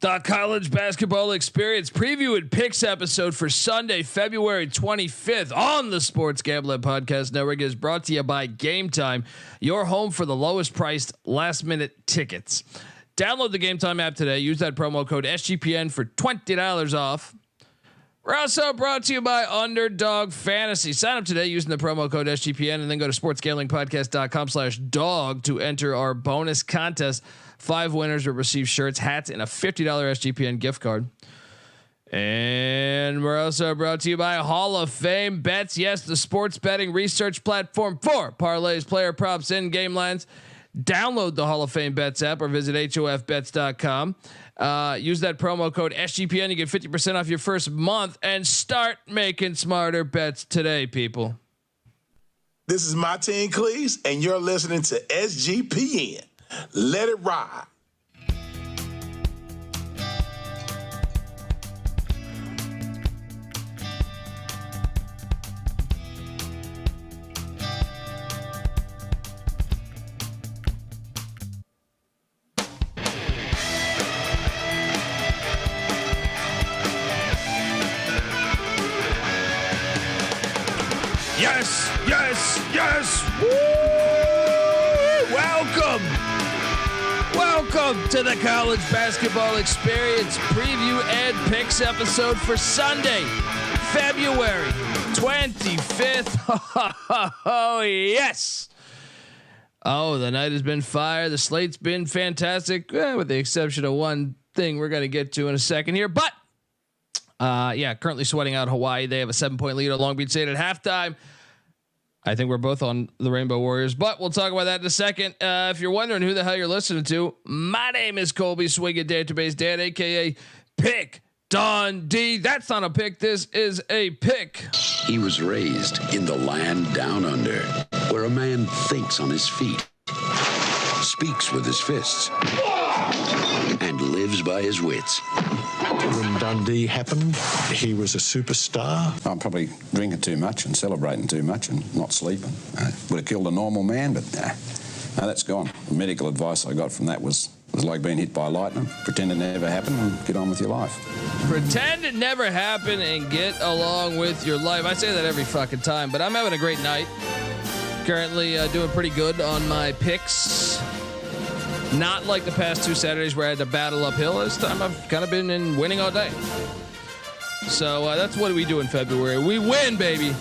The college basketball experience preview and picks episode for Sunday, February 25th on the Sports Gambling Podcast Network is brought to you by Game Time, your home for the lowest priced last minute tickets. Download the Game Time app today. Use that promo code SGPN for $20 off. We're also brought to you by Underdog Fantasy. Sign up today using the promo code SGPN and then go to sportsgamblingpodcast.com/dog to enter our bonus contest. 5 winners will receive shirts, hats, and a $50 SGPN gift card. And we're also brought to you by Hall of Fame Bets. Yes, the sports betting research platform for parlays, player props, and game lines. Download the Hall of Fame Bets app or visit HOFBets.com. Use that promo code SGPN. You get 50% off your first month and start making smarter bets today, people. This is Martin Cleese, and you're listening to SGPN. Let it ride. Yes, yes, yes. Woo! Welcome to the college basketball experience preview and picks episode for Sunday, February 25th. Oh, yes. Oh, the night has been fire. The slate's been fantastic, with the exception of one thing we're going to get to in a second here. But currently sweating out Hawaii. They have a 7-point lead on Long Beach State at halftime. I think we're both on the Rainbow Warriors, but we'll talk about that in a second. If you're wondering who the hell you're listening to, my name is Colby Swinging Database Dan, aka Pick Dundee. That's not a pick. This is a pick. He was raised in the land down under, where a man thinks on his feet, speaks with his fists, and lives by his wits. When Dundee happened, he was a superstar. I'm probably drinking too much and celebrating too much and not sleeping. Would have killed a normal man, but no, that's gone. The medical advice I got from that was like being hit by lightning. Pretend it never happened and get on with your life. Pretend it never happened and get along with your life. I say that every fucking time, but I'm having a great night. Currently doing pretty good on my picks. Not like the past 2 Saturdays where I had to battle uphill. This time I've kind of been in winning all day. So that's what we do in February. We win, baby.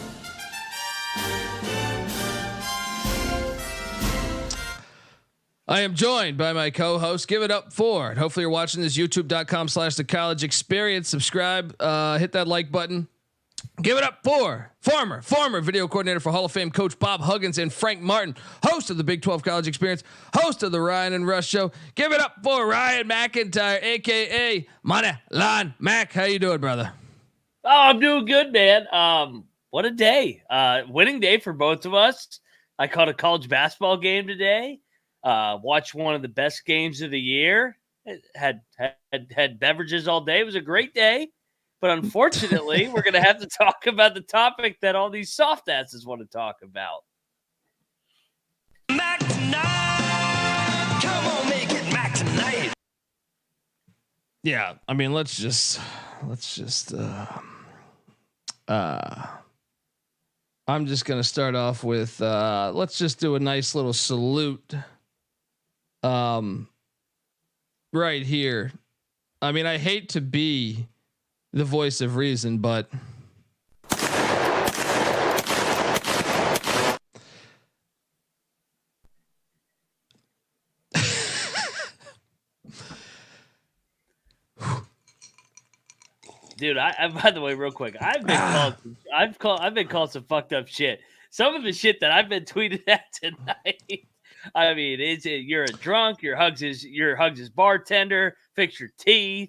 I am joined by my co-host. Give it up for it. Hopefully you're watching this youtube.com/the college experience. Subscribe, hit that like button. Give it up for former video coordinator for Hall of Fame coach Bob Huggins and Frank Martin, host of the Big 12 College Experience, host of the Ryan and Rush Show. Give it up for Ryan McIntyre, aka Moneyline Mac. How you doing, brother? Oh, I'm doing good, man. What a day! Winning day for both of us. I caught a college basketball game today. Watched one of the best games of the year. Had beverages all day. It was a great day. But unfortunately, we're going to have to talk about the topic that all these soft asses want to talk about. Mac tonight. Come on, make it Mac tonight. Yeah, I mean, let's just I'm just going to start off with let's just do a nice little salute right here. I mean, I hate to be the voice of reason, but dude, I by the way, real quick, I've been called some fucked up shit. Some of the shit that I've been tweeted at tonight. I mean, you're a drunk, your hugs is bartender, fix your teeth.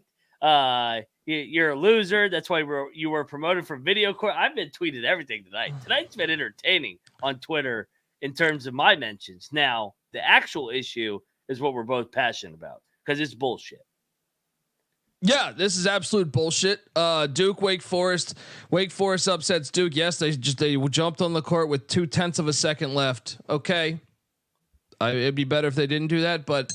You're a loser. That's why you were promoted from video court. I've been tweeted everything tonight. Tonight's been entertaining on Twitter in terms of my mentions. Now, the actual issue is what we're both passionate about because it's bullshit. Yeah, this is absolute bullshit. Duke, Wake Forest upsets Duke. Yes, they jumped on the court with 0.2 of a second left. Okay. It'd be better if they didn't do that, but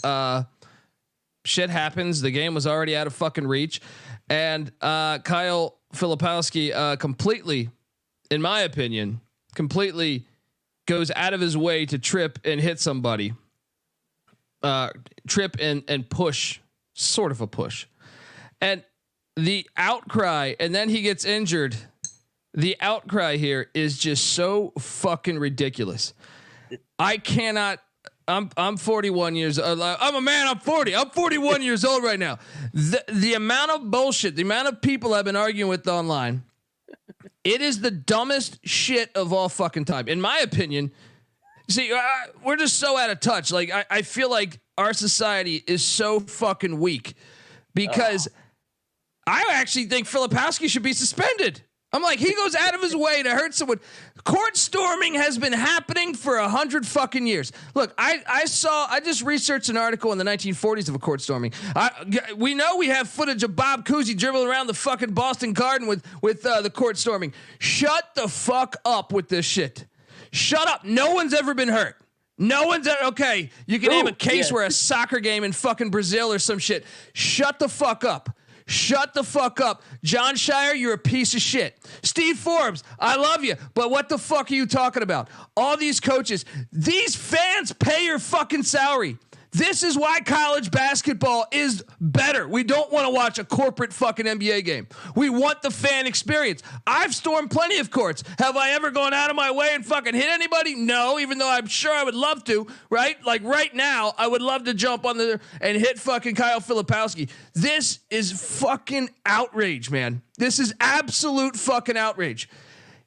shit happens. The game was already out of fucking reach, and Kyle Filipowski completely, in my opinion, completely goes out of his way to trip and hit somebody. Trip and push, sort of a push, and the outcry, and then he gets injured. The outcry here is just so fucking ridiculous. I cannot. I'm 41 years old. I'm a man. I'm 40. I'm 41 years old right now. The amount of bullshit, the amount of people I've been arguing with online, it is the dumbest shit of all fucking time, in my opinion. See, we're just so out of touch. Like I feel like our society is so fucking weak because I actually think Filipowski should be suspended. I'm like, he goes out of his way to hurt someone. Court storming has been happening for 100 fucking years. Look, I just researched an article in the 1940s of a court storming. We know we have footage of Bob Cousy dribbling around the fucking Boston Garden with the court storming. Shut the fuck up with this shit. Shut up. No one's ever been hurt. No one's ever, okay. You can name a case where a soccer game in fucking Brazil or some shit. Shut the fuck up. Shut the fuck up. John Shire, you're a piece of shit. Steve Forbes, I love you, but what the fuck are you talking about? All these coaches, these fans pay your fucking salary. This is why college basketball is better. We don't want to watch a corporate fucking NBA game. We want the fan experience. I've stormed plenty of courts. Have I ever gone out of my way and fucking hit anybody? No, even though I'm sure I would love to, right? Like right now, I would love to jump on the and hit fucking Kyle Filipowski. This is fucking outrage, man. This is absolute fucking outrage.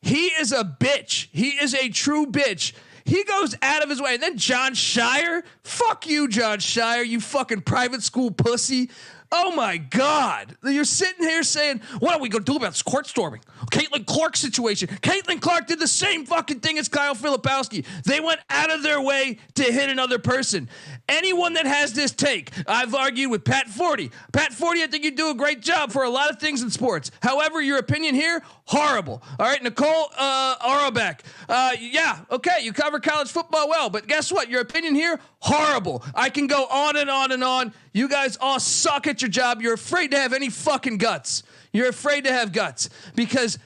He is a bitch. He is a true bitch. He goes out of his way. And then John Shire, fuck you, John Shire, you fucking private school pussy. Oh my God. You're sitting here saying, what are we going to do about this court storming? Caitlin Clark situation. Caitlin Clark did the same fucking thing as Kyle Filipowski. They went out of their way to hit another person. Anyone that has this take, I've argued with Pat Forty. Pat Forty, I think you do a great job for a lot of things in sports. However, your opinion here, horrible. All right, Nicole Auerbach. Yeah, okay, you cover college football well, but guess what? Your opinion here, horrible. I can go on and on and on. You guys all suck at your job. You're afraid to have any fucking guts. You're afraid to have guts because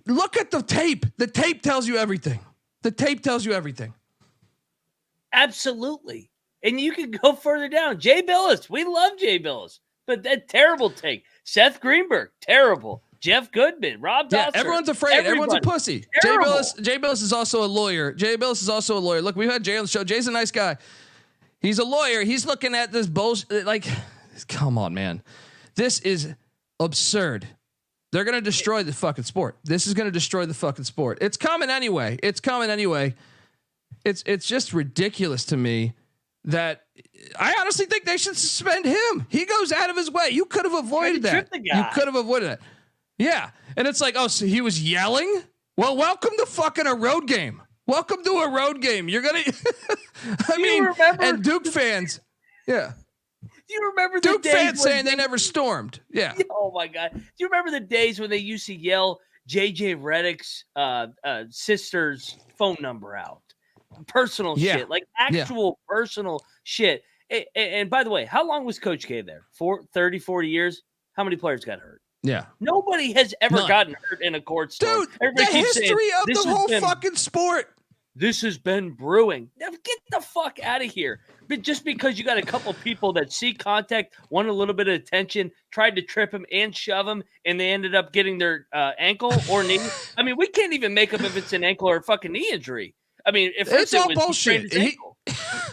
look at the tape. The tape tells you everything. The tape tells you everything. Absolutely. And you can go further down. Jay Billis. We love Jay Billis. But that terrible take. Seth Greenberg. Terrible. Jeff Goodman. Rob Dosser. Yeah, everyone's afraid. Everyone's a pussy. Jay Billis is also a lawyer. Jay Billis is also a lawyer. Look, we've had Jay on the show. Jay's a nice guy. He's a lawyer. He's looking at this bullshit. Like, come on, man. This is absurd. They're going to destroy the fucking sport. This is going to destroy the fucking sport. It's coming anyway. It's coming anyway. It's just ridiculous to me that I honestly think they should suspend him. He goes out of his way. You could have avoided that. You could have avoided it. Yeah. And it's like, oh, so he was yelling? Well, welcome to fucking a road game. Welcome to a road game. You're going to, I mean, and Duke fans. Yeah. Do you remember the Duke days fans saying they never stormed? Yeah. Oh my God. Do you remember the days when they used to yell JJ Redick's sister's phone number out? Personal shit, like actual personal shit. And by the way, how long was Coach K there? 30, 40 years? How many players got hurt? Yeah. Nobody has ever gotten hurt in a court storm. Dude, everybody the history of the whole fucking sport. This has been brewing. Now get the fuck out of here. But just because you got a couple people that see contact, want a little bit of attention, tried to trip him and shove him, and they ended up getting their ankle or knee. I mean, we can't even make up if it's an ankle or a fucking knee injury. I mean, if it's all bullshit. He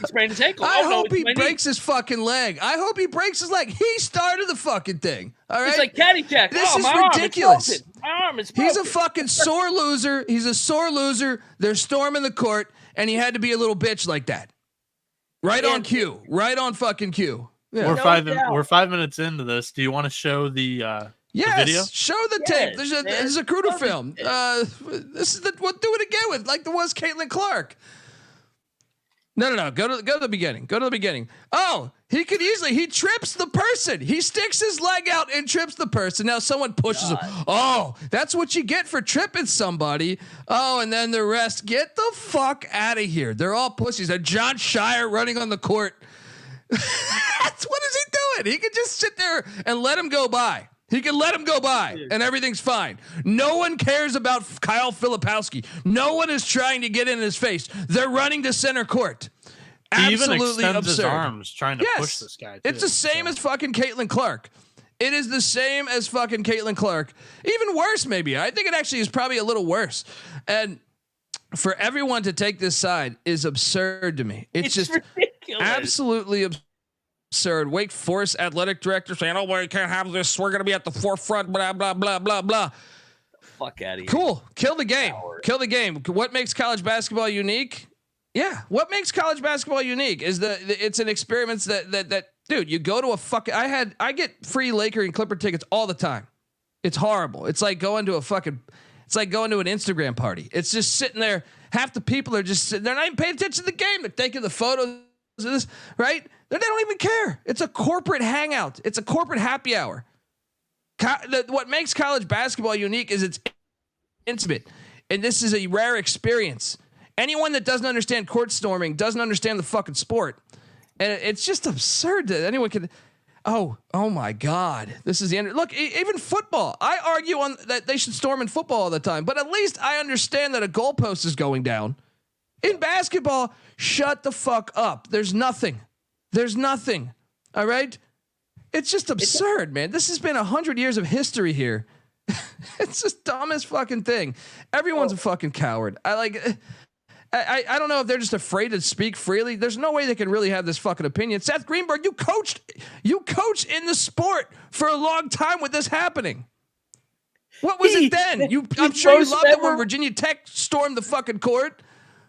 sprained his ankle. I hope he breaks his fucking leg. I hope he breaks his leg. He started the fucking thing. All right. It's like Caddyshack. This is ridiculous. My arm is broken. He's a fucking sore loser. He's a sore loser. They're storming the court, and he had to be a little bitch like that. Right on cue. Right on fucking cue. Yeah. We're 5 minutes into this. Do you want to show the video? Show the tape. There's a Cruder film. This is we'll do it again with like the was Caitlin Clark. No. Go to the beginning. Go to the beginning. Oh, he trips the person. He sticks his leg out and trips the person. Now someone pushes him. Oh, that's what you get for tripping somebody. Oh, and then the rest. Get the fuck out of here. They're all pussies. And John Shire running on the court. What is he it. He could just sit there and let him go by. He can let him go by, and everything's fine. No one cares about Kyle Filipowski. No one is trying to get in his face. They're running to center court. He Absolutely even extends absurd. his arms trying to push this guy. It's the same as fucking Caitlin Clark. It is the same as fucking Caitlin Clark. Even worse, maybe. I think it actually is probably a little worse. And for everyone to take this side is absurd to me. It's just ridiculous. Absolutely absurd. Wake Forest athletic director saying, "Oh, well, you can't have this. We're going to be at the forefront." Blah blah blah blah blah. Fuck out of here. Cool. Kill the game. Kill the game. What makes college basketball unique? Yeah. What makes college basketball unique is it's an experiment that dude, you go to a fucking. I get free Laker and Clipper tickets all the time. It's horrible. It's like going to It's like going to an Instagram party. It's just sitting there. Half the people are just sitting. They're not even paying attention to the game. They're taking the photos of this, right? They don't even care. It's a corporate hangout. It's a corporate happy hour. What makes college basketball unique is it's intimate, and this is a rare experience. Anyone that doesn't understand court storming doesn't understand the fucking sport, and it's just absurd that anyone could. Oh my God! This is the end. Look, even football. I argue on that they should storm in football all the time, but at least I understand that a goalpost is going down. In basketball, shut the fuck up. There's nothing. All right. It's just absurd, man. This has been 100 years of history here. It's just dumbest fucking thing. Everyone's a fucking coward. I don't know if they're just afraid to speak freely. There's no way they can really have this fucking opinion. Seth Greenberg, you coached in the sport for a long time with this happening. What was it then? I'm sure you loved it when Virginia Tech stormed the fucking court.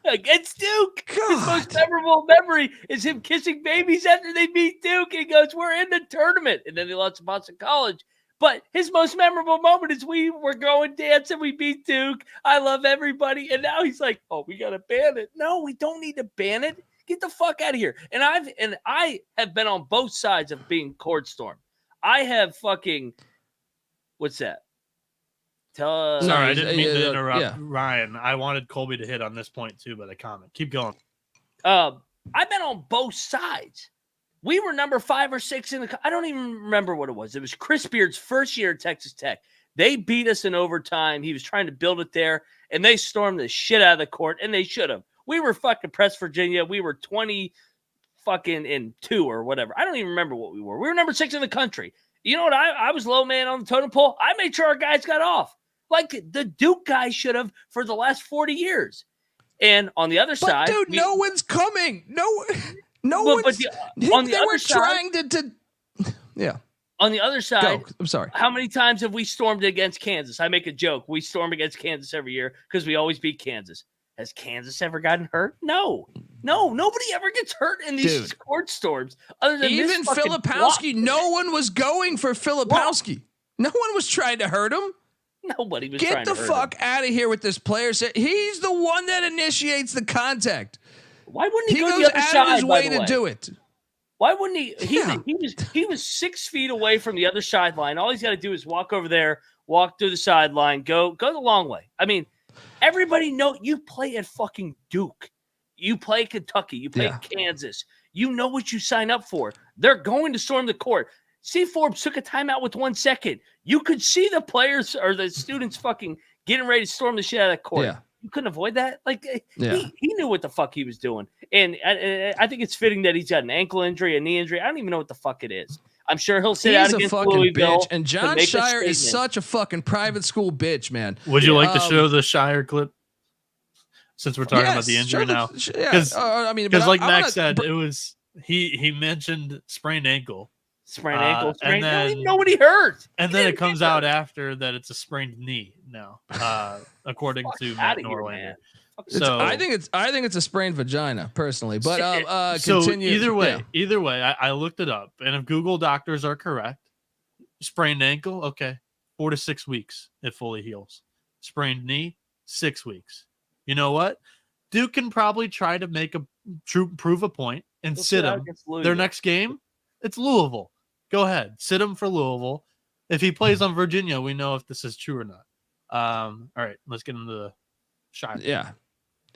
Against Duke. God. His most memorable memory is him kissing babies after they beat Duke. He goes, "We're in the tournament." And then they lost to Boston College. But his most memorable moment is we were going dancing. We beat Duke. I love everybody. And now he's like, "Oh, we got to ban it." No, we don't need to ban it. Get the fuck out of here. And I have been on both sides of being court stormed. I have fucking, what's that? Sorry, I didn't mean to interrupt Ryan. I wanted Colby to hit on this point too, but I comment. Keep going. I've been on both sides. We were number 5 or 6 in the. I don't even remember what it was. It was Chris Beard's first year at Texas Tech. They beat us in overtime. He was trying to build it there, and they stormed the shit out of the court, and they should have. We were fucking Press Virginia. We were 20 fucking in 2 or whatever. I don't even remember what we were. We were number 6 in the country. You know what? I was low man on the totem pole. I made sure our guys got off. Like the Duke guys should have for the last 40 years. And on the other side, dude, no one's coming. No well, one's. On the they other were side, trying to. Yeah. On the other side, I'm sorry. How many times have we stormed against Kansas? I make a joke. We storm against Kansas every year because we always beat Kansas. Has Kansas ever gotten hurt? No. Nobody ever gets hurt in these court storms. Other than even Filipowski, no one was going for Filipowski. No one was trying to hurt him. Nobody was Get trying the to hurt fuck him. out of here with this player. He's the one that initiates the contact. Why wouldn't he go goes the other out side, of his by way the to do it? Why wouldn't he? He was 6 feet away from the other sideline. All he's got to do is walk over there, walk through the sideline, go the long way. I mean, everybody know you play at fucking Duke. You play Kentucky. You play Kansas. You know what you sign up for. They're going to storm the court. C. Forbes took a timeout with 1 second. You could see the players or the students fucking getting ready to storm the shit out of the court. Yeah. You couldn't avoid that. Like he knew what the fuck he was doing. And I think it's fitting that he's got an ankle injury, a knee injury. I don't even know what the fuck it is. I'm sure he'll sit out against Louisville. Bitch. And John Shire is such a fucking private school bitch, man. Would you like to show the Shire clip? Since we're talking about the injury now. Because like Max said, it was he mentioned sprained ankle. Sprained ankle, and then, I don't even know what he hurt. And then it comes out after that it's a sprained knee now, according to Matt Norlander. So I think it's a sprained vagina, personally. But so continue. Either way, I looked it up, and if Google doctors are correct, sprained ankle, okay, 4 to 6 weeks it fully heals. Sprained knee, 6 weeks. You know what? Duke can probably try to prove a point and sit him. Their next game, it's Louisville. Go ahead, sit him for Louisville. If he plays on Virginia, we know if this is true or not. All right, let's get into the shot. Yeah,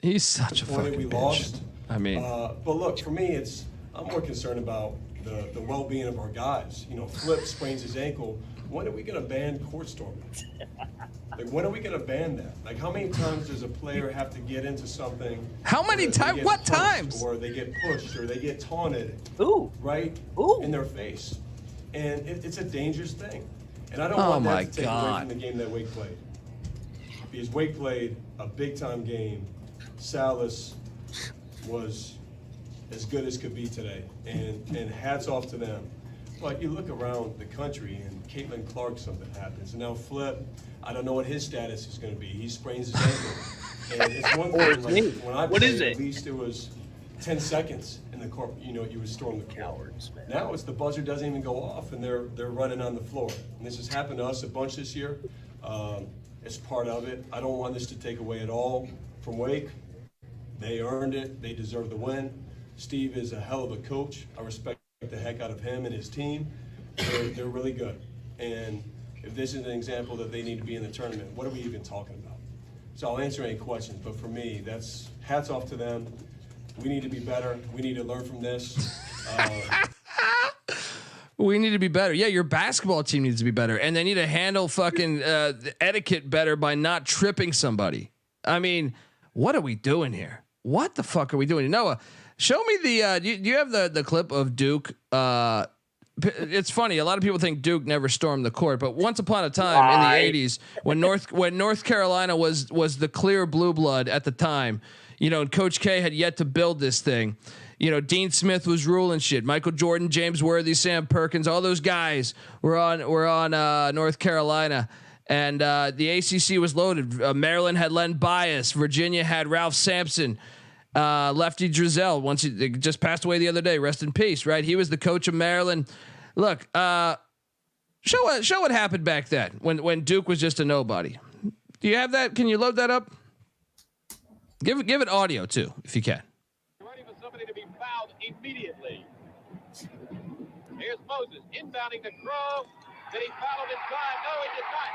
he's such a fucking bitch. Lost. I mean, but look, for me, I'm more concerned about the well-being of our guys. You know, Flip sprains his ankle. When are we going to ban court storming? Like, when are we going to ban that? Like, how many times does a player have to get into something? How many times? What times? Or they get pushed, or they get taunted. Ooh. Right? Ooh. In their face. And it's a dangerous thing. And I don't Oh want my that to take away God. from the game that Wake played. Because Wake played a big-time game. Salas was as good as could be today. And hats off to them. But you look around the country, and Caitlin Clark, something happens. And now Flip, I don't know what his status is going to be. He sprains his ankle. And it's one thing, like, when I played, at least it was 10 seconds in the court. You know, you would storm the court. Now it's the buzzer doesn't even go off, and they're running on the floor. And this has happened to us a bunch this year. It's part of it. I don't want this to take away at all from Wake. They earned it. They deserve the win. Steve is a hell of a coach. I respect the heck out of him and his team. They're really good. And if this is an example that they need to be in the tournament, what are we even talking about? So I'll answer any questions, but for me, that's hats off to them. We need to be better. We need to learn from this. We need to be better. Yeah, your basketball team needs to be better, and they need to handle fucking the etiquette better by not tripping somebody. I mean, what are we doing here? What the fuck are we doing? Noah, show me the. Do you have the clip of Duke? It's funny. A lot of people think Duke never stormed the court, but once upon a time in the '80s, when North Carolina was the clear blue blood at the time, you know, and Coach K had yet to build this thing. You know, Dean Smith was ruling shit. Michael Jordan, James Worthy, Sam Perkins, all those guys were on North Carolina, and the ACC was loaded. Maryland had Len Bias, Virginia had Ralph Sampson, Lefty Drizel. Once he just passed away the other day, rest in peace. Right, he was the coach of Maryland. Look, show what happened back then when Duke was just a nobody. Do you have that? Can you load that up? Give it audio too, if you can. Ready for somebody to be fouled immediately. Here's Moses inbounding the Crow. Did he foul him inside? No, he did not.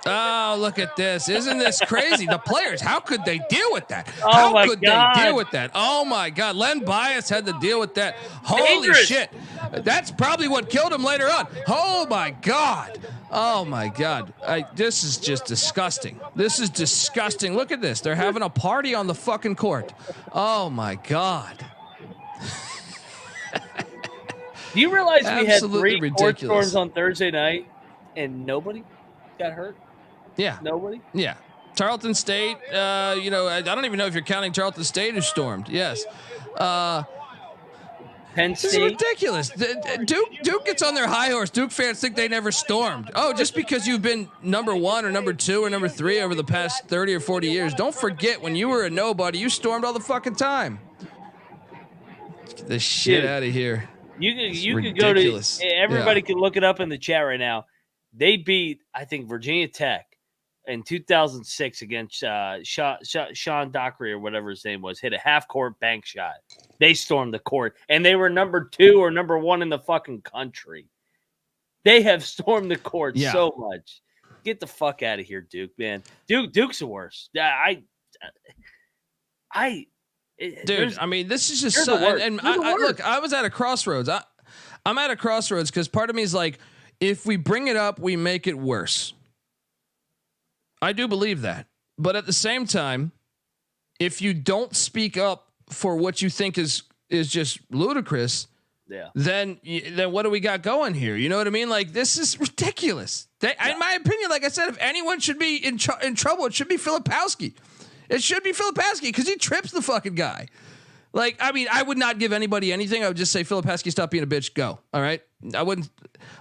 Oh, look at this. Isn't this crazy? The players, how could they deal with that? Oh How could they deal with that? Oh my God. Len Bias had to deal with that. Holy shit. That's probably what killed him later on. Oh my God. Oh my God. This is just disgusting. This is disgusting. Look at this. They're having a party on the fucking court. Oh my God. Do you realize we had Absolutely 3 court ridiculous. storms on Thursday night and nobody got hurt? Yeah. Nobody? Yeah. Tarleton State, you know, I don't even know if you're counting Tarleton State who stormed. Yes. Penn This is State. ridiculous. Duke gets on their high horse. Duke fans think they never stormed. Oh, just because you've been number 1 or number 2 or number 3 over the past 30 or 40 years. Don't forget when you were a nobody, you stormed all the fucking time. Get this shit out of here. You could go to everybody can look it up in the chat right now. They beat, I think, Virginia Tech in 2006 against Sean Dockery or whatever his name was. Hit a half-court bank shot. They stormed the court, and they were number 2 or number 1 in the fucking country. They have stormed the court so much. Get the fuck out of here, Duke, man. Duke's the worst. Dude, I mean, this is just so, and look, I was at a crossroads. I'm at a crossroads because part of me is like, if we bring it up, we make it worse. I do believe that. But at the same time, if you don't speak up for what you think is just ludicrous, then what do we got going here? You know what I mean? Like, this is ridiculous. In my opinion, like I said, if anyone should be in trouble, it should be Filipowski. It should be Filipowski because he trips the fucking guy. Like, I mean, I would not give anybody anything. I would just say, Filipowski, stop being a bitch. Go. All right. I wouldn't,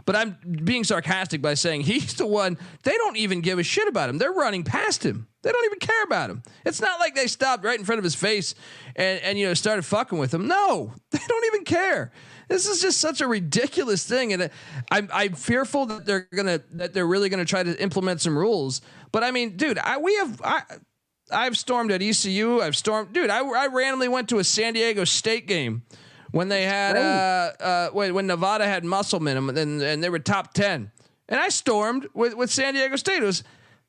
but I'm being sarcastic by saying he's the one. They don't even give a shit about him. They're running past him. They don't even care about him. It's not like they stopped right in front of his face and you know, started fucking with him. No, they don't even care. This is just such a ridiculous thing. And I'm fearful that they're really going to try to implement some rules. But I mean, dude, I've stormed at ECU. I've stormed, dude. I randomly went to a San Diego State game when they had when Nevada had Musselman and they were top 10, and I stormed with San Diego State.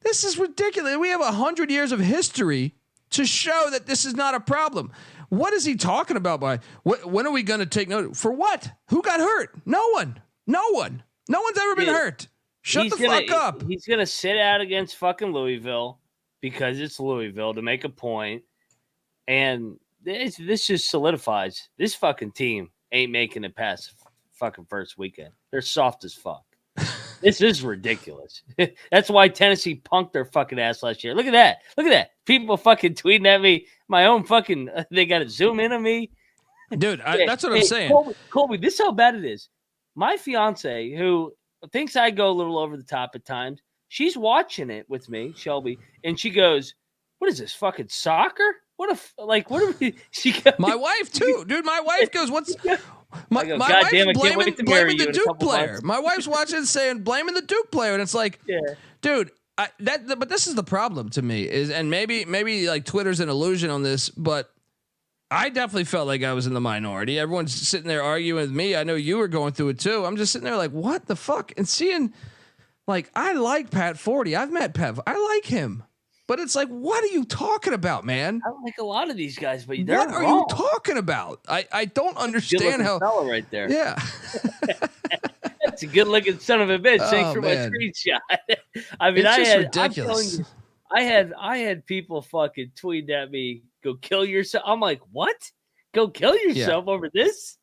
This is ridiculous. We have 100 years of history to show that this is not a problem. what is he talking about? When are we going to take note? For what? Who got hurt? No one. No one's ever been hurt. Shut the fuck up. He's going to sit out against fucking Louisville because it's Louisville to make a point. And this just solidifies this fucking team ain't making it past fucking first weekend. They're soft as fuck. This is ridiculous. That's why Tennessee punked their fucking ass last year. Look at that. Look at that. People fucking tweeting at me. My own fucking, they got to zoom in on me. Dude, that's what I'm saying. Colby, this is how bad it is. My fiance, who thinks I go a little over the top at times, she's watching it with me, Shelby, and she goes, "What is this, fucking soccer? What are we?" She goes, my wife too, dude. My wife goes, "What's?" My God wife's damn, I can't wait to marry blaming you the in a Duke couple player. months. My wife's watching it saying blaming the Duke player, and it's like, dude, but this is the problem to me is, and maybe like Twitter's an illusion on this, but I definitely felt like I was in the minority. Everyone's sitting there arguing with me. I know you were going through it too. I'm just sitting there like, what the fuck? And seeing, like, I like Pat Forty. I've met Pat. I like him. But it's like, what are you talking about, man? I like a lot of these guys, but they're what are wrong. you talking about? I don't understand how. Fella right there. Yeah. That's a good looking son of a bitch. Thanks for man. my screenshot. I mean, It's just I'm ridiculous. telling you, I had people fucking tweeting at me, "Go kill yourself." I'm like, what? Go kill yourself over this?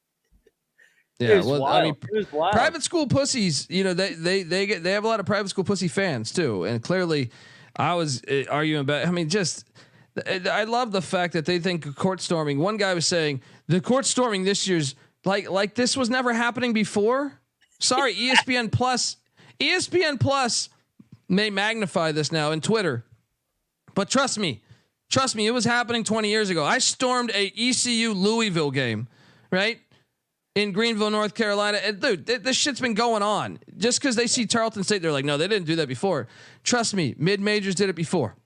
Yeah, it was well, wild. I mean, it was wild. private school pussies, you know, they have a lot of private school pussy fans too, and clearly, I was arguing about. I mean, just I love the fact that they think court storming. One guy was saying the court storming this year's like this was never happening before. Sorry, ESPN Plus may magnify this now in Twitter, but trust me, it was happening 20 years ago. I stormed a ECU Louisville game, right? In Greenville, North Carolina. And dude, this shit's been going on. Just because they see Tarleton State, they're like, no, they didn't do that before. Trust me, mid-majors did it before.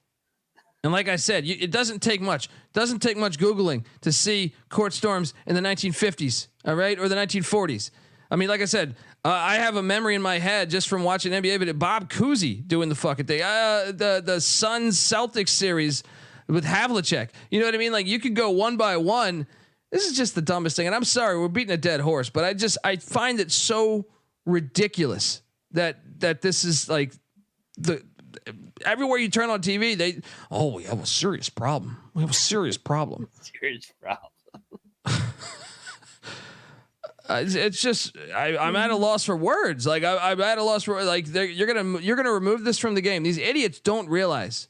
And like I said, it doesn't take much. Doesn't take much Googling to see court storms in the 1950s, all right, or the 1940s. I mean, like I said, I have a memory in my head just from watching NBA, but Bob Cousy doing the fucking thing. The Suns Celtics series with Havlicek. You know what I mean? Like you could go one by one. This is just the dumbest thing. And I'm sorry, we're beating a dead horse, but I find it so ridiculous that this is like everywhere you turn on TV, we have a serious problem. We have a serious problem. Serious problem. It's just I'm at a loss for words. Like I'm at a loss for like you're gonna remove this from the game. These idiots don't realize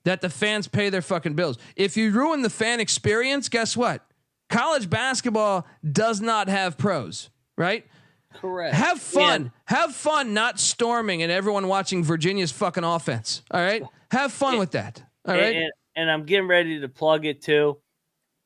that the fans pay their fucking bills. If you ruin the fan experience, guess what? College basketball does not have pros, right? Correct. Have fun. Have fun not storming and everyone watching Virginia's fucking offense. All right? Have fun with that. All right? And I'm getting ready to plug it too.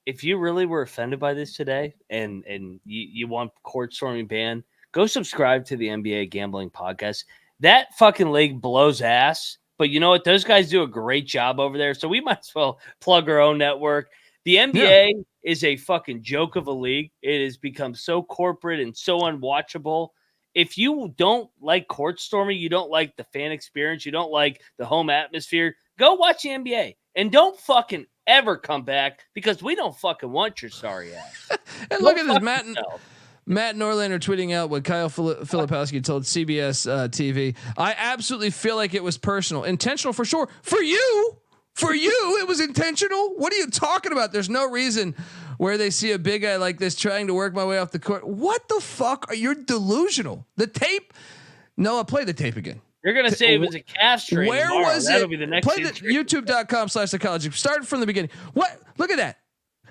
If you really were offended by this today and you want court storming ban, go subscribe to the NBA Gambling Podcast. That fucking league blows ass. But you know what? Those guys do a great job over there. So we might as well plug our own network. The NBA is a fucking joke of a league. It has become so corporate and so unwatchable. If you don't like court storming, you don't like the fan experience, you don't like the home atmosphere, go watch the NBA and don't fucking ever come back because we don't fucking want your sorry ass. And look at this, Matt Norlander tweeting out what Kyle Filipowski told CBS TV. I absolutely feel like it was personal, intentional for sure. For you, it was intentional. What are you talking about? There's no reason where they see a big guy like this trying to work my way off the court. What the fuck? You're delusional. The tape. Noah, play the tape again. You're going to say it was a calf strain. Where tomorrow. was That'll it? Be the next play the youtube.com/psychology. Start from the beginning. What? Look at that.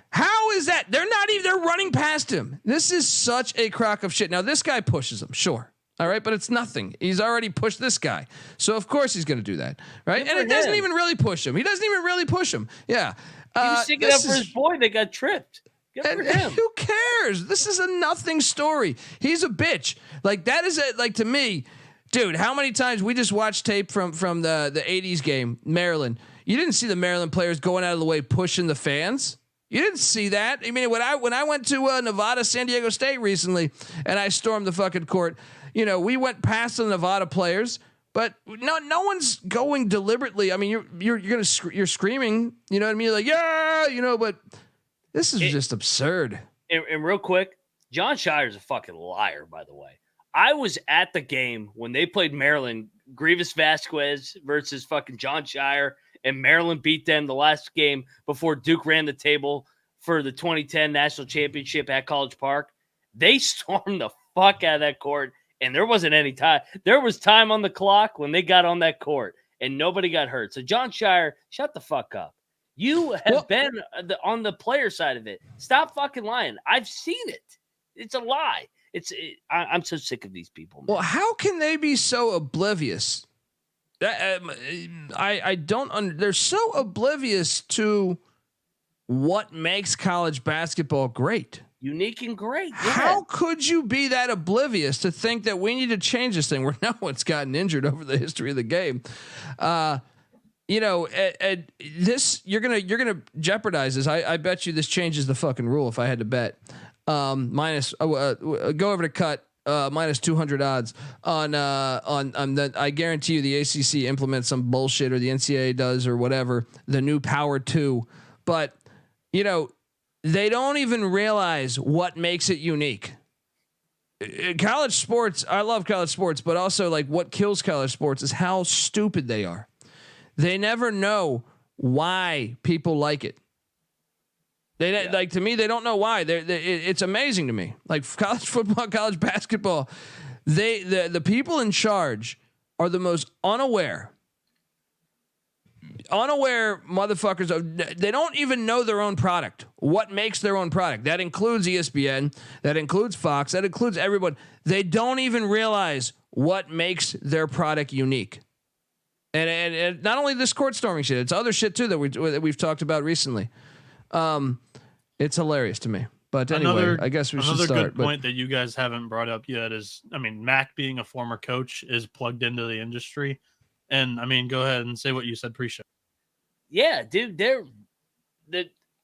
How is that? They're not even, they're running past him. This is such a crock of shit. Now this guy pushes him. Sure. All right, but it's nothing. He's already pushed this guy. So of course he's going to do that. Right. And it doesn't even really push him. He doesn't even really push him. Yeah. He's sticking up for his boy that got tripped. Good for him. Who cares? This is a nothing story. He's a bitch. Like that is like to me, dude, how many times we just watched tape from the 80s game, Maryland. You didn't see the Maryland players going out of the way pushing the fans. You didn't see that. I mean, when I went to Nevada, San Diego State recently, and I stormed the fucking court, you know, we went past the Nevada players, but no one's going deliberately. I mean, you're screaming, you know what I mean? You're like, yeah, you know, but This is just absurd. And real quick, John Shire's a fucking liar, by the way. I was at the game when they played Maryland, Grievous Vasquez versus fucking John Shire, and Maryland beat them the last game before Duke ran the table for the 2010 national championship at College Park. They stormed the fuck out of that court, and there wasn't any time. There was time on the clock when they got on that court, and nobody got hurt. So John Shire, shut the fuck up. You have been on the player side of it. Stop fucking lying. I've seen it. It's a lie. I'm so sick of these people, man. Well, how can they be so oblivious? I don't. They're so oblivious to what makes college basketball great, unique and great. Yeah. How could you be that oblivious to think that we need to change this thing where no one's gotten injured over the history of the game? This you're gonna jeopardize this. I bet you this changes the fucking rule if I had to bet. Go over to cut minus 200 odds on that. I guarantee you the ACC implements some bullshit, or the NCAA does, or whatever, the new Power 2. But they don't even realize what makes it unique. College sports, I love college sports, but also like what kills college sports is how stupid they are. They never know why people like it. Like, to me, they don't know why. It's amazing to me. Like college football, college basketball, the people in charge are the most unaware motherfuckers. They don't even know their own product. What makes their own product? That includes ESPN. That includes Fox. That includes everyone. They don't even realize what makes their product unique. And not only this court storming shit, it's other shit too that we've talked about recently. It's hilarious to me. But anyway, I guess we should start. Another good point that you guys haven't brought up yet is, Mac being a former coach is plugged into the industry. And go ahead and say what you said pre-show. Yeah, dude,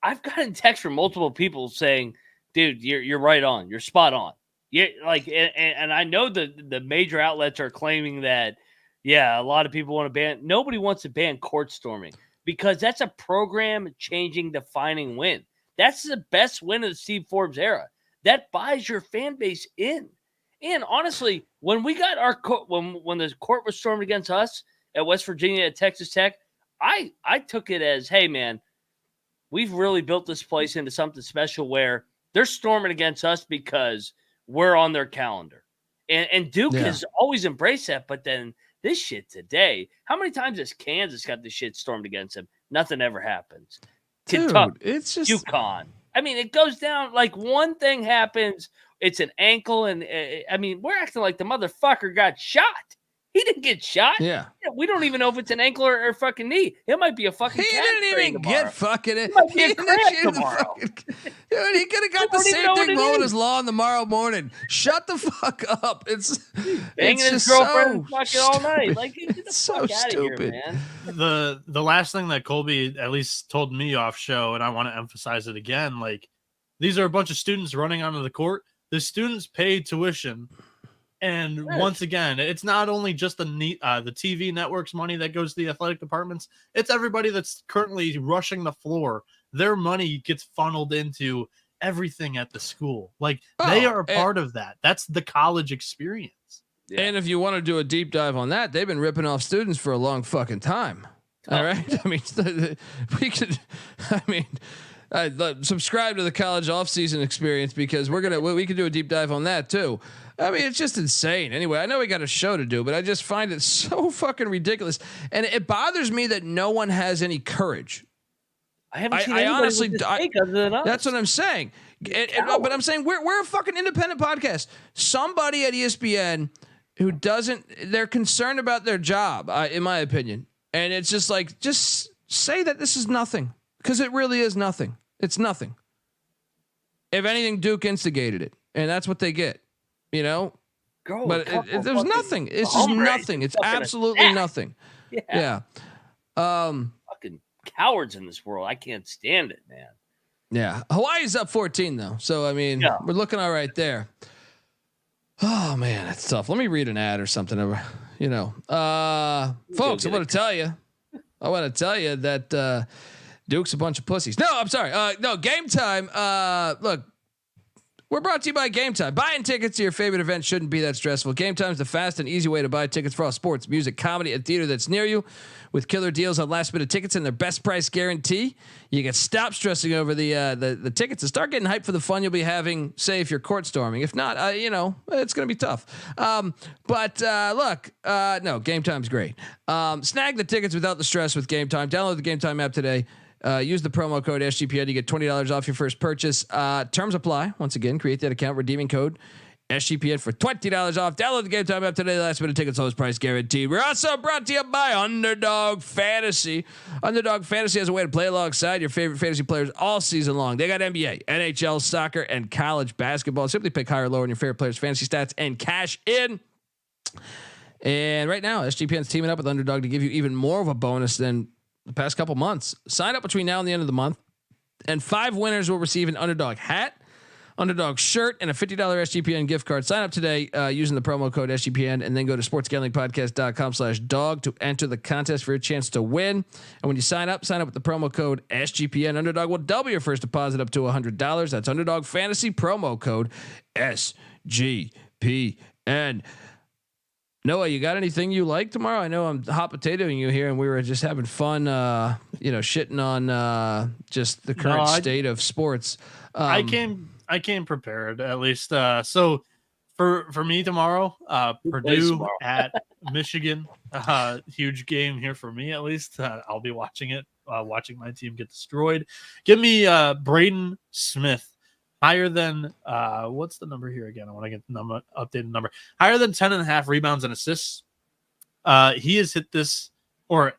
I've gotten texts from multiple people saying, dude, you're right on. You're spot on. Yeah, like, and I know the major outlets are claiming that, yeah, a lot of people want to ban. Nobody wants to ban court storming because that's a program-changing, defining win. That's the best win of the Steve Forbes era. That buys your fan base in. And honestly, when we got our when the court was stormed against us at West Virginia at Texas Tech, I took it as, hey man, we've really built this place into something special where they're storming against us because we're on their calendar. And Duke has always embraced that, but then this shit today, how many times has Kansas got this shit stormed against them? Nothing ever happens. Dude, Kentucky, it's just UConn. It goes down like one thing happens. It's an ankle, and we're acting like the motherfucker got shot. He didn't get shot. Yeah. We don't even know if it's an ankle or fucking knee. It might be a fucking. He didn't even get fucking it. He might be a cramp tomorrow. Dude, he could have got the same thing mowing his lawn tomorher morning. Shut the fuck up. It's banging his girlfriend fucking all night. Like, get the fuck out of here, man. The last thing that Colby at least told me off show, and I want to emphasize it again, like, these are a bunch of students running onto the court. The students pay tuition. And once again, it's not only just the TV network's money that goes to the athletic departments. It's everybody that's currently rushing the floor. Their money gets funneled into everything at the school. Like, they are a part of that. That's the college experience. Yeah. And if you want to do a deep dive on that, they've been ripping off students for a long fucking time. All right. We could, subscribe to the college off-season experience because we could do a deep dive on that too. It's just insane. Anyway, I know we got a show to do, but I just find it so fucking ridiculous. And it bothers me that no one has any courage. I haven't seen anybody honestly, with this take other than us. That's what I'm saying. But I'm saying we're a fucking independent podcast. Somebody at ESPN who they're concerned about their job, in my opinion. And it's just like, just say that this is nothing, because it really is nothing. It's nothing. If anything, Duke instigated it, and that's what they get. But there's nothing. It's just nothing. It's absolutely nothing. Yeah. Fucking cowards in this world. I can't stand it, man. Yeah. Hawaii's up 14 though. So, we're looking all right there. Oh man, it's tough. Let me read an ad or something. Folks, I want to tell you that Duke's a bunch of pussies. No, I'm sorry. No, Game Time. Look, we're brought to you by Game Time. Buying tickets to your favorite event shouldn't be that stressful. Game Time is the fast and easy way to buy tickets for all sports, music, comedy, and theater that's near you. With killer deals on last minute tickets and their best price guarantee, you can stop stressing over the tickets and start getting hyped for the fun you'll be having. Say if you're court storming. If not, it's going to be tough. But look, no, Game Time's great. Snag the tickets without the stress with Game Time. Download the Game Time app today. Use the promo code SGPN to get $20 off your first purchase. Terms apply. Once again, create that account, redeeming code SGPN for $20 off. Download the Game Time app today. Last minute tickets, lowest price guaranteed. We're also brought to you by Underdog Fantasy. Underdog Fantasy has a way to play alongside your favorite fantasy players all season long. They got NBA, NHL, soccer, and college basketball. Simply pick higher or lower on your favorite players' fantasy stats and cash in. And right now, SGPN's teaming up with Underdog to give you even more of a bonus than the past couple months. Sign up between now and the end of the month, and 5 winners will receive an Underdog hat, Underdog shirt, and a $50 SGPN gift card. Sign up today using the promo code SGPN, and then go to sportsgamblingpodcast.com/dog to enter the contest for your chance to win. And when you sign up with the promo code SGPN. Underdog will double your first deposit up to $100. That's Underdog Fantasy promo code SGPN. Noah, you got anything you like tomorrow? I know I'm hot potatoing you here, and we were just having fun, shitting on just the current state of sports. I came prepared at least. So for me tomorrow, Purdue at Michigan, huge game here for me at least. I'll be watching it, watching my team get destroyed. Give me Braden Smith. Higher than what's the number here again? I want to get the updated number. Higher than 10.5 rebounds and assists. He has hit this, or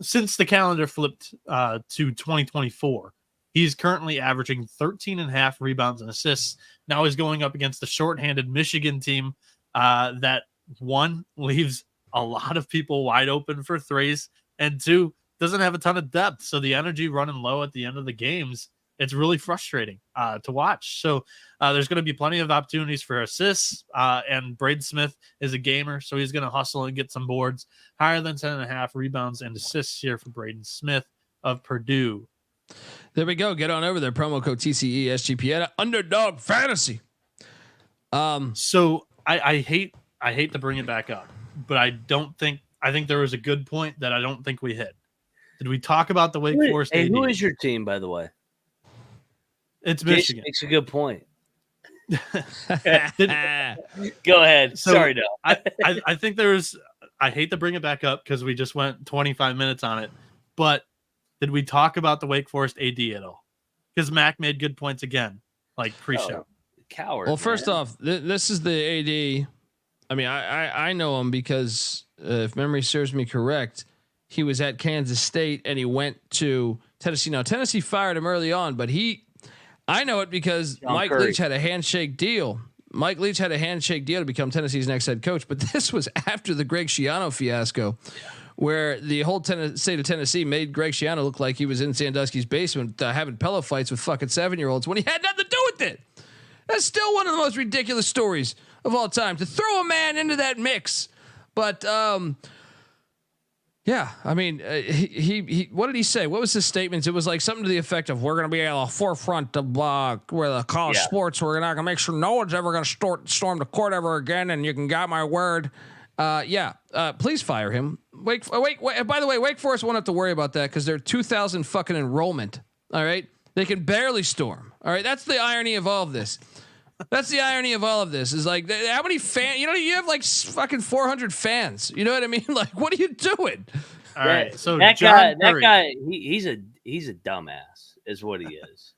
since the calendar flipped to 2024, he's currently averaging 13.5 rebounds and assists. Now he's going up against the shorthanded Michigan team that, one, leaves a lot of people wide open for threes, and two, doesn't have a ton of depth. So the energy running low at the end of the games, it's really frustrating to watch. So there's going to be plenty of opportunities for assists, and Braden Smith is a gamer, so he's going to hustle and get some boards. Higher than 10.5 rebounds and assists here for Braden Smith of Purdue. There we go. Get on over there. Promo code TCE SGPN. Underdog Fantasy. So I hate to bring it back up, but I think there was a good point that I don't think we hit. Did we talk about the Wake Forest? Hey, who is your team, by the way? It's Michigan. Makes a good point. Go ahead. So, sorry, no. I think there's. I hate to bring it back up because we just went 25 minutes on it, but did we talk about the Wake Forest AD at all? Because Mac made good points again, like pre-show. Coward. Well, first off, this is the AD. I mean, I know him because if memory serves me correct, he was at Kansas State and he went to Tennessee. Now Tennessee fired him early on, but I know it because Mike Leach had a handshake deal. Mike Leach had a handshake deal to become Tennessee's next head coach, but this was after the Greg Schiano fiasco, where the whole state of Tennessee made Greg Schiano look like he was in Sandusky's basement having pillow fights with fucking 7-year-olds when he had nothing to do with it. That's still one of the most ridiculous stories of all time, to throw a man into that mix. But yeah, I mean, he what did he say? What was his statements? It was like something to the effect of, "We're going to be at the forefront of where the college sports. We're not going to make sure no one's ever going to storm the court ever again, and you can got my word." Please fire him. Wait. By the way, Wake Forest won't have to worry about that because they're 2,000 fucking enrollment. All right, they can barely storm. All right, that's the irony of all of this. That's the irony of all of this is like, how many fans, you have like fucking 400 fans. You know what I mean? Like, what are you doing? All right. So that guy, he's a dumbass is what he is.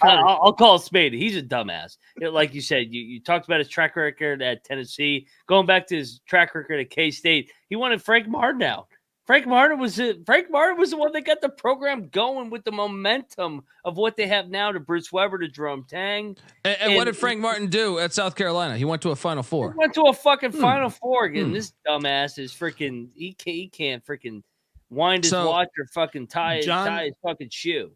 I'll call it spade. He's a dumbass. Like you said, you talked about his track record at Tennessee, going back to his track record at K-State. He wanted Frank Martin out. Frank Martin was the one that got the program going with the momentum of what they have now to Bruce Weber, to Jerome Tang. And what did Frank Martin do at South Carolina? He went to a Final Four. He went to a fucking Final Four. And this dumbass is freaking. He can't freaking wind his watch or fucking tie his fucking shoe.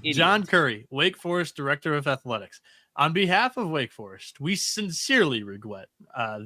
John Curry, Wake Forest Director of Athletics. On behalf of Wake Forest, we sincerely regret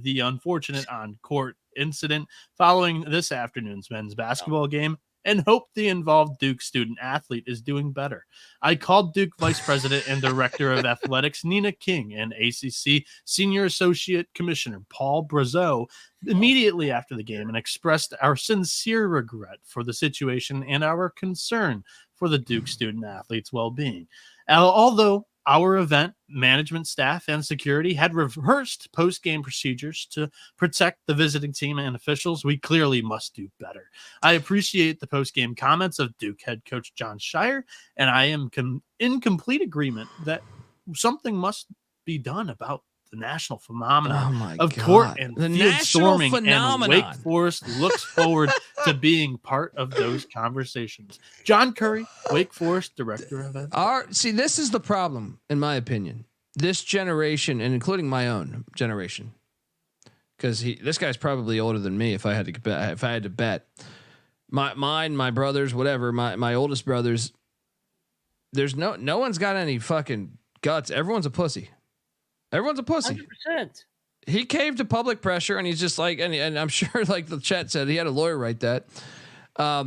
the unfortunate on-court incident following this afternoon's men's basketball game. and hope the involved Duke student athlete is doing better. I called Duke Vice President and Director of Athletics Nina King and ACC Senior Associate Commissioner Paul Brazeau immediately after the game and expressed our sincere regret for the situation and our concern for the Duke student athlete's well-being. Although our event management staff and security had rehearsed post-game procedures to protect the visiting team and officials, we clearly must do better. I appreciate the post-game comments of Duke head coach John Shire, and I am in complete agreement that something must be done about the national phenomenon of court and the field storming, phenomenon. and Wake Forest looks forward to being part of those conversations. John Curry, Wake Forest Director of Ed. See, this is the problem, in my opinion. This generation, and including my own generation, because this guy's probably older than me. If I had to bet, my brothers, whatever, my oldest brothers, there's no one's got any fucking guts. Everyone's a pussy. Everyone's a pussy. 100%. He caved to public pressure, and he's just like, and I'm sure, like the chat said, he had a lawyer write that. I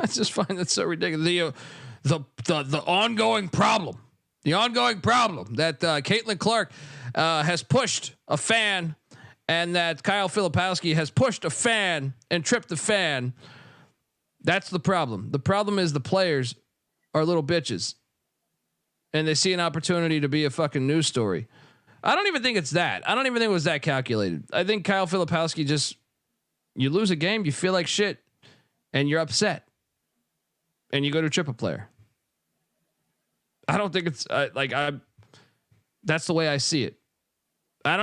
just find that so ridiculous. The ongoing problem that Caitlin Clark has pushed a fan, and that Kyle Filipowski has pushed a fan and tripped a fan. That's the problem. The problem is the players are little bitches, and they see an opportunity to be a fucking news story. I don't even think it's that. I don't even think it was that calculated. I think Kyle Filipowski you lose a game, you feel like shit, and you're upset, and you go to trip a player. I don't think it's that's the way I see it. I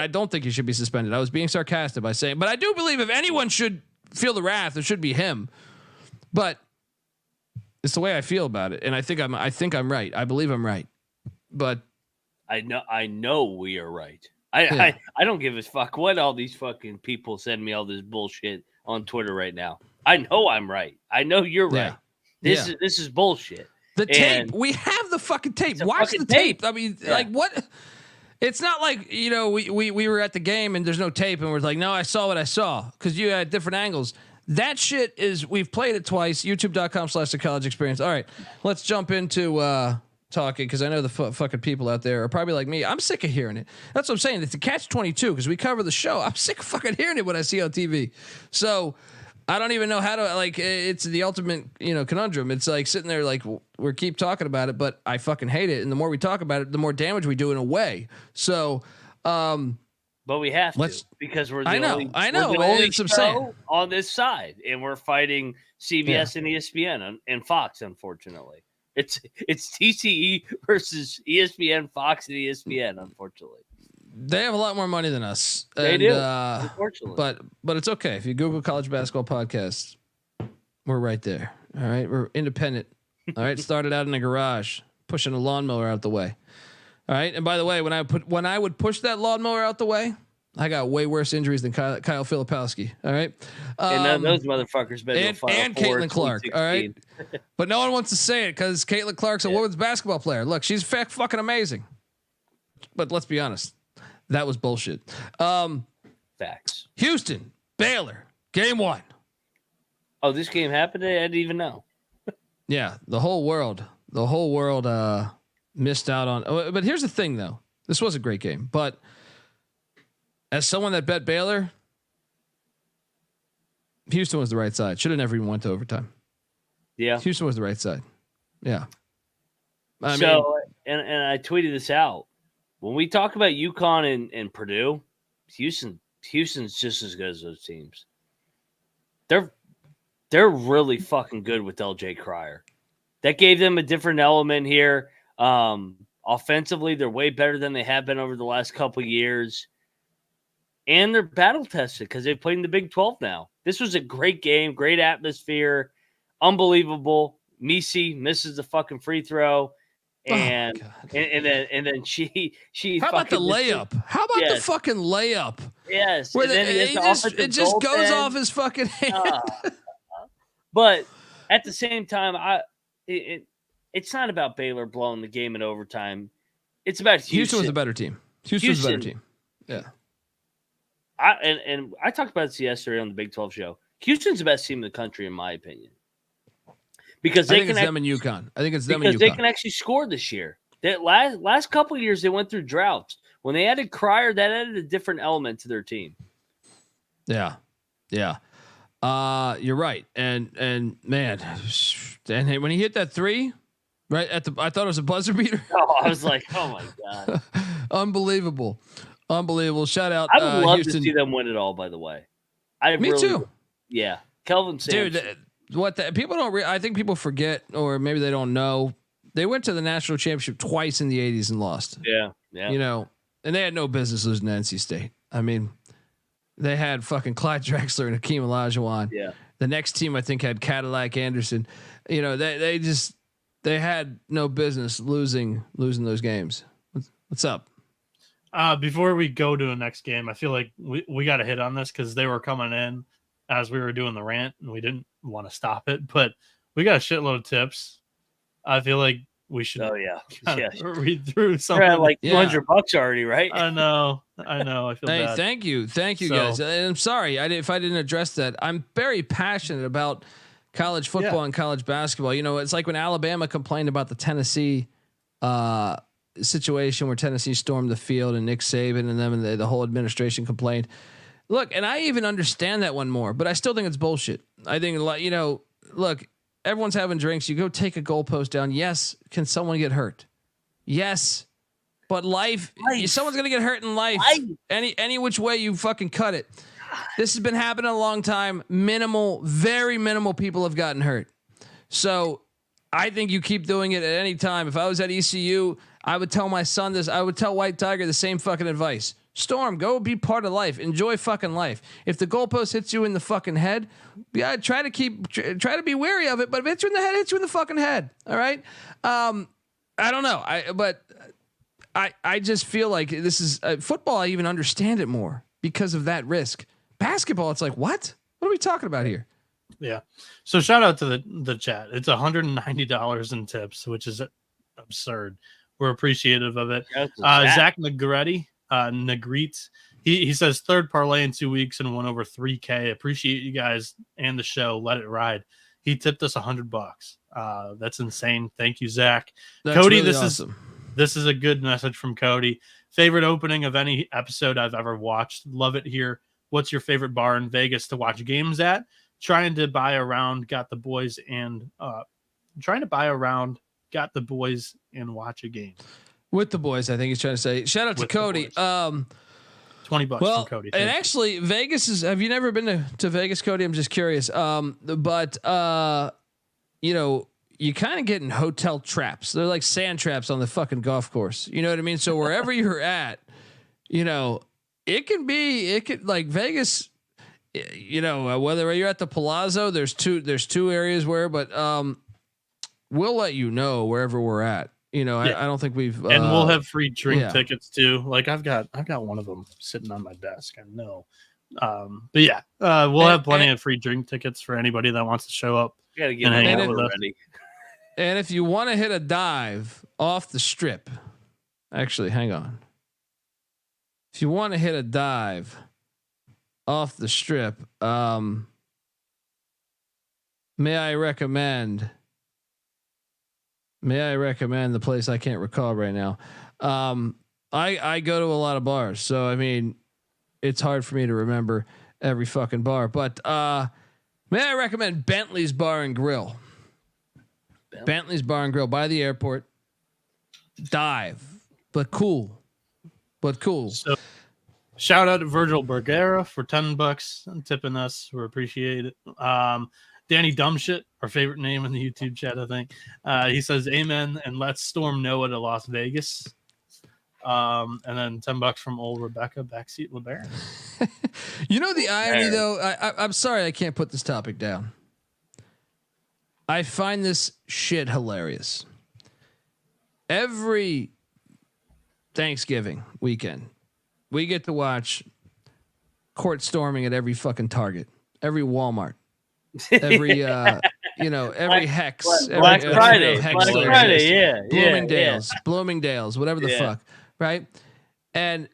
don't think he should be suspended. I was being sarcastic by saying, but I do believe if anyone should feel the wrath, it should be him. But it's the way I feel about it, and I think I'm right. I believe I'm right, but I know we are right. I don't give a fuck what all these fucking people send me all this bullshit on Twitter right now. I know I'm right. I know you're right. This is bullshit. The tape. We have the fucking tape. Watch the tape. I mean, like what? It's not like, we were at the game and there's no tape and we're like, no, I saw what I saw because you had different angles. That shit we've played it twice. YouTube.com/the college experience. All right, let's jump into talking because I know the fucking people out there are probably like me. I'm sick of hearing it. That's what I'm saying. It's a catch-22 because we cover the show. I'm sick of fucking hearing it when I see on TV. So I don't even know how to it's the ultimate, conundrum. It's like sitting there like we keep talking about it, but I fucking hate it. And the more we talk about it, the more damage we do in a way. So, but we have to because we're the only it's show on this side, and we're fighting CBS and ESPN and Fox. Unfortunately, it's TCE versus ESPN, Fox, and ESPN. Unfortunately, they have a lot more money than us. They do, unfortunately. But it's okay if you Google college basketball podcasts, we're right there. All right, we're independent. All right, started out in a garage pushing a lawnmower out the way. All right. And by the way, when I would push that lawnmower out the way, I got way worse injuries than Kyle Filipowski. All right. And those motherfuckers been and Caitlin Clark. All right. But no one wants to say it because Caitlin Clark's a women's basketball player. Look, she's fucking amazing. But let's be honest. That was bullshit. Facts. Houston, Baylor, game 1. Oh, this game happened? I didn't even know. Yeah. The whole world missed out on. But here's the thing, though. This was a great game. But as someone that bet Baylor, Houston was the right side. Should have never even went to overtime. Yeah. Houston was the right side. Yeah. And I tweeted this out. When we talk about UConn and Purdue, Houston's just as good as those teams. They're really fucking good with LJ Cryer. That gave them a different element here. Offensively, they're way better than they have been over the last couple years. And they're battle tested because they've played in the Big 12 now. This was a great game, great atmosphere, unbelievable. Misi misses the fucking free throw. And then she how about the layup? How about the fucking layup? Yes. Where it just goes off his fucking hand. But at the same time, it's not about Baylor blowing the game in overtime. It's about Houston. Houston was a better team. Houston was a better team. Yeah. I talked about this yesterday on the Big 12 show. Houston's the best team in the country, in my opinion. Because I think it's them and UConn. I think it's them and UConn. Because they can actually score this year. That last couple of years, they went through droughts. When they added Cryer, that added a different element to their team. Yeah. You're right. And man, and when he hit that three, right at I thought it was a buzzer beater. Oh, I was like, oh my god, unbelievable. Shout out. I would love Houston. to see them win it all. By the way, Me too. Yeah, Kelvin Sampson. Dude, people don't. I think people forget, or maybe they don't know. They went to the national championship twice in the '80s and lost. Yeah. You know, and they had no business losing to NC State. I mean, they had fucking Clyde Drexler and Hakeem Olajuwon. Yeah. The next team I think had Cadillac Anderson. You know, they had no business losing those games. What's up? Before we go to the next game, I feel like we got to hit on this because they were coming in as we were doing the rant and we didn't want to stop it, but we got a shitload of tips. I feel like we should. Oh yeah. Read through something. We're at like $200 already, right? I know. I feel bad. Thank you guys. And I'm sorry if I didn't address that. I'm very passionate about college football and college basketball. You know, it's like when Alabama complained about the Tennessee situation where Tennessee stormed the field and Nick Saban and them and the whole administration complained. Look, and I even understand that one more, but I still think it's bullshit. I think, you know, look, everyone's having drinks. You go take a goalpost down. Yes. Can someone get hurt? Yes. But life. Someone's going to get hurt in life. Any which way you fucking cut it. This has been happening a long time. Very minimal people have gotten hurt. So I think you keep doing it at any time. If I was at ECU, I would tell my son this. I would tell White Tiger the same fucking advice. Storm, go be part of life. Enjoy fucking life. If the goalpost hits you in the fucking head, try to be wary of it. But if it hits you in the head, it hits you in the fucking head. All right. I don't know. I just feel like this is football. I even understand it more because of that risk. Basketball, it's like, what are we talking about here? Yeah. So shout out to the chat. It's $190 in tips, which is absurd. We're appreciative of it. Zach Negretti. Negrete. He says third parlay in 2 weeks and won over 3K. Appreciate you guys and the show. Let it ride. He tipped us $100. That's insane. Thank you, Zach. That's Cody, really this awesome. This is a good message from Cody. Favorite opening of any episode I've ever watched. Love it here. What's your favorite bar in Vegas to watch games at? Trying to buy around, got the boys and watch a game. With the boys, I think he's trying to say. Shout out to Cody. $20 from Cody. And actually, Vegas is. Have you never been to Vegas, Cody? I'm just curious. But you know, you kind of get in hotel traps. They're like sand traps on the fucking golf course. You know what I mean? So wherever you're at, you know, it could like Vegas. You know, whether you're at the Palazzo, there's two areas where, but we'll let you know wherever we're at. You know, I don't think we've and we'll have free drink tickets too. Like I've got one of them sitting on my desk. I know. But yeah, we'll have plenty of free drink tickets for anybody that wants to show up. You gotta get and hang out already. And if you want to hit a dive off the strip, actually, hang on. If you want to hit a dive off the strip, may I recommend the place I can't recall right now. I go to a lot of bars, so I mean, it's hard for me to remember every fucking bar. But may I recommend Bentley's Bar and Grill? Bentley's Bar and Grill by the airport. Dive, but cool. So, shout out to Virgil Bergera for $10 and tipping us. We appreciate it. Danny Dumbshit, our favorite name in the YouTube chat, I think. He says, "Amen," and let's storm Noah to Las Vegas. And then $10 from old Rebecca, backseat LeBaron. You know the irony, though. I'm sorry I can't put this topic down. I find this shit hilarious. Every Thanksgiving weekend, we get to watch court storming at every fucking Target, every Walmart. Every every Hex, Black Friday, Bloomingdale's, whatever the fuck, right? And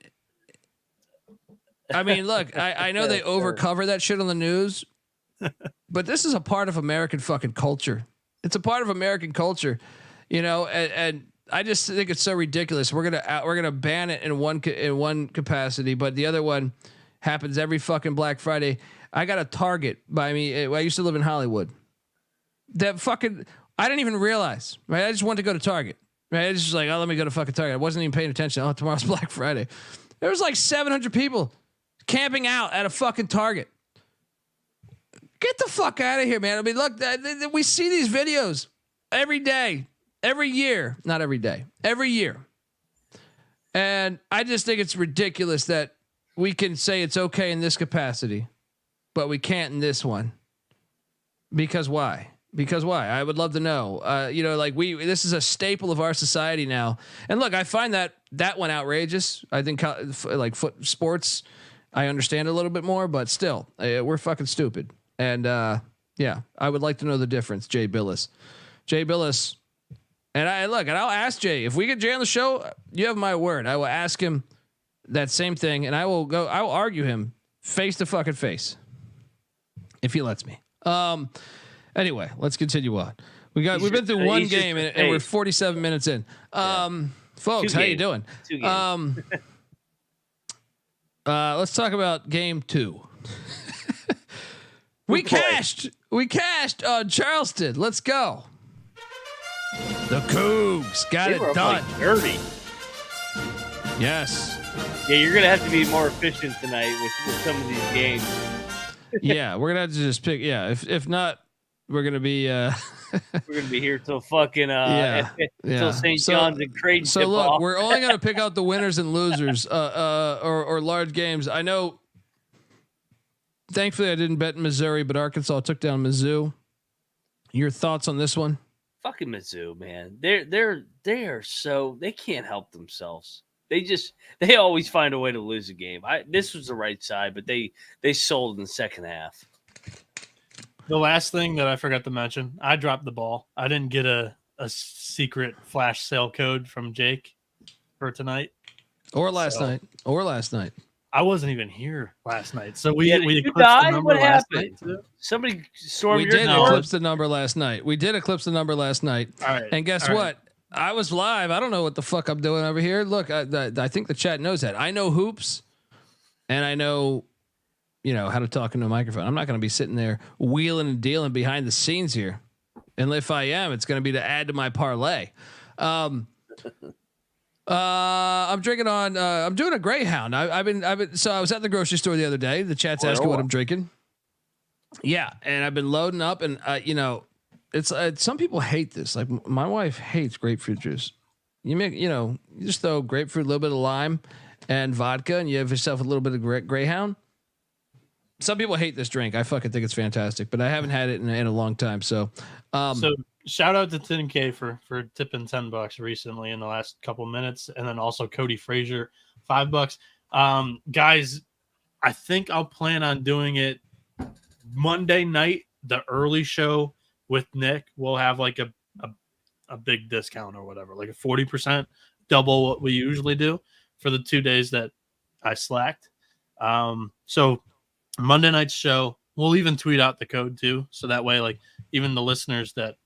I mean, look, I know they overcover that shit on the news, But this is a part of American fucking culture. It's a part of American culture, you know, and I just think it's so ridiculous. We're gonna ban it in one capacity, but the other one happens every fucking Black Friday. I got a Target by me. I used to live in Hollywood. That fucking I didn't even realize. Right, I just wanted to go to Target. Right, I just was like, oh, let me go to fucking Target. I wasn't even paying attention. Oh, tomorrow's Black Friday. There was like 700 people camping out at a fucking Target. Get the fuck out of here, man. I mean, look, we see these videos every day, every year, not every day, every year. And I just think it's ridiculous that we can say it's okay in this capacity, but we can't in this one. Because why? Because why? I would love to know. You know, like this is a staple of our society now. And look, I find that one outrageous. I think like sports, I understand a little bit more, but still, we're fucking stupid. And yeah, I would like to know the difference, Jay Billis. And I'll ask Jay if we get Jay on the show. You have my word. I will ask him that same thing, and I will argue him face to fucking face if he lets me. Anyway, let's continue on. We've been through one game and we're 47 minutes in. Folks, how you doing? Let's talk about game 2. We cashed on Charleston. Let's go. The Cougs got it done. Like dirty. Yes. Yeah, you're gonna have to be more efficient tonight with some of these games. Yeah, we're gonna have to just pick. Yeah, if not, we're gonna be. We're gonna be here till fucking till St. John's and Creighton. So look, we're only gonna pick out the winners and losers, or large games. I know. Thankfully, I didn't bet Missouri, but Arkansas took down Mizzou. Your thoughts on this one? Fucking Mizzou, man. They are so they can't help themselves. They always find a way to lose a game. This was the right side, but they sold in the second half. The last thing that I forgot to mention, I dropped the ball. I didn't get a secret flash sale code from Jake for tonight. Or last night. I wasn't even here last night. So we eclipsed the number last night. Somebody stormed your door. We did eclipse the number last night. All right. And guess what? I was live. I don't know what the fuck I'm doing over here. Look, I think the chat knows that. I know hoops, and I know, how to talk into a microphone. I'm not going to be sitting there wheeling and dealing behind the scenes here. And if I am, it's going to be to add to my parlay. I'm drinking on. I'm doing a Greyhound. I've been. So I was at the grocery store the other day. The chat's asking what I'm drinking. Yeah, and I've been loading up, and it's some people hate this. Like my wife hates grapefruit juice. You just throw grapefruit, a little bit of lime, and vodka, and you have yourself a little bit of Greyhound. Some people hate this drink. I fucking think it's fantastic, but I haven't had it in a long time. So shout out to 10K for tipping $10 recently in the last couple minutes, and then also Cody Frazier $5. Guys, I think I'll plan on doing it Monday night, the early show with Nick. We'll have like a big discount or whatever, like a 40%, double what we usually do for the 2 days that I slacked. So Monday night's show, we'll even tweet out the code too, so that way, like, even the listeners that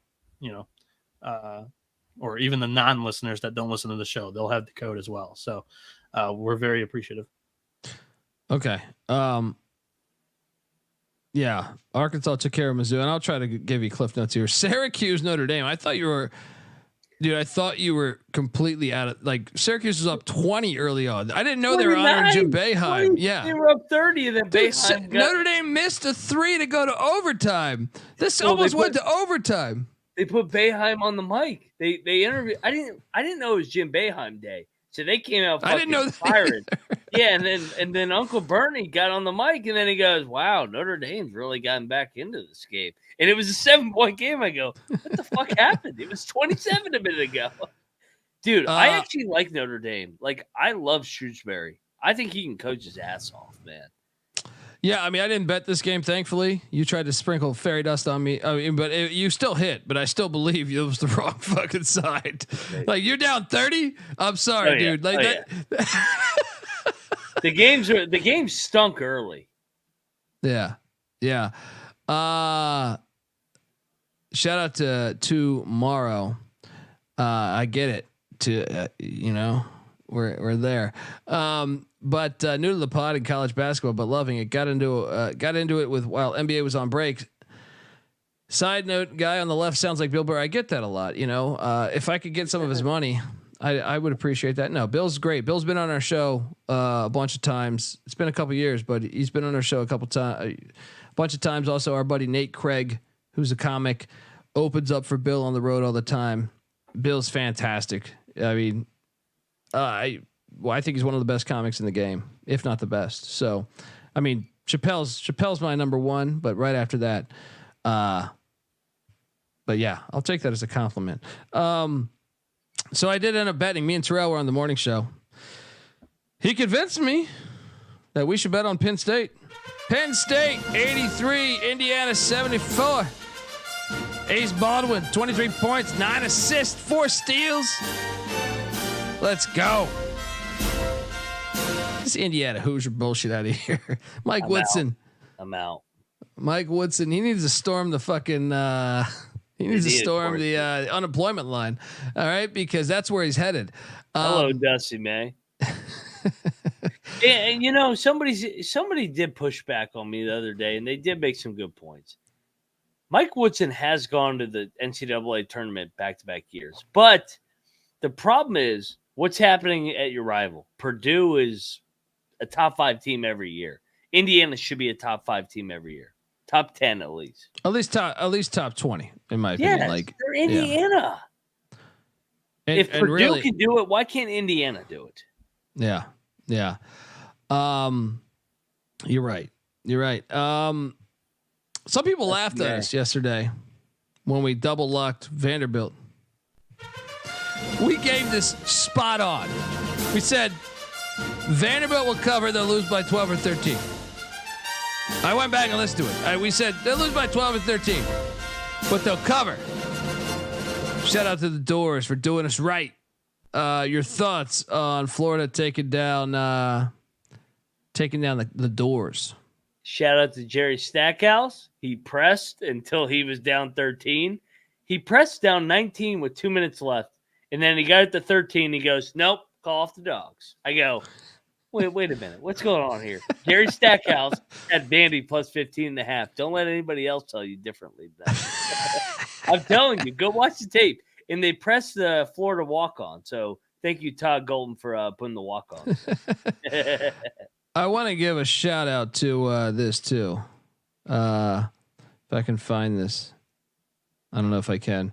or even the non-listeners that don't listen to the show, they'll have the code as well. So we're very appreciative. Okay. Yeah, Arkansas took care of Mizzou, and I'll try to give you cliff notes here. Syracuse, Notre Dame. I thought you were completely out of, like, Syracuse was up 20 early on. I didn't know they were honoring Jim Boeheim. Yeah, they were up 30, and then Boeheim Notre Dame missed a 3 to go to overtime. This almost went to overtime. They put Boeheim on the mic. They interviewed. I didn't know it was Jim Boeheim day, so they came out fucking firing. Yeah, and then Uncle Bernie got on the mic, and then he goes, "Wow, Notre Dame's really gotten back into this game." And it was a 7-point game. I go, "What the fuck happened? It was 27 a minute ago." Dude, I actually like Notre Dame. Like, I love Shrewsbury. I think he can coach his ass off, man. Yeah, I mean, I didn't bet this game, thankfully. You tried to sprinkle fairy dust on me, but you still hit. But I still believe it was the wrong fucking side. Like, you're down 30. I'm sorry, dude. Like that. The games stunk early. Yeah. Shout out to Morrow. I get it. We're there. But new to the pod in college basketball, but loving it. Got into it while NBA was on break. Side note, guy on the left sounds like Bill Burr. I get that a lot. If I could get some of his money, I would appreciate that. No, Bill's great. Bill's been on our show a bunch of times. It's been a couple years, but he's been on our show a bunch of times. Also, our buddy Nate Craig, who's a comic, opens up for Bill on the road all the time. Bill's fantastic. I mean, I think he's one of the best comics in the game, if not the best. So, I mean, Chappelle's my number one, but right after that, but yeah, I'll take that as a compliment. So I did end up betting. Me and Terrell were on the morning show. He convinced me that we should bet on Penn State. Penn State 83, Indiana 74. Ace Baldwin 23 points, 9 assists, 4 steals. Let's go. This Indiana Hoosier bullshit out of here. Mike Woodson. I'm out. Mike Woodson. He needs to storm the fucking. He needs to storm the unemployment line. All right, because that's where he's headed. Hello, Dusty May. And somebody did push back on me the other day, and they did make some good points. Mike Woodson has gone to the NCAA tournament back-to-back years, but the problem is what's happening at your rival. Purdue is a top 5 team every year. Indiana should be a top 5 team every year. Top 10 at least. At least top 20 in my opinion. Like they're Indiana. Yeah. If Purdue really, can do it, why can't Indiana do it? Yeah. Yeah. You're right. Some people laughed at us yesterday when we double lucked Vanderbilt. We gave this spot on. We said Vanderbilt will cover, they'll lose by 12 or 13. I went back and listened to it. We said they'll lose by 12 or 13, but they'll cover. Shout out to the Doors for doing us right. Your thoughts on Florida taking down the Doors? Shout out to Jerry Stackhouse. He pressed until he was down 13. He pressed down 19 with 2 minutes left. And then he got it to 13. He goes, nope, call off the Dogs. I go, wait a minute. What's going on here? Jerry Stackhouse had Vandy plus 15.5. Don't let anybody else tell you differently than that. I'm telling you, go watch the tape. And they pressed the Florida walk-on. So thank you, Todd Golden, for putting the walk-on. I want to give a shout out to this too. If I can find this, I don't know if I can.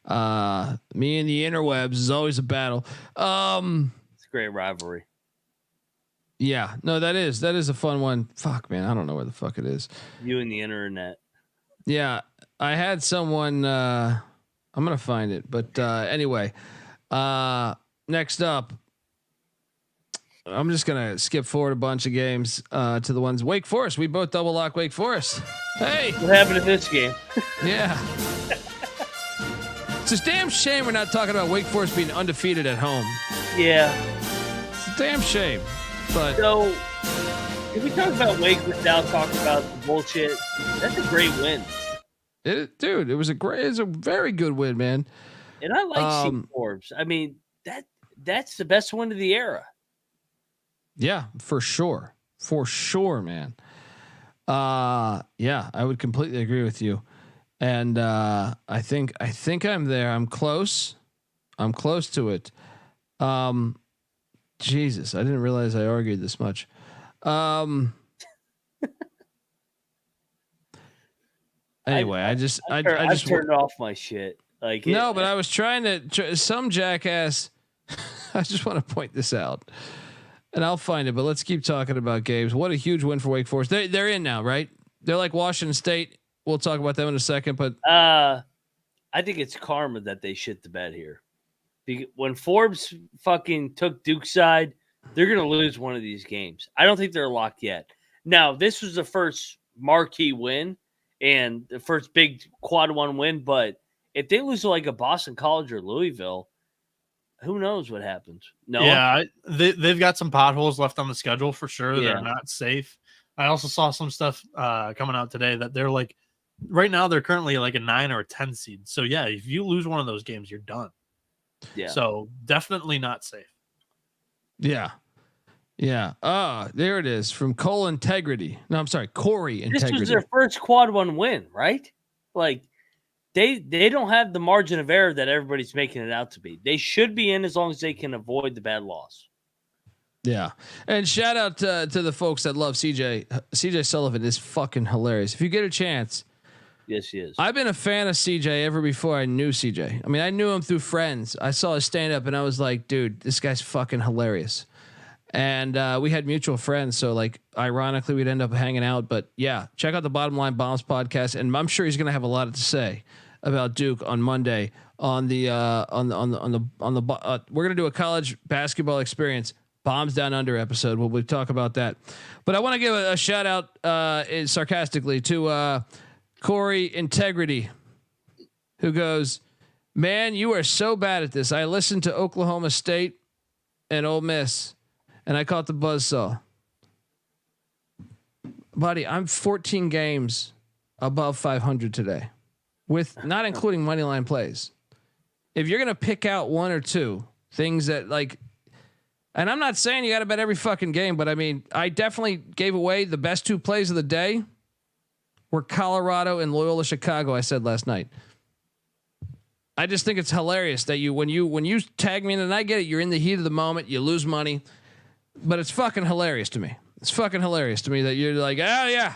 Me and the interwebs is always a battle. It's a great rivalry. Yeah, no, that is a fun one. Fuck, man, I don't know where the fuck it is. You and the internet. Yeah, I had someone. I'm gonna find it, but anyway. Next up, I'm just gonna skip forward a bunch of games to the ones Wake Forest. We both double lock Wake Forest. Hey, what happened in this game? Yeah. It's a damn shame we're not talking about Wake Forest being undefeated at home. Yeah. It's a damn shame. But so, if we talk about Wake without talking about the bullshit, that's a great win. Dude, it was a very good win, man. And I like Steve Forbes. I mean, that's the best win of the era. Yeah, for sure. For sure, man. Yeah, I would completely agree with you. And I think I'm there. I'm close to it. Jesus, I didn't realize I argued this much. Anyway, I just turned off my shit. Like no, but I was trying to some jackass. I just want to point this out, and I'll find it. But let's keep talking about games. What a huge win for Wake Forest. They're in now, right? They're like Washington State. We'll talk about them in a second, but I think it's karma that they shit the bed here. When Forbes fucking took Duke's side, they're going to lose one of these games. I don't think they're locked yet. Now, this was the first marquee win and the first big quad one win, but if they lose to like a Boston College or Louisville, who knows what happens? No, yeah, they've got some potholes left on the schedule for sure. Yeah. They're not safe. I also saw some stuff coming out today that they're like right now they're currently like a 9 or a 10 seed. So yeah, if you lose one of those games, you're done. Yeah. So definitely not safe. Yeah. Yeah. There it is from Cole Integrity. No, I'm sorry, Corey Integrity. This was their first quad one win, right? Like they don't have the margin of error that everybody's making it out to be. They should be in as long as they can avoid the bad loss. Yeah. And shout out to the folks that love CJ. CJ Sullivan is fucking hilarious. If you get a chance. Yes, he is. I've been a fan of CJ ever before I knew CJ. I mean, I knew him through friends. I saw his stand up and I was like, dude, this guy's fucking hilarious. And we had mutual friends. So like, ironically, we'd end up hanging out, but yeah, check out the Bottom Line Bombs podcast. And I'm sure he's going to have a lot to say about Duke on Monday on the we're going to do a college basketball experience Bombs Down Under episode. We'll talk about that, but I want to give a shout out sarcastically to Corey Integrity, who goes, man, you are so bad at this. I listened to Oklahoma State and Ole Miss and I caught the buzzsaw. Buddy, I'm 14 games above 500 today, with not including money line plays. If you're going to pick out one or two things that like, and I'm not saying you got to bet every fucking game, but I mean, I definitely gave away the best two plays of the day were Colorado and Loyola Chicago. I said last night. I just think it's hilarious that when you tag me in, and I get it, you're in the heat of the moment, you lose money, but it's fucking hilarious to me. It's fucking hilarious to me that you're like, oh yeah.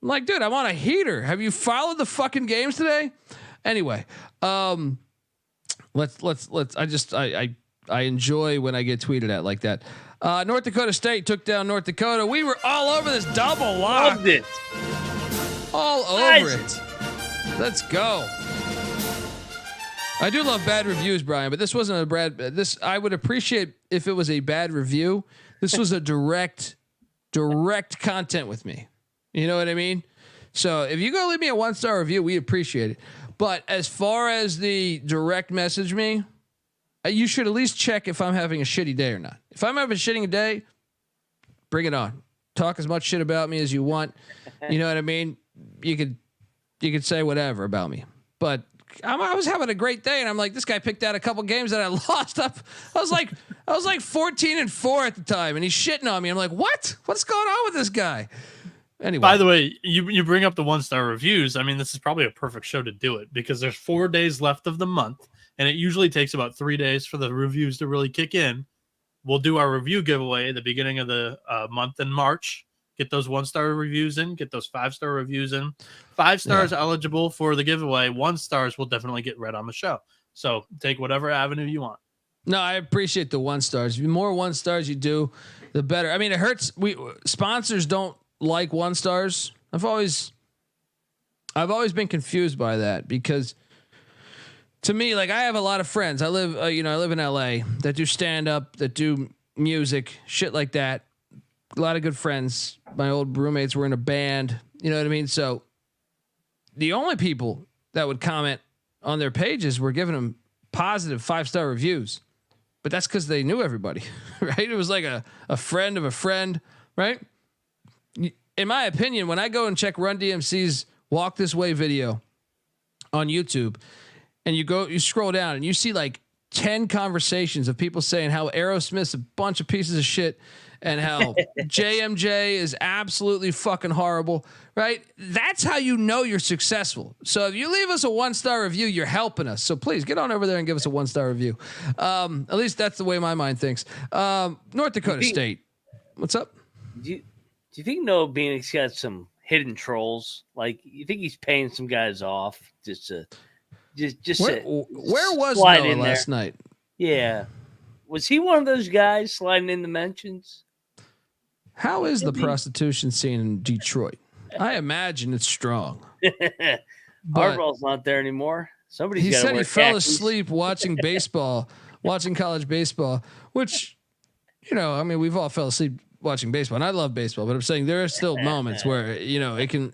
I'm like, dude, I want a heater. Have you followed the fucking games today? Anyway, let's. I enjoy when I get tweeted at like that. North Dakota State took down North Dakota. We were all over this double lock. Loved it. All over it. Let's go. I do love bad reviews, Brian, but this wasn't a bad. I would appreciate if it was a bad review. This was a direct content with me. You know what I mean? So if you go leave me a 1-star review, we appreciate it. But as far as the direct message me, you should at least check if I'm having a shitty day or not. If I'm having a shitty day, bring it on. Talk as much shit about me as you want. You know what I mean? You could say whatever about me, but I was having a great day, and I'm like, this guy picked out a couple games that I lost up. I was like 14-4 at the time, and he's shitting on me. I'm like, what's going on with this guy? Anyway, by the way, you bring up the 1-star reviews. I mean, this is probably a perfect show to do it because there's 4 days left of the month, and it usually takes about 3 days for the reviews to really kick in. We'll do our review giveaway at the beginning of the month in March. Get those 1-star reviews in, get those 5-star reviews in. 5 stars eligible for the giveaway. 1 stars will definitely get read on the show. So take whatever avenue you want. No, I appreciate the 1 stars. The more 1 stars you do, the better. I mean, it hurts. Sponsors don't like 1 stars. I've always been confused by that because to me, like I have a lot of friends. I live in LA that do stand up, that do music, shit like that. A lot of good friends. My old roommates were in a band. You know what I mean? So the only people that would comment on their pages were giving them positive 5-star reviews, but that's because they knew everybody, right? It was like a friend of a friend, right? In my opinion, when I go and check Run DMC's Walk This Way video on YouTube, and you scroll down and you see like 10 conversations of people saying how Aerosmith's a bunch of pieces of shit and how JMJ is absolutely fucking horrible, right? That's how you know you're successful. So if you leave us a 1-star review, you're helping us. So please get on over there and give us a 1-star review. At least that's the way my mind thinks. North Dakota State. What's up? Do you think Noah Bieniek's got some hidden trolls? Like, you think he's paying some guys off just where was Noah last night? Yeah. Was he one of those guys sliding in the mentions? How is the prostitution scene in Detroit? I imagine it's strong. Hardball's not there anymore. He said he fell asleep watching baseball, watching college baseball, which, I mean, we've all fell asleep watching baseball, and I love baseball, but I'm saying there are still moments where, it can.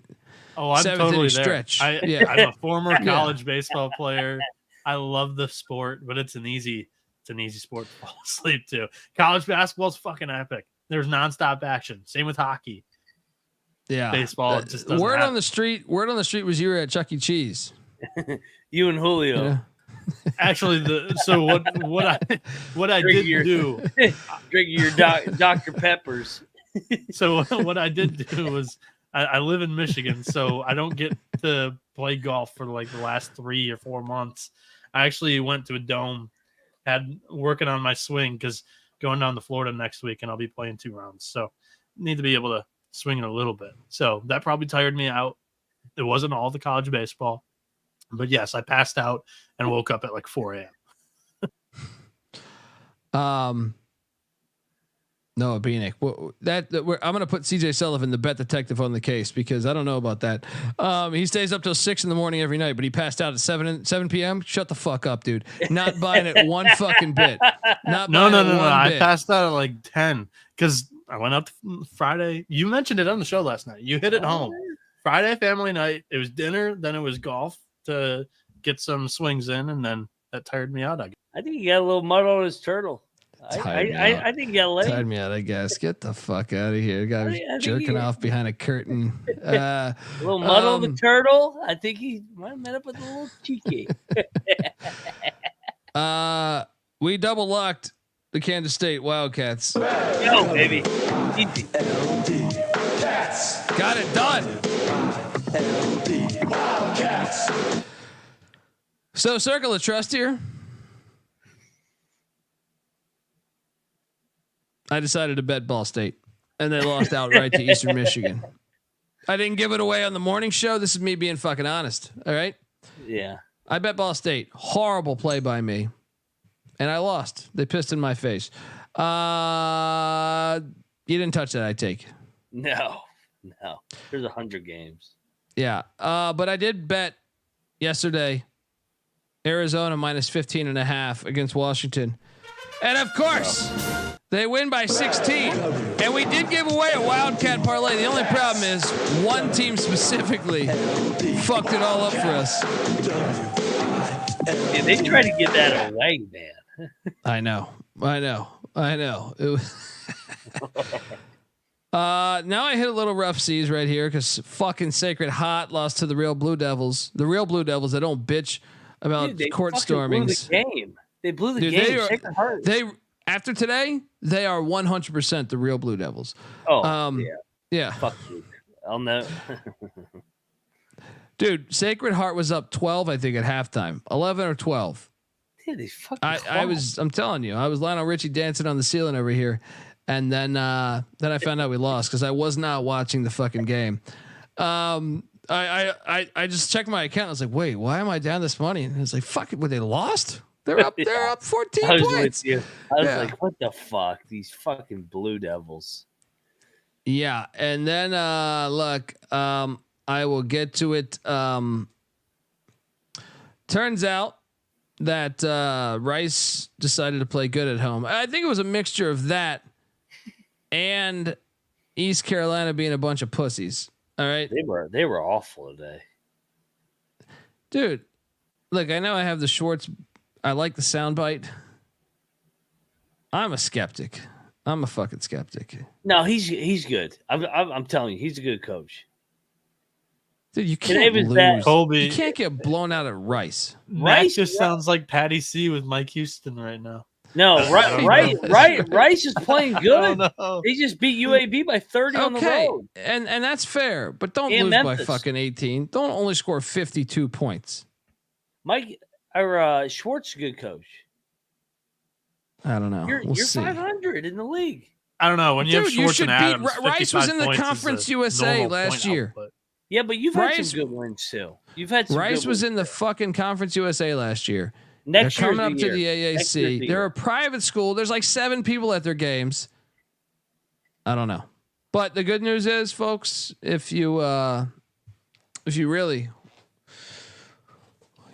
Oh, I'm totally there. Stretch. I'm a former college baseball player. I love the sport, but it's an easy sport to fall asleep to. College basketball is fucking epic. There's nonstop action. Same with hockey. Yeah, baseball just doesn't word happen. on the street. Word on the street was you were at Chuck E. Cheese. You and Julio. Yeah. Actually, what I did do, drinking your Dr. Peppers. So what I did do was I live in Michigan, so I don't get to play golf for like the last 3 or 4 months. I actually went to a dome, had working on my swing because going down to Florida next week and I'll be playing 2 rounds. So need to be able to swing it a little bit. So that probably tired me out. It wasn't all the college baseball, but yes, I passed out and woke up at like 4 a.m. Noah Bieniek. I'm going to put CJ Sullivan, the bet detective, on the case because I don't know about that. He stays up till 6 a.m. every night, but he passed out at 7 p.m. Shut the fuck up, dude. Not buying it one fucking bit. No. I passed out at like 10 because I went up Friday. You mentioned it on the show last night. You hit it home. Friday family night. It was dinner, then it was golf to get some swings in, and then that tired me out. I think he got a little mud on his turtle. I think he got laid. Tired me out, I guess. Get the fuck out of here. Guy was jerking off behind a curtain. A little mud on the turtle. I think he might have met up with a little cheeky. We double locked the Kansas State Wildcats. Yo, baby. Easy. Got it done. So circle of trust here. I decided to bet Ball State, and they lost outright to Eastern Michigan. I didn't give it away on the morning show. This is me being fucking honest. All right. Yeah. I bet Ball State. Horrible play by me, and I lost. They pissed in my face. You didn't touch that, I take. No. There's 100 games. Yeah. But I did bet yesterday Arizona minus 15.5 against Washington. And of course, they win by 16. And we did give away a Wildcat parlay. The only problem is one team specifically fucked it all up for us. Yeah, they tried to get that away, man. I know. It was now I hit a little rough seas right here because fucking Sacred Hot lost to the real Blue Devils. The real Blue Devils, they don't bitch about court stormings. Blew the game. They blew the game. Sacred Heart. After today, they are 100% the real Blue Devils. Oh, yeah. Fuck you. I'll know. Dude, Sacred Heart was up 12, I think, at halftime. 11 or 12. Dude, these fucking I'm telling you, I was Lionel Richie dancing on the ceiling over here. And then I found out we lost because I was not watching the fucking game. I just checked my account. I was like, wait, why am I down this money? And it's like, fuck it, they lost? They're up 14 points. I was like, what the fuck? These fucking Blue Devils. Yeah. And then look, I will get to it. Turns out that Rice decided to play good at home. I think it was a mixture of that and East Carolina being a bunch of pussies. All right. They were awful today. Dude, look, I know I have the Schwartz. I like the soundbite. I'm a skeptic. I'm a fucking skeptic. No, he's good. I'm telling you, he's a good coach. Dude, you can't lose. Colby, you can't get blown out at Rice. Rice just sounds like Patty C with Mike Houston right now. No, Rice is playing good. They just beat UAB by 30 on the road. And that's fair, but don't lose Memphis by fucking 18. Don't only score 52 points. Schwartz is a good coach. I don't know. You're 500 in the league. I don't know. When you have Schwartz and Adams, Rice was in the Conference USA last year. Output. Yeah, but you've had some good wins too. You've had some Rice good was wins. in the fucking Conference USA last year. They're coming up to the AAC. They're a private school. There's like 7 people at their games. I don't know. But the good news is, folks, if you really,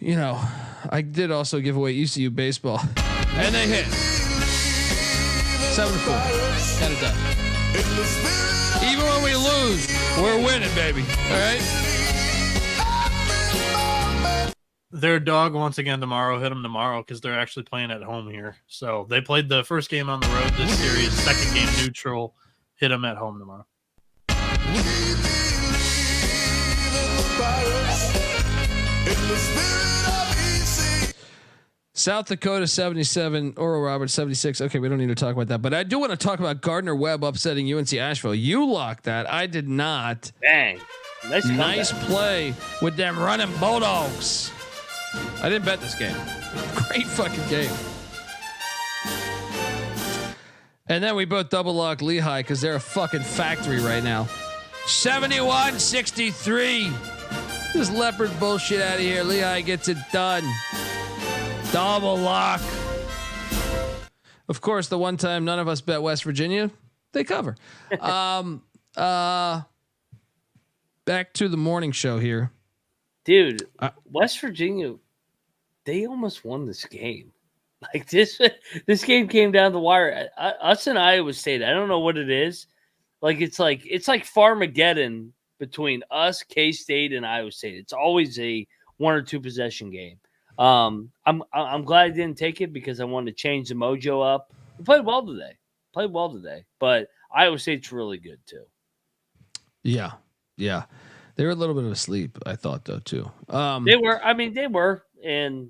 I did also give away ECU baseball, and they hit 7-4. Got it done. Even when we lose, we're winning, baby. All right. Their dog once again tomorrow. Hit them tomorrow because they're actually playing at home here. So they played the first game on the road this series, second game neutral. Hit them at home tomorrow. South Dakota 77, Oral Roberts 76. Okay, we don't need to talk about that, but I do want to talk about Gardner Webb upsetting UNC Asheville. You locked that. I did not. Bang. Nice play with them running Bulldogs. I didn't bet this game. Great fucking game. And then we both double locked Lehigh because they're a fucking factory right now. 71-63. This leopard bullshit out of here. Lehigh gets it done. Double lock. Of course, the one time none of us bet West Virginia, they cover. Back to the morning show here. Dude, West Virginia, they almost won this game. Like this game came down the wire. Us and Iowa State, I don't know what it is. It's like Farmageddon between us, K-State, and Iowa State. It's always a 1 or 2 possession game. I'm glad I didn't take it because I wanted to change the mojo up. We played well today. But Iowa State's really good too. Yeah. They were a little bit of asleep, I thought, though, too. They were. And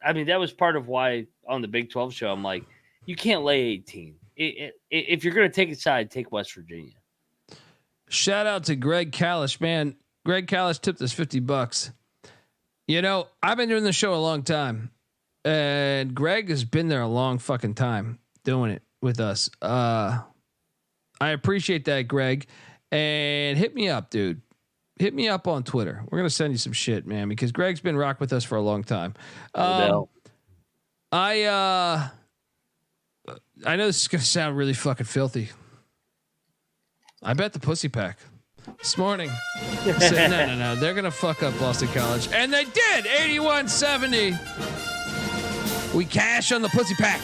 that was part of why on the Big 12 show, I'm like, you can't lay 18. If you're going to take a side, take West Virginia. Shout out to Greg Kalish, man. Greg Kalish tipped us $50. You know, I've been doing the show a long time, and Greg has been there a long fucking time doing it with us. I appreciate that, Greg. And hit me up, dude. Hit me up on Twitter. We're gonna send you some shit, man, because Greg's been rock with us for a long time. I know this is gonna sound really fucking filthy. I bet the Pussy Pack this morning. Said, no. They're gonna fuck up Boston College, and they did. 81-70. We cash on the Pussy Pack.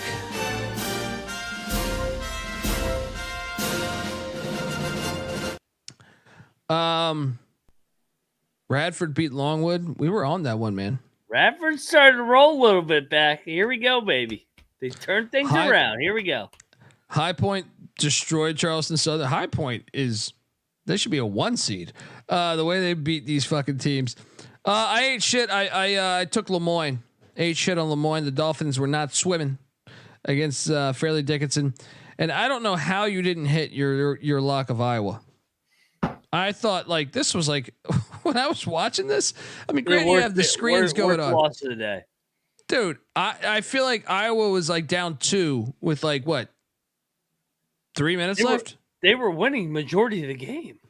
Radford beat Longwood. We were on that one, man. Radford started to roll a little bit back. Here we go, baby. They turned things around. Here we go. High Point destroyed Charleston Southern. High Point they should be a 1 seed. The way they beat these fucking teams. I ate shit. I took Lemoyne. Ate shit on Lemoyne. The Dolphins were not swimming against Fairleigh Dickinson. And I don't know how you didn't hit your lock of Iowa. I thought this was when I was watching this. I mean, granted, you have the screens going on. Loss of the day. Dude, I feel like Iowa was down 2 with 3 minutes left. They were winning majority of the game.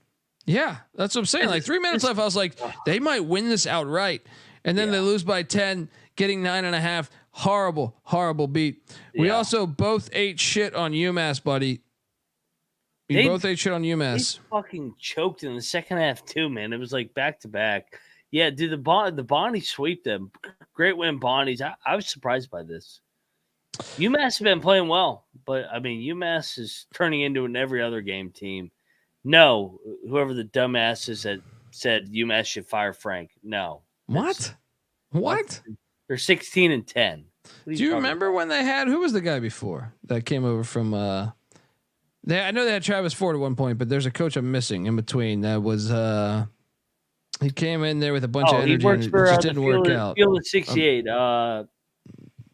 Yeah, that's what I'm saying. 3 minutes left. I was like, they might win this outright. And then they lose by 10, getting 9.5. Horrible, horrible beat. Yeah. We also both ate shit on UMass, buddy. They both ate shit on UMass. They fucking choked in the second half too, man. It was back to back. Yeah, dude, the Bonnies sweep them. Great win, Bonnies. I was surprised by this. UMass have been playing well, but UMass is turning into an every other game team. No, whoever the dumbasses that said UMass should fire Frank. No. What? They're 16-10. Do you remember when they had who was the guy before that came over from I know they had Travis Ford at one point, but there's a coach I'm missing in between. That was he came in there with a bunch of energy and it just didn't work out. Field of 68.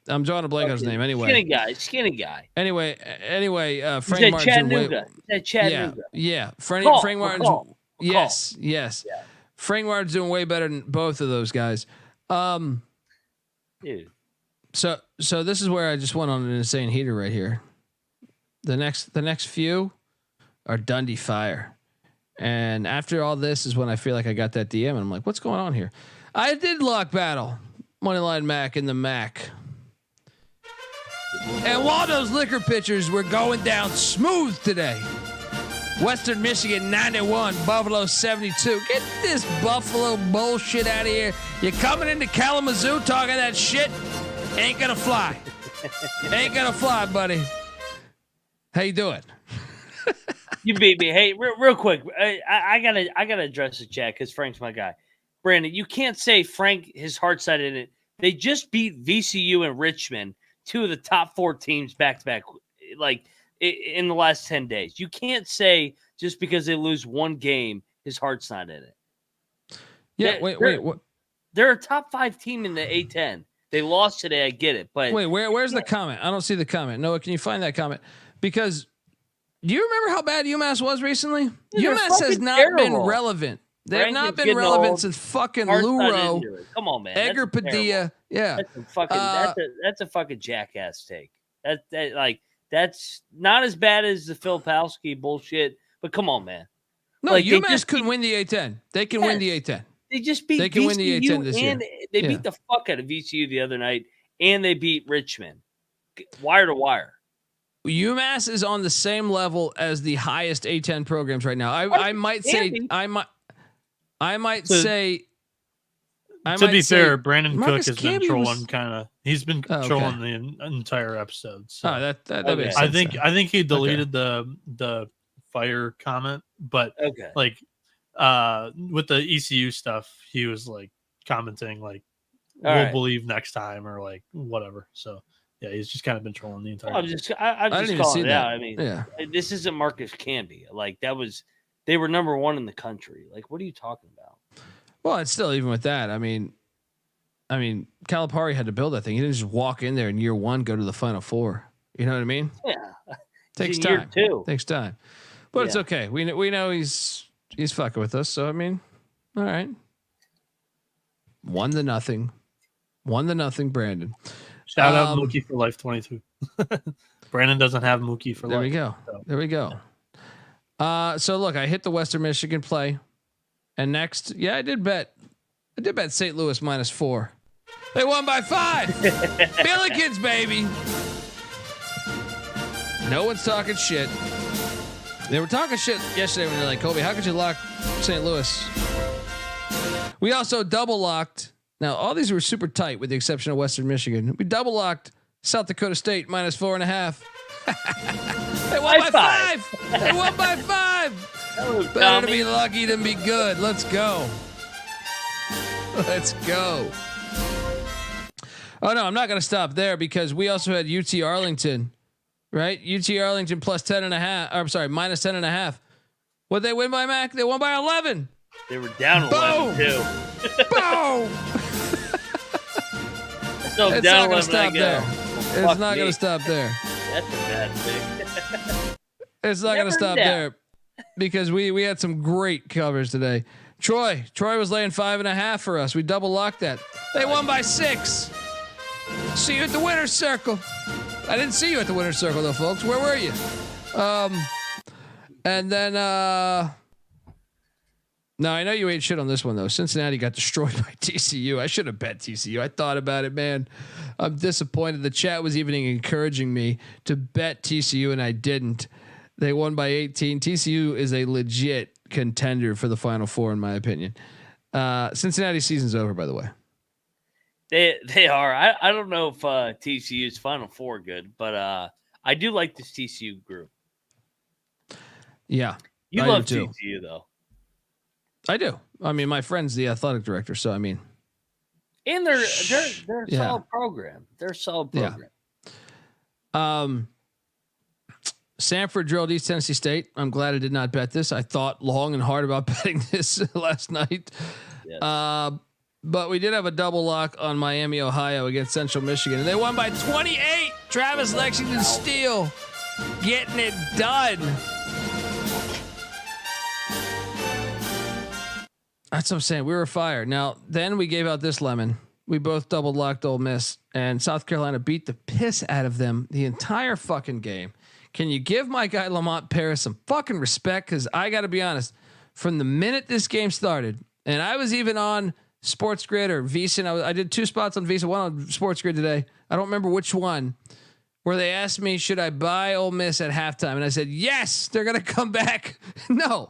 I'm drawing a blank on his name. Anyway, skinny guy. Anyway, Frank Martin. Chattanooga. Chattanooga. Yeah. Frank Martin. Yes. Yeah. Frank Martin's doing way better than both of those guys. Dude. So this is where I just went on an insane heater right here. The next few are Dundee Fire. And after all this is when I feel like I got that DM and I'm like, what's going on here? I did lock battle. Moneyline Mac in the Mac. And Waldo's liquor pitchers were going down smooth today. Western Michigan 91, Buffalo 72. Get this Buffalo bullshit out of here. You're coming into Kalamazoo talking that shit. Ain't gonna fly. Ain't gonna fly, buddy. How you doing? You beat me. Hey, real quick. I gotta address the chat because Frank's my guy. Brandon, you can't say Frank his heart's not in it. They just beat VCU and Richmond, 2 of the top 4 teams back to back, in the last 10 days. You can't say just because they lose one game, his heart's not in it. Yeah, wait. What? They're a top 5 team in the A10. They lost today. I get it, but Wait, where's the comment? I don't see the comment. Noah, can you find that comment? Because do you remember how bad UMass was recently? Yeah, UMass has not been relevant. They have not been relevant since fucking Luro, Come on, man. Edgar Padilla. Yeah, that's a fucking jackass take. That's not as bad as the Filipowski bullshit. But come on, man. No, UMass could win the A10. They can win the A10. They just beat. They can VCU win the A10 this year. They beat the fuck out of VCU the other night, and they beat Richmond, wire to wire. UMass is on the same level as the highest A10 programs right now. I might say. To be fair, Brandon Marcus Cook has been Camby trolling kind of. He's been trolling the entire episode. So that makes sense. I think he deleted the fire comment, but with the ECU stuff, he was like commenting like, "We'll believe next time" or like whatever. So yeah, he's just kind of been trolling the entire. I'm just calling it out. I mean, this isn't Marcus Camby. Like they were number 1 in the country. Like, what are you talking about? Well, it's still even with that. I mean, Calipari had to build that thing. He didn't just walk in there in year 1, go to the Final Four. You know what I mean? Yeah, takes time. Year 2. Takes time, but it's okay. We know he's fucking with us. So I mean, all right. 1-0. 1-0, Brandon. Shout out Mookie for Life 22. Brandon doesn't have Mookie for Life. There we go. So. There we go. So look, I hit the Western Michigan play. And next, I did bet St. Louis -4. They won by 5. Billikens, baby. No one's talking shit. They were talking shit yesterday when they're like, Colby, how could you lock St. Louis? We also double locked. Now, all these were super tight with the exception of Western Michigan. We double locked South Dakota State -4.5. They won by 5. They won by 5. Better to be lucky than be good. Let's go. Let's go. Oh, no, I'm not going to stop there because we also had UT Arlington, right? UT Arlington +10.5. I'm sorry, -10.5. What'd they win by, Mac? They won by 11. They were down 11, too. Boom! So it's not going to stop there. It's not going to stop there. That's a bad thing. It's not going to stop there because we had some great covers today. Troy was laying 5.5 for us. We double locked that. They won by 6. See you at the winner's circle. I didn't see you at the winner's circle though, folks. Where were you? And then no, I know you ate shit on this one though. Cincinnati got destroyed by TCU. I should have bet TCU. I thought about it, man. I'm disappointed. The chat was even encouraging me to bet TCU and I didn't. They won by 18. TCU is a legit contender for the Final Four, in my opinion. Cincinnati season's over, by the way. They are. I don't know if TCU's Final Four good, but I do like this TCU group. Yeah, you love TCU though. I do. I mean, my friend's the athletic director, so I mean, and they're a solid program. They're a solid program. Yeah. Sanford drilled East Tennessee State. I'm glad I did not bet this. I thought long and hard about betting this last night. Yes. But we did have a double lock on Miami, Ohio against Central Michigan. And they won by 28. Travis Lexington Steele getting it done. That's what I'm saying. We were fired. Now, then we gave out this lemon. We both double locked Ole Miss. And South Carolina beat the piss out of them the entire fucking game. Can you give my guy Lamont Paris some fucking respect? Because I got to be honest, from the minute this game started, and I was even on Sports Grid or VSiN, I did 2 spots on VSiN, one on Sports Grid today. I don't remember which one, where they asked me, should I buy Ole Miss at halftime? And I said, yes, they're going to come back. No.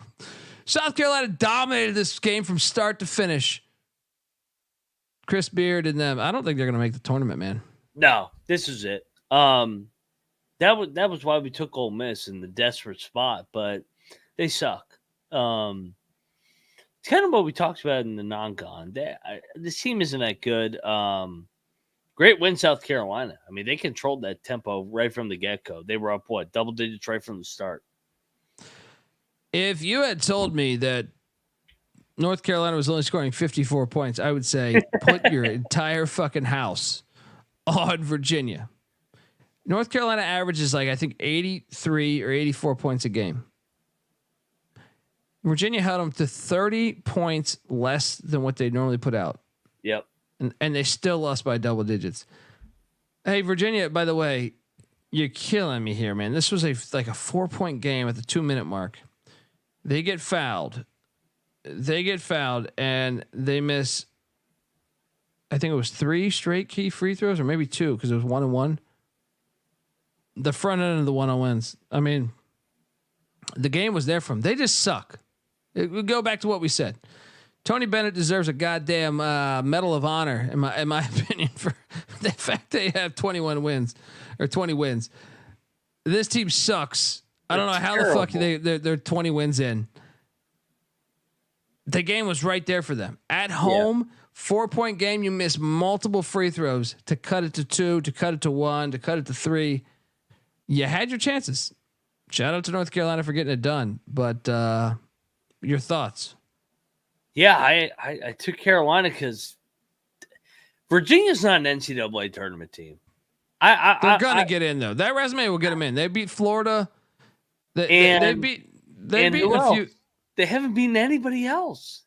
South Carolina dominated this game from start to finish. Chris Beard and them. I don't think they're going to make the tournament, man. No, this is it. That was why we took Ole Miss in the desperate spot, but they suck. It's kind of what we talked about in the non-con. This team isn't that good. Great win, South Carolina. I mean, they controlled that tempo right from the get-go. They were up, double digits right from the start. If you had told me that North Carolina was only scoring 54 points. I would say put your entire fucking house on Virginia. North Carolina averages like I think 83 or 84 points a game. Virginia held them to 30 points less than what they normally put out. Yep. And they still lost by double digits. Hey, Virginia, by the way, you're killing me here, man. This was a 4-point game at the 2-minute mark. They get fouled. And they miss, I think it was 3 straight key free throws, or maybe 2 because it was 1-1. The front end of the 1-0 I mean, the game was there for them. They just suck. We go back to what we said. Tony Bennett deserves a goddamn Medal of Honor, in my opinion, for the fact they have 21 wins or 20 wins. This team sucks. I don't know how the fuck they're 20 wins in. The game was right there for them. At home, 4-point game, you miss multiple free throws to cut it to 2, to cut it to 1, to cut it to 3. You had your chances. Shout out to North Carolina for getting it done. But your thoughts? Yeah, I took Carolina because Virginia's not an NCAA tournament team. They're gonna get in though. That resume will get them in. They beat Florida. They beat a few. They haven't beaten anybody else.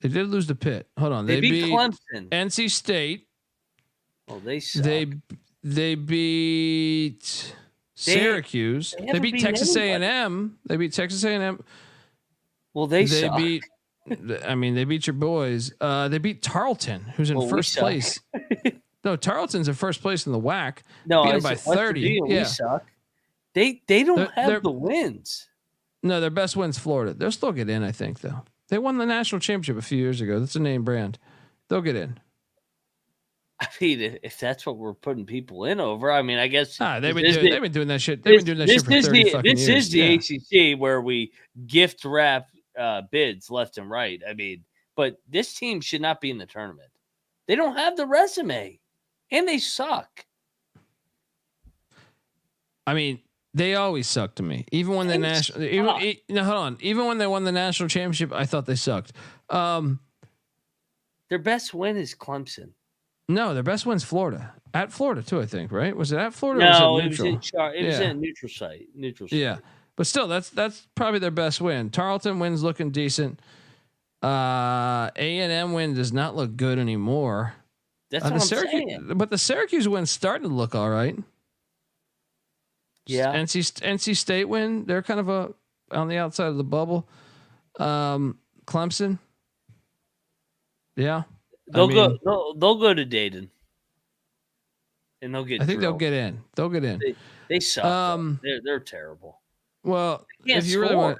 They did lose to Pitt. Hold on. They beat Clemson, NC State. Oh, they suck. They beat Syracuse. They beat Texas A&M. They beat Texas A&M. Well, they suck. They beat your boys. They beat Tarleton, who's in first place. No, Tarleton's in first place in the WAC. No, beat them by 30. We suck. They don't have the wins. No, their best win's Florida. They'll still get in, I think, though. They won the national championship a few years ago. That's a name brand. They'll get in. I mean, if that's what we're putting people in over, I mean, I guess they've been doing that shit. They've been doing that shit for 30 fucking years. This is the ACC where we gift wrap bids left and right. I mean, but this team should not be in the tournament. They don't have the resume, and they suck. I mean, they always suck to me. Even when even when they won the national championship, I thought they sucked. Their best win is Clemson. No, their best win's Florida. At Florida too, I think. Right? Was it at Florida? No, or was it neutral? It was in a neutral site. Yeah, but still, that's probably their best win. Tarleton win's looking decent. A&M win does not look good anymore. That's what I'm saying. But the Syracuse win's starting to look all right. Yeah. NC State win. They're kind of on the outside of the bubble. Clemson. Yeah. They'll go to Dayton. And they'll get I think they'll get in. They'll get in. They suck. They're terrible. Well, if you really want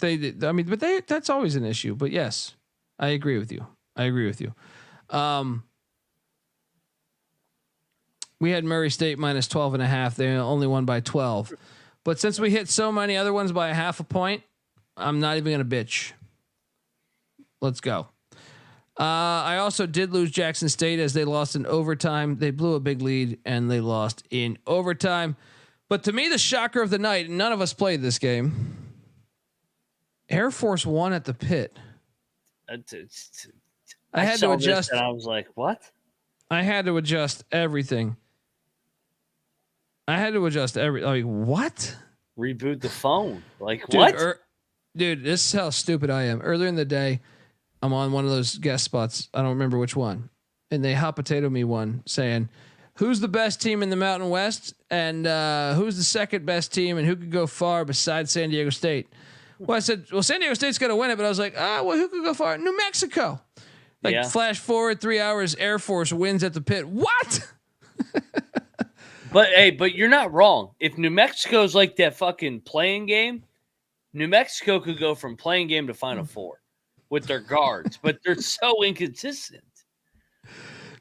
but that's always an issue. But yes, I agree with you. We had Murray State minus 12.5. They only won by 12. But since we hit so many other ones by 0.5 point, I'm not even going to bitch. Let's go. I also did lose Jackson State as they lost in overtime. They blew a big lead and they lost in overtime. But to me, the shocker of the night, and none of us played this game, Air Force won at the Pit. I had to adjust. And I was like, what? I had to adjust everything. What? Reboot the phone. Like, dude, what? Dude, this is how stupid I am. Earlier in the day, I'm on one of those guest spots. I don't remember which one. And they hot potato me one saying, who's the best team in the Mountain West? And who's the second best team? And who could go far besides San Diego State? Well, I said, well, San Diego State's going to win it. But I was like, well, who could go far? New Mexico. Flash forward 3 hours, Air Force wins at the Pit. What? But you're not wrong. If New Mexico's like that fucking playing game, New Mexico could go from playing game to Final Four with their guards, but they're so inconsistent.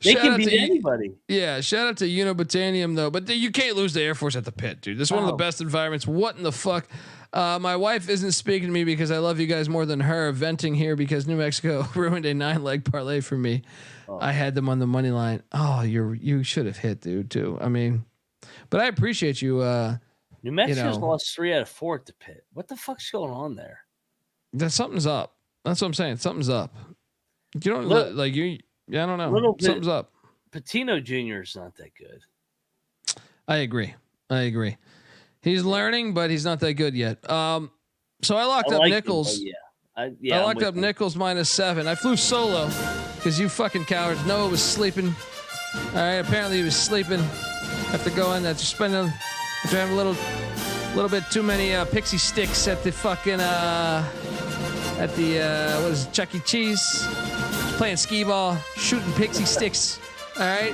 They can beat anybody. Yeah, shout out to Unibotanium though, but you can't lose the Air Force at the Pit, dude. This is one of the best environments. What in the fuck? My wife isn't speaking to me because I love you guys more than her. Venting here because New Mexico ruined a 9-leg parlay for me. I had them on the money line. Oh, you should have hit, dude. Too. I mean, but I appreciate you. New Mexico's lost 3 out of 4 at the Pit. What the fuck's going on there? That something's up. That's what I'm saying. Something's up. You don't like you. Yeah, I don't know. Something's up. Pitino Jr. is not that good. I agree. He's learning, but he's not that good yet. So I locked up Nichols. I locked up Nichols -7. I flew solo because you fucking cowards. Noah was sleeping. All right. Apparently he was sleeping after going after having a little bit too many pixie sticks at the fucking what is it, Chuck E. Cheese, playing skee ball, shooting pixie sticks. All right.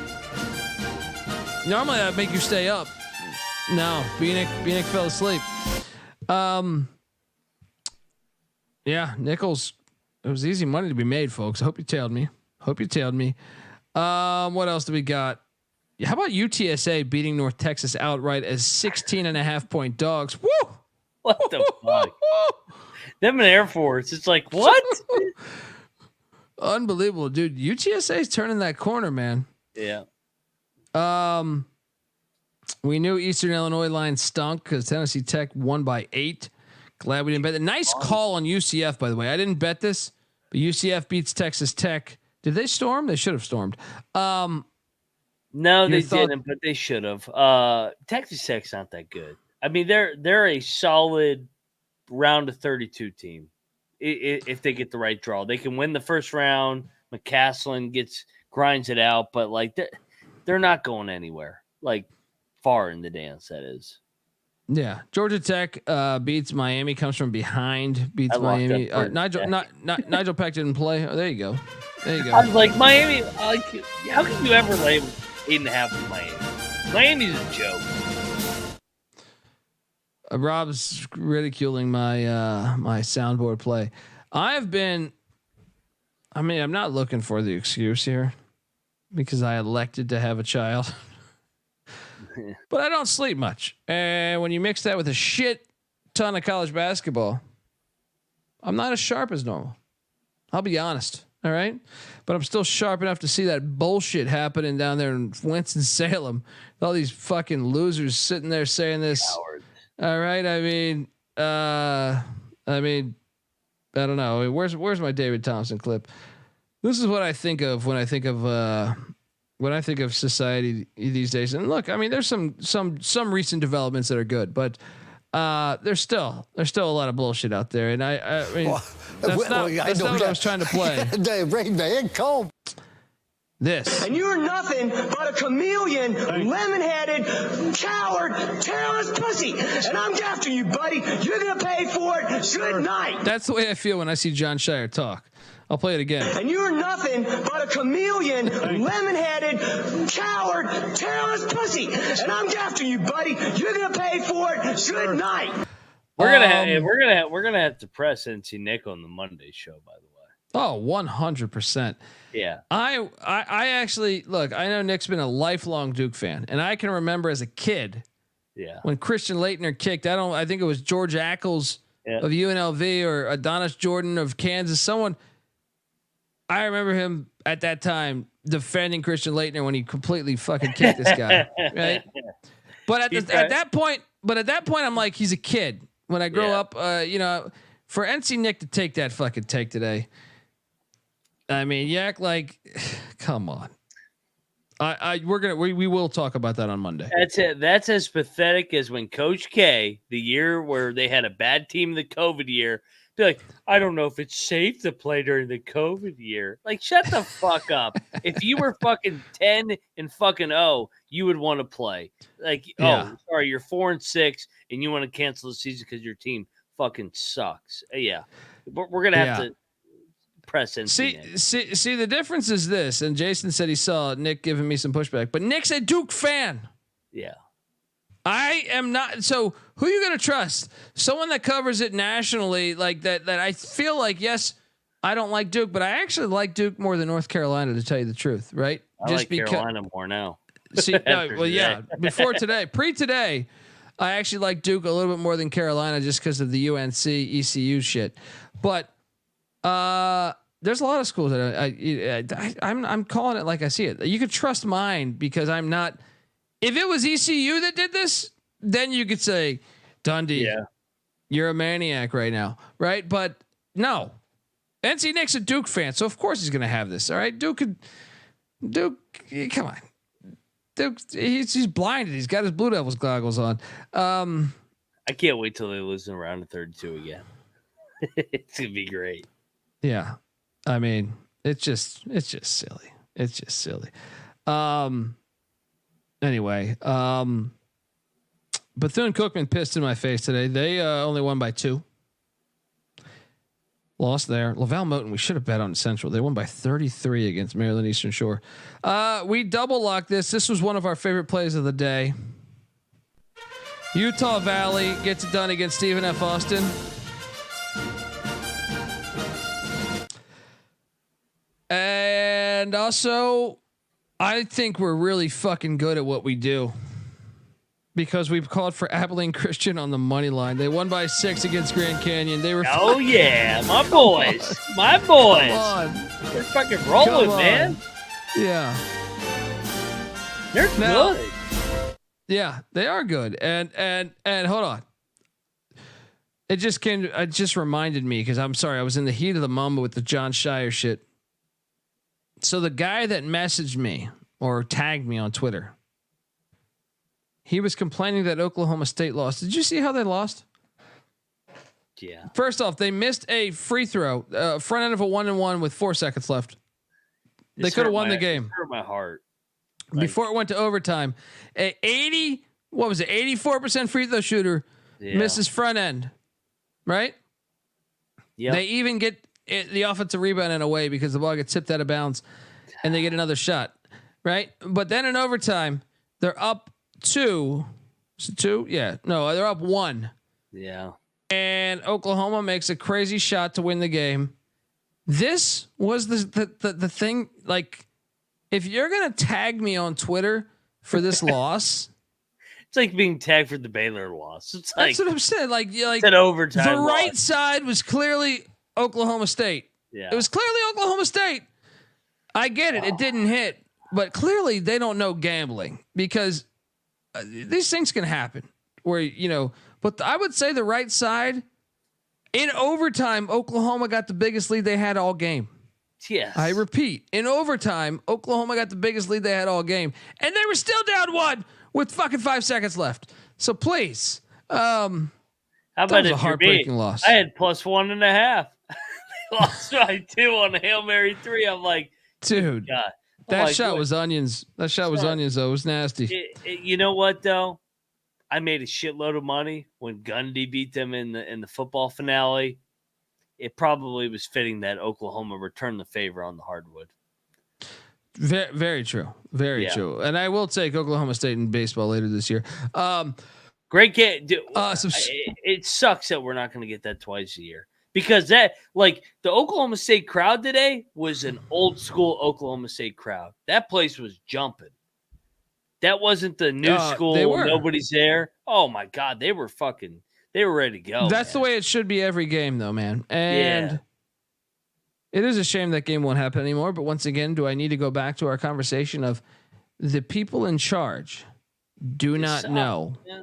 Normally I'd make you stay up. No, Bieniek fell asleep. Yeah, Nichols. It was easy money to be made, folks. I hope you tailed me. What else do we got? How about UTSA beating North Texas outright as 16.5-point dogs? Woo! What the fuck? Them in Air Force. It's like, what? Unbelievable, dude. UTSA is turning that corner, man. Yeah. We knew Eastern Illinois line stunk because Tennessee Tech won by 8. Glad we didn't bet it. Nice call on UCF, by the way. I didn't bet this, but UCF beats Texas Tech. Did they storm? They should have stormed. No, they didn't, but they should have. Texas Tech's not that good. I mean, they're a solid round of 32 team. If they get the right draw, they can win the first round. McCaslin grinds it out, but like they're not going anywhere. Like far in the dance, that is. Yeah, Georgia Tech beats Miami. Comes from behind. Beats Miami. Nigel Peck didn't play. Oh, there you go. I was like, Miami. How can you ever lay 8.5 with Miami? Miami's a joke. Rob's ridiculing my my soundboard play. I'm not looking for the excuse here because I elected to have a child. But I don't sleep much. And when you mix that with a shit ton of college basketball, I'm not as sharp as normal. I'll be honest. All right. But I'm still sharp enough to see that bullshit happening down there in Winston-Salem. All these fucking losers sitting there saying this. Coward. All right. I don't know. Where's my David Thompson clip? This is what I think of when I think of society these days. And look, I mean, there's some recent developments that are good, but there's still a lot of bullshit out there. And I mean, that's not what I was trying to play. This. And you're nothing but a chameleon, lemon-headed, coward, terrorist pussy. And I'm after you, buddy. You're going to pay for it. Good night. That's the way I feel when I see John Shire talk. I'll play it again. And you're nothing but a chameleon, lemon-headed, coward, terrorist pussy. And I'm after you, buddy. You're going to pay for it. Good night. We're gonna have to press NC Nick on the Monday show, by the way. Oh, 100%. Yeah. I actually look. I know Nick's been a lifelong Duke fan, and I can remember as a kid, when Christian Laettner kicked. I think it was George Ackles of UNLV or Adonis Jordan of Kansas. Someone. I remember him at that time defending Christian Laettner when he completely fucking kicked this guy. Right. But at that point, I'm like, he's a kid. When I grow up, for NC Nick to take that fucking take today. I mean, you act like, come on. We will talk about that on Monday. That's it. That's as pathetic as when Coach K, the year where they had a bad team the COVID year, be like, I don't know if it's safe to play during the COVID year. Like, shut the fuck up. If you were fucking 10 and fucking 0, you would want to play. Like, sorry, you're 4-6 and you want to cancel the season because your team fucking sucks. Yeah, we're gonna have to press in. See, the difference is this. And Jason said he saw Nick giving me some pushback, but Nick's a Duke fan. Yeah. I am not. So who are you going to trust? Someone that covers it nationally like that I feel like, yes, I don't like Duke, but I actually like Duke more than North Carolina, to tell you the truth. Right. I like Carolina more now. See, before today, pre-today, I actually like Duke a little bit more than Carolina just because of the UNC ECU shit. But there's a lot of schools that I'm calling it like I see it. You could trust mine because I'm not. If it was ECU that did this, then you could say, Dundee, you're a maniac right now, right? But No. NC Nick's a Duke fan, so of course he's going to have this. All right, Duke, come on. Duke, he's blinded. He's got his Blue Devils goggles on. I can't wait till they lose in a round of 32 again. It's gonna be great. Yeah, I mean, it's just silly. It's just silly. Anyway, Bethune-Cookman pissed in my face today. They only won by 2. Lost there. Laval Moton, we should have bet on Central. They won by 33 against Maryland Eastern Shore. We double locked this. This was one of our favorite plays of the day. Utah Valley gets it done against Stephen F. Austin. And also, I think we're really fucking good at what we do. Because we've called for Abilene Christian on the money line. They won by 6 against Grand Canyon. They were. Oh yeah, my boys, my boys. They're fucking rolling, man. Yeah, they're good. Yeah, they are good. And hold on. It just reminded me because I'm sorry, I was in the heat of the moment with the John Shire shit. So the guy that messaged me or tagged me on Twitter. He was complaining that Oklahoma State lost. Did you see how they lost? Yeah. First off, they missed a free throw, front end of a 1-and-1 with 4 seconds left. They could have won the game. Hurt my heart. Before it went to overtime, 84% free throw shooter misses front end, right? Yeah. They even get the offensive rebound in a way because the ball gets tipped out of bounds, and they get another shot, right? But then in overtime, they're up 2. Is it 2? Yeah. No, they're up 1. Yeah. And Oklahoma makes a crazy shot to win the game. This was the thing. Like, if you're gonna tag me on Twitter for this loss, it's like being tagged for the Baylor loss. It's like, that's what I'm saying. Like it's an overtime. The loss. right side was clearly Oklahoma State. Yeah. It was clearly Oklahoma State. I get it. It didn't hit, but clearly they don't know gambling because these things can happen where, but I would say the right side in overtime, Oklahoma got the biggest lead they had all game. Yes. I repeat, in overtime, Oklahoma got the biggest lead they had all game and they were still down 1 with fucking 5 seconds left. So please, how about a heartbreaking loss? I had +1.5. They lost by 2 on a Hail Mary 3. I'm like, dude, God. That shot was onions. That shot was onions, though. It was nasty. You know what, though? I made a shitload of money when Gundy beat them in the football finale. It probably was fitting that Oklahoma returned the favor on the hardwood. Very, very true. Very true. And I will take Oklahoma State in baseball later this year. Great game. It sucks that we're not going to get that twice a year. Because the Oklahoma State crowd today was an old school Oklahoma State crowd. That place was jumping. That wasn't the new school. Nobody's there. Oh my God. They were ready to go. That's the way it should be every game though, man. And it is a shame that game won't happen anymore. But once again, do I need to go back to our conversation of the people in charge do not know. Yeah.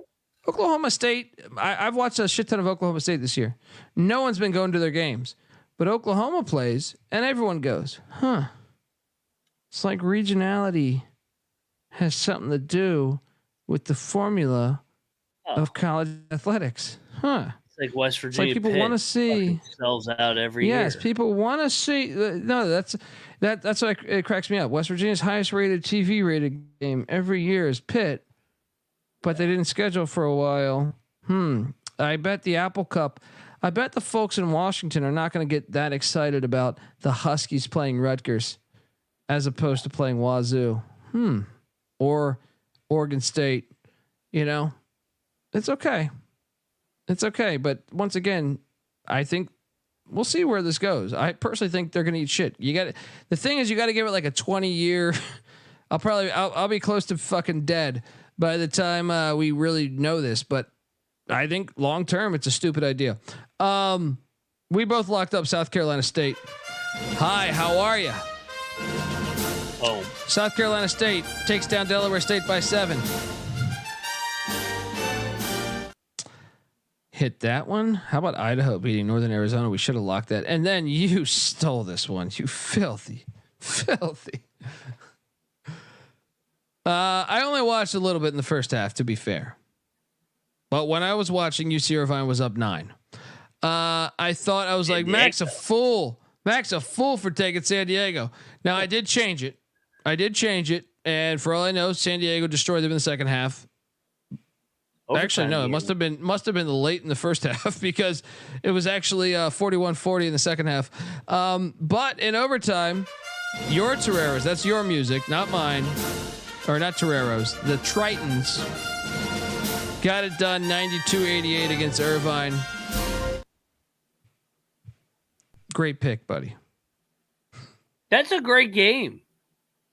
Oklahoma State, I've watched a shit ton of Oklahoma State this year. No one's been going to their games, but Oklahoma plays and everyone goes, huh? It's like regionality has something to do with the formula of college athletics, huh? It's like West Virginia. It's like people want to see sells out every year. Yes, people want to see. No, that's what it cracks me up. West Virginia's highest rated TV rated game every year is Pitt. But they didn't schedule for a while. I bet the Apple Cup. I bet the folks in Washington are not going to get that excited about the Huskies playing Rutgers as opposed to playing Wazoo. Or Oregon State. It's okay. It's okay. But once again, I think we'll see where this goes. I personally think they're going to eat shit. The thing is, you got to give it like a 20-year. I'll be close to fucking dead by the time we really know this, but I think long term it's a stupid idea. We both locked up South Carolina State. Hi, how are you? Oh, South Carolina State takes down Delaware State by 7. hit that one. How about Idaho beating Northern Arizona? We should have locked that. And then you stole this one. You filthy. I only watched a little bit in the first half, to be fair. But when I was watching, UC Irvine was up 9. I thought I was like, Mac's a fool for taking San Diego. Now I did change it. And for all I know, San Diego destroyed them in the second half. Actually, no, it must have been late in the first half because it was actually 41-40 in the second half. But in overtime, your Toreros, that's your music, not mine, or not Toreros. The Tritons got it done 92-88 against Irvine. Great pick, buddy. That's a great game.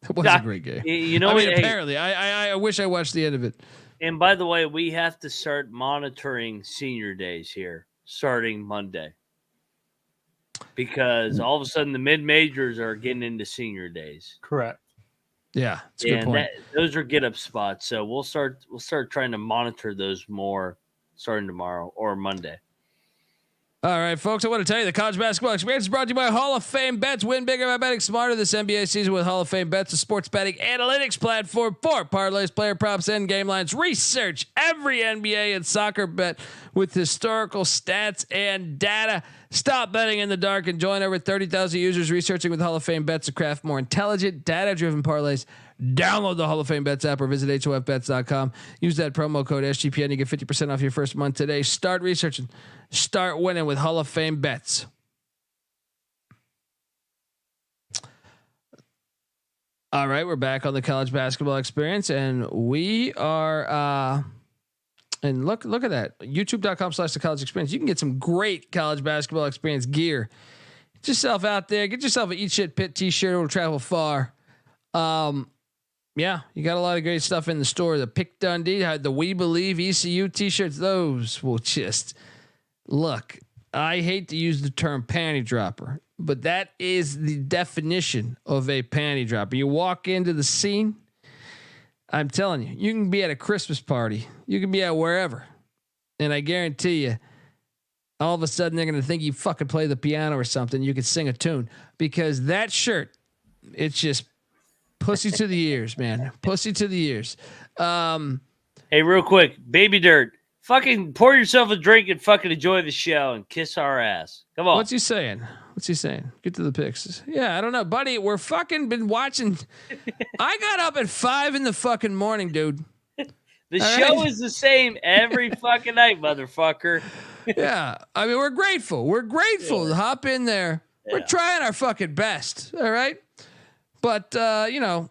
It was a great game. You know, I mean, apparently, I wish I watched the end of it. And by the way, we have to start monitoring senior days here starting Monday because all of a sudden the mid majors are getting into senior days. Correct. Yeah, it's a good point. Those are get up spots, so we'll start trying to monitor those more starting tomorrow or Monday. All right, folks, I want to tell you the college basketball experience is brought to you by Hall of Fame Bets. Win bigger by betting smarter this NBA season with Hall of Fame Bets, a sports betting analytics platform for parlays, player props, and game lines. Research every NBA and soccer bet with historical stats and data. Stop betting in the dark and join over 30,000 users researching with Hall of Fame Bets to craft more intelligent, data-driven parlays. Download the Hall of Fame Bets app or visit HOFBets.com. Use that promo code SGPN. You get 50% off your first month today. Start researching. Start winning with Hall of Fame Bets. All right, we're back on the college basketball experience, and we are. And look at that. YouTube.com/the college experience. You can get some great college basketball experience gear. Get yourself out there. Get yourself an Eat Shit Pit t-shirt. It'll travel far. Yeah, you got a lot of great stuff in the store. The Pick Dundee, the We Believe ECU t-shirts. Those will just look. I hate to use the term panty dropper, but that is the definition of a panty dropper. You walk into the scene. I'm telling you, you can be at a Christmas party. You can be at wherever. And I guarantee you, all of a sudden they're going to think you fucking play the piano or something. You could sing a tune because that shirt, it's just pussy to the ears, man. Pussy to the ears. Hey, real quick, Baby Dirt, fucking pour yourself a drink and fucking enjoy the show and kiss our ass. Come on. What's he saying? Get to the picks. Yeah, I don't know, buddy. We're fucking been watching. I got up at 5 in the fucking morning, dude. The show is the same every fucking night, motherfucker. Yeah, I mean, we're grateful. We're grateful to hop in there. Yeah. We're trying our fucking best. All right. But, you know,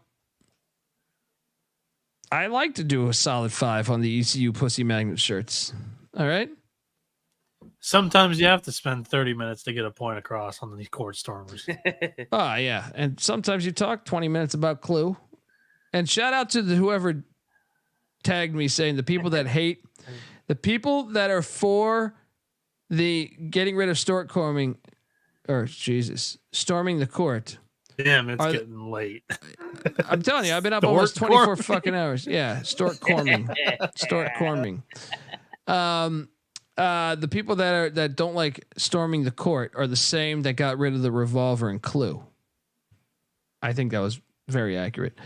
I like to do a solid 5 on the ECU Pussy Magnet shirts. All right. Sometimes you have to spend 30 minutes to get a point across on these court stormers. Oh, yeah. And sometimes you talk 20 minutes about Clue. And shout out to whoever tagged me saying the people that hate, the people that are for the getting rid of storming the court. Damn, it's getting late. I'm telling you, I've been up almost 24 fucking hours. Yeah, Stork Corming. The people that don't like storming the court are the same that got rid of the revolver in Clue. I think that was very accurate.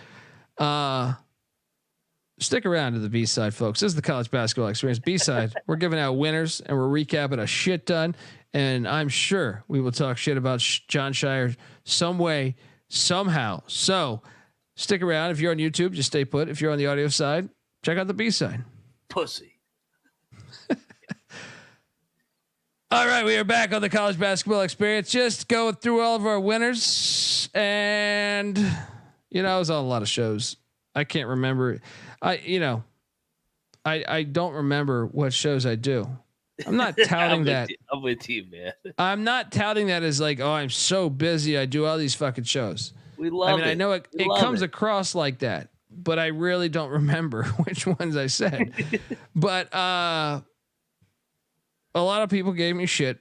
Stick around to the B-side, folks. This is the college basketball experience. B-side, we're giving out winners and we're recapping a shit ton. And I'm sure we will talk shit about John Shire some way, somehow. So stick around. If you're on YouTube, just stay put. If you're on the audio side, check out the B-side. Pussy. All right, we are back on the college basketball experience. Just go through all of our winners. And, you know, I was on a lot of shows. I can't remember. I don't remember what shows I do. I'm not touting that. I'm with you, man. I'm not touting that as like, oh, I'm so busy. I do all these fucking shows. We love it. I know it comes across like that, but I really don't remember which ones I said. But a lot of people gave me shit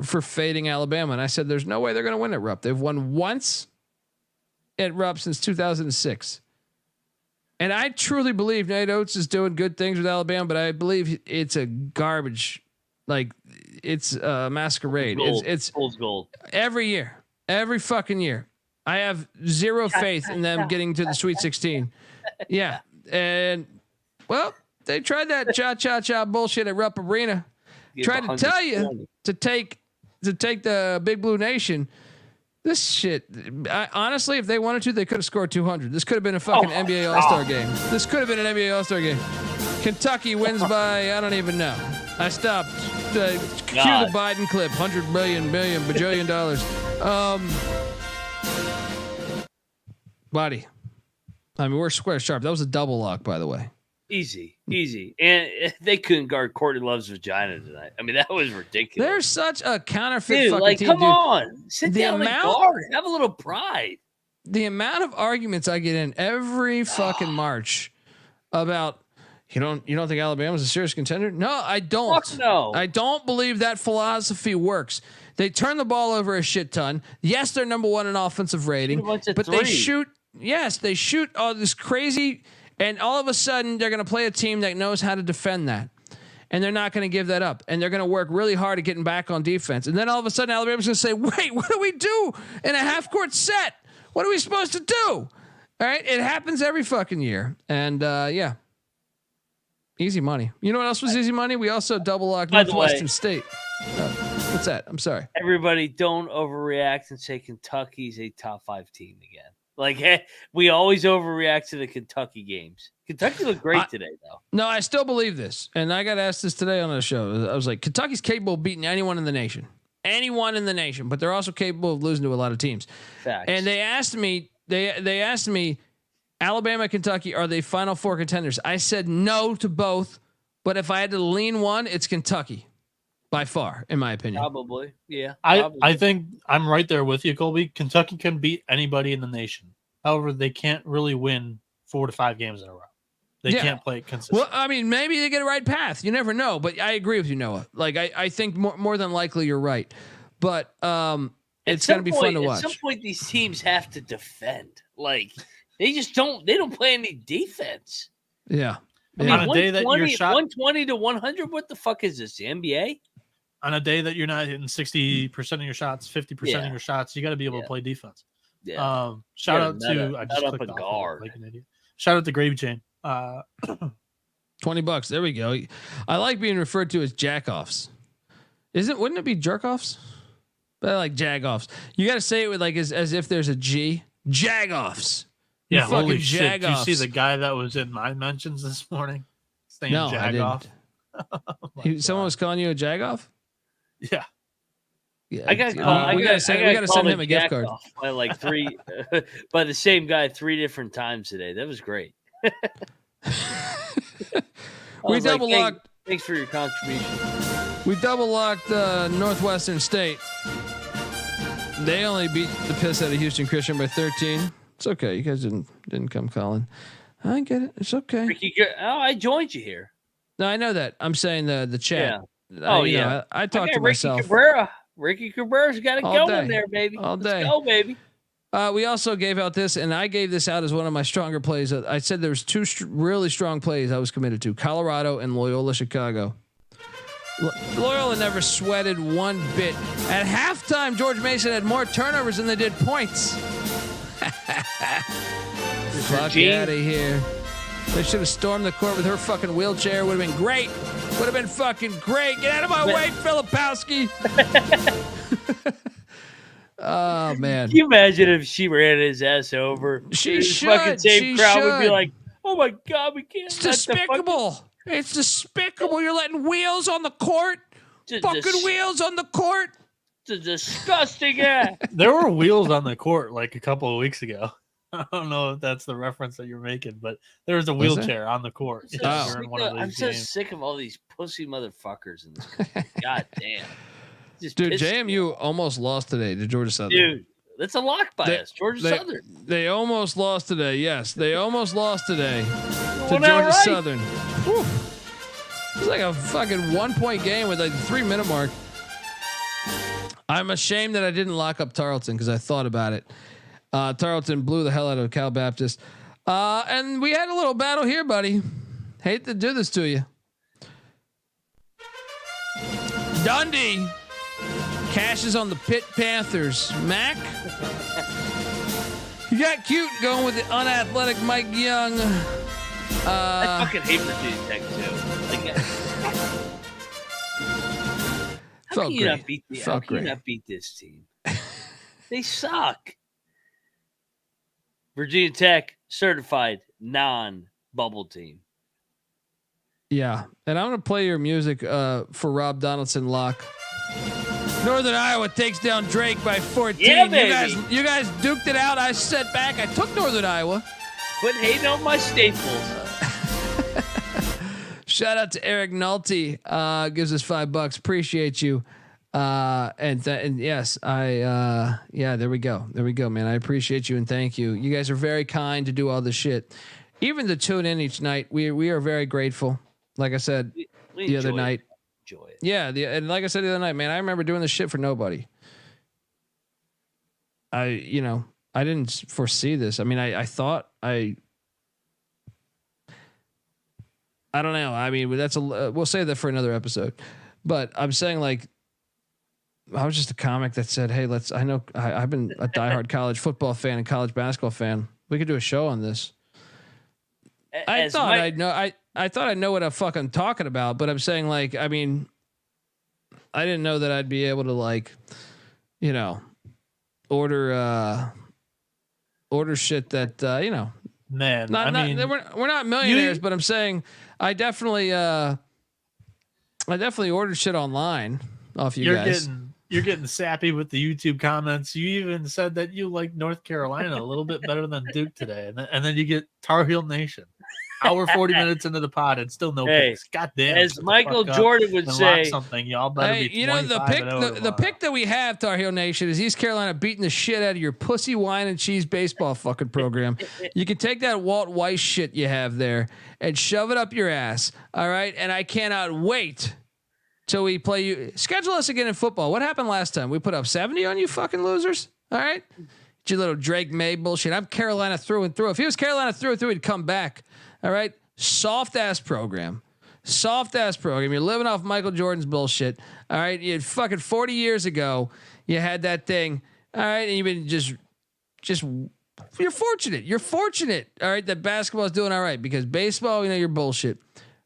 for fading Alabama. And I said, there's no way they're going to win at Rupp. They've won once at Rupp since 2006. And I truly believe Nate Oates is doing good things with Alabama, but I believe it's a garbage Like it's a masquerade. Gold. It's Fool's gold. every year, every fucking year. I have zero faith in them getting to the Sweet 16. Yeah, and well, they tried that cha bullshit at Rupp Arena. Tried to tell you to take the Big Blue Nation. This shit, honestly, if they wanted to, they could have scored 200. This could have been a fucking NBA All-Star game. This could have been an NBA All-Star game. Kentucky wins by, I don't even know. I stopped. Cue the Biden clip, $100 bajillion dollars. Buddy, I mean, we're square sharp. That was a double lock, by the way. Easy. And they couldn't guard Courtney Love's vagina tonight. I mean, that was ridiculous. They're such a counterfeit fucking team, come dude. on. Sit down and guard. Have a little pride. The amount of arguments I get in every fucking March about you don't think Alabama's a serious contender? No, I don't. Fuck no. I don't believe that philosophy works. They turn the ball over a shit ton. Yes, they're number one in offensive rating, but they shoot. Yes, they shoot all this crazy. And all of a sudden, they're going to play a team that knows how to defend that. And they're not going to give that up. And they're going to work really hard at getting back on defense. And then all of a sudden, Alabama's going to say, wait, what do we do in a half-court set? What are we supposed to do? All right? It happens every fucking year. And, yeah. Easy money. You know what else was easy money? We also double-locked Northwestern State. What's that? I'm sorry. Everybody don't overreact and say Kentucky's a top 5 team again. Like, hey, we always overreact to the Kentucky games. Kentucky looked great today, though. No, I still believe this. And I got asked this today on the show. I was like, Kentucky's capable of beating anyone in the nation. Anyone in the nation. But they're also capable of losing to a lot of teams. Facts. And they asked me, Alabama, Kentucky, are they Final Four contenders? I said no to both. But if I had to lean one, it's Kentucky. By far, in my opinion. Probably, yeah. I think I'm right there with you, Colby. Kentucky can beat anybody in the nation. However, they can't really win 4 to 5 games in a row. They can't play it consistently. Well, I mean, maybe they get a right path. You never know. But I agree with you, Noah. Like, I think more than likely you're right. But it's going to be fun to watch. At some point, these teams have to defend. Like, they just don't. They don't play any defense. Yeah. I mean, on a day that you're shot 120 to 100. What the fuck is this? The NBA? On a day that you're not hitting 60% of your shots, 50% of your shots, you got to be able to play defense. Yeah. Shout out to I just clicked guard. Like an idiot. Shout out to Gravy Chain. $20. There we go. I like being referred to as jackoffs. Wouldn't it be jerkoffs? But I like jagoffs. You got to say it with like as if there's a G. Jagoffs. Yeah, holy shit. Did you see the guy that was in my mentions this morning? No, Jagoff? I didn't. Someone was calling you a jagoff? Yeah. Yeah, we gotta send him a gift card by like 3 by the same guy 3 different times today. That was great. We double locked. Thanks for your contribution. We double locked Northwestern State. They only beat the piss out of Houston Christian by 13. It's okay. You guys didn't come calling. I get it. It's okay. Ricky, I joined you here. No, I know that. I'm saying the chat. Yeah. I talked to myself. Ricky Cabrera's got it going there, baby. All day. Let's go, baby. We also gave out this, and I gave this out as one of my stronger plays. I said there was 2 really strong plays I was committed to: Colorado and Loyola Chicago. Loyola never sweated one bit. At halftime, George Mason had more turnovers than they did points. Fuck out of here. They should have stormed the court with her fucking wheelchair. Would have been great. Would have been fucking great. Get out of my way, Filipowski. Oh, man. Can you imagine if she ran his ass over? She should. Fucking same crowd would be like, oh my God, we can't. It's despicable. It's despicable. You're letting wheels on the court. Fucking wheels on the court. It's a disgusting act. There were wheels on the court like a couple of weeks ago. I don't know if that's the reference that you're making, but there was a wheelchair on the court. I'm so sick of all these pussy motherfuckers in this country. God damn. Dude, JMU almost lost today to Georgia Southern. Dude, that's a lock by us. Georgia Southern. They almost lost today. Yes, they almost lost today to Georgia Southern. Whew. It was like a fucking 1-point game with like the 3-minute mark. I'm ashamed that I didn't lock up Tarleton because I thought about it. Tarleton blew the hell out of Cal Baptist. And we had a little battle here, buddy. Hate to do this to you. Dundee cashes on the Pitt Panthers. Mac, you got cute going with the unathletic Mike Young. I fucking hate Virginia Tech too. Like, how can you not beat this team? They suck. Virginia Tech certified non-bubble team. Yeah, and I'm gonna play your music for Rob Donaldson lock. Northern Iowa takes down Drake by 14. Yeah, baby. You guys duked it out. I set back. I took Northern Iowa. Quit hating on my staples. Shout out to Eric Nolte. Gives us $5. Appreciate you. And yes, there we go. There we go, man. I appreciate you and thank you. You guys are very kind to do all this shit. Even to tune in each night. We are very grateful. Like I said the other night. Enjoy it. Yeah, and like I said the other night, man, I remember doing this shit for nobody. I didn't foresee this. I mean, I thought I don't know. I mean, we'll save that for another episode. But I'm saying, like, I was just a comic that said, "Hey, I've been a diehard college football fan and college basketball fan. We could do a show on this." I thought I know what I'm fucking talking about, but I'm saying, like, I mean, I didn't know that I'd be able to, like, order shit that Man, we're not millionaires, but I'm saying I definitely ordered shit online off you guys. You're getting sappy with the YouTube comments. You even said that you like North Carolina a little bit better than Duke today, and then you get Tar Heel Nation. Hour 40 minutes into the pod and still no picks. God damn. As Michael Jordan would say, something y'all better be 25 the pick that we have, Tar Heel Nation, is East Carolina beating the shit out of your pussy wine and cheese baseball fucking program. You can take that Walt Weiss shit you have there and shove it up your ass. All right, and I cannot wait till we play you. Schedule us again in football. What happened last time? We put up 70 on you fucking losers. All right, your little Drake May bullshit. I'm Carolina through and through. If he was Carolina through and through, he'd come back. All right. Soft ass program. You're living off Michael Jordan's bullshit. All right. You had fucking 40 years ago. You had that thing. All right. And you've been just you're fortunate. All right. That basketball is doing all right because baseball, you're bullshit.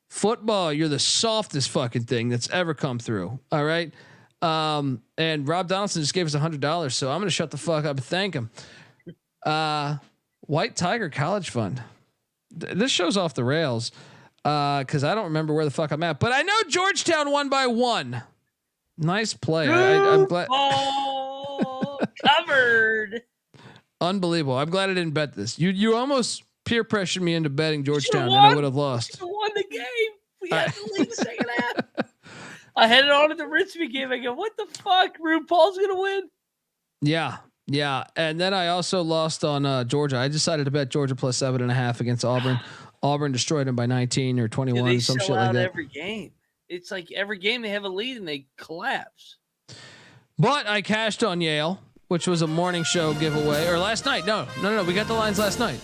Football, you're the softest fucking thing that's ever come through. All right. And Rob Donaldson just gave us $100. So I'm going to shut the fuck up and thank him. White Tiger College Fund. This show's off the rails because I don't remember where the fuck I'm at, but I know Georgetown won by 1. Nice play. I'm glad. Covered. Unbelievable. I'm glad I didn't bet this. You almost peer pressured me into betting Georgetown, and I would have lost. You won the game. We had to leave the second half. I had it on at the Richmond game. I go, what the fuck? RuPaul's gonna win. Yeah, and then I also lost on Georgia. I decided to bet Georgia plus 7.5 against Auburn. Auburn destroyed them by 19 or 21, some shit like that. Every game, it's like every game they have a lead and they collapse. But I cashed on Yale, which was a morning show giveaway, or last night. No. We got the lines last night.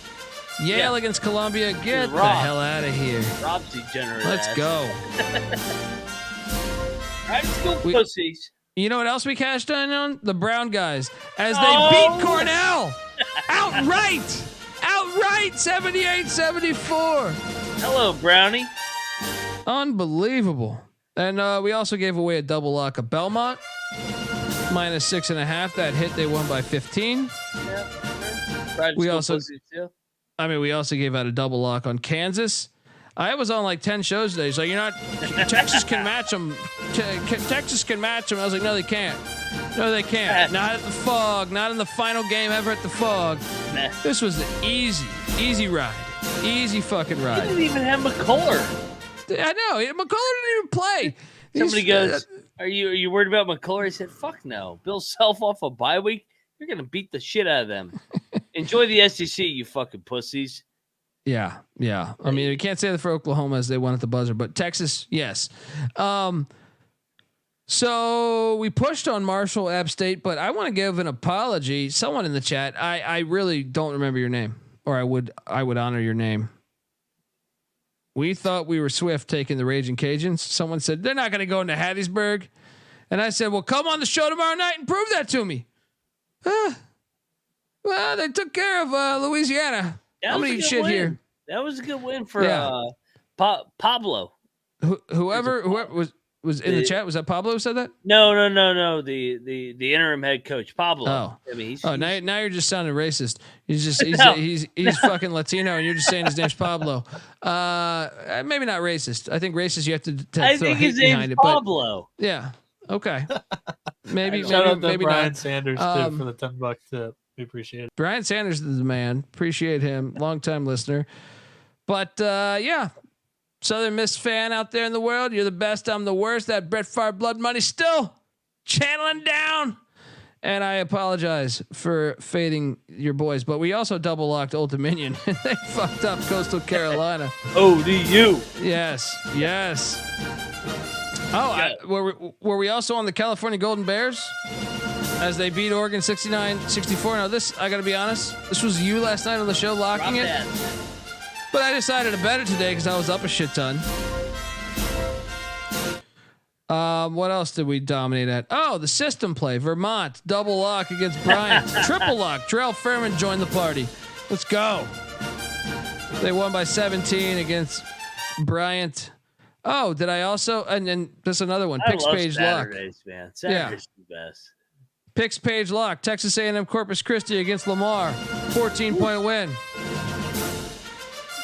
Yale against Columbia. Get the hell out of here. Rob's degenerate. Let's go. Private school pussies. You know what else we cashed in on? The Brown guys as they beat Cornell outright 78-74. Hello, Brownie. Unbelievable. And we also gave away a double lock of Belmont minus 6.5. That hit. They won by 15. Yeah. We also gave out a double lock on Kansas. I was on like 10 shows today. So Texas can match them. Texas can match them. I was like, no, they can't. No, they can't. Not at the Fog. Not in the final game ever at the Fog. Nah. This was the easy ride. Easy fucking ride. He didn't even have McCullough. I know. McCullough didn't even play. Somebody goes, are you worried about McCullough? He said, fuck no. Bill Self off a bye week. You're going to beat the shit out of them. Enjoy the SEC, you fucking pussies. Yeah. I mean, you can't say that for Oklahoma as they won at the buzzer, but Texas, yes. So we pushed on Marshall, App State, but I want to give an apology. Someone in the chat, I really don't remember your name, or I would honor your name. We thought we were Swift taking the Raging Cajuns. Someone said they're not going to go into Hattiesburg. And I said, well, come on the show tomorrow night and prove that to me. Well, they took care of Louisiana. I'm going to eat shit here. That was a good win for Pablo. Whoever was in the chat, was that Pablo who said that? No. The interim head coach, Pablo. Oh, I mean, now you're just sounding racist. He's fucking Latino, and you're just saying his name's Pablo. Maybe not racist. I think racist. You have to I throw think hate his name's behind it. Pablo. But yeah. Okay. Maybe Brian not. Sanders too for the $10 tip. We appreciate it. Brian Sanders is the man. Appreciate him. Long-time listener. But yeah. Southern Miss fan out there in the world, you're the best, I'm the worst. That Brett Favre blood money still channeling down. And I apologize for fading your boys, but we also double locked Old Dominion. They fucked up Coastal Carolina. ODU. Yes. Oh, were we also on the California Golden Bears as they beat Oregon 69-64? Now this, I got to be honest, this was you last night on the show locking it. But I decided to bet it today because I was up a shit ton. What else did we dominate at? Oh, the system play. Vermont, double lock against Bryant. Triple lock. Terrell Furman joined the party. Let's go. They won by 17 against Bryant. Oh, did I also? And then there's another one. Picks page Saturdays, lock. Man. Saturdays the best. Picks page lock. Texas A&M Corpus Christi against Lamar. 14-point win.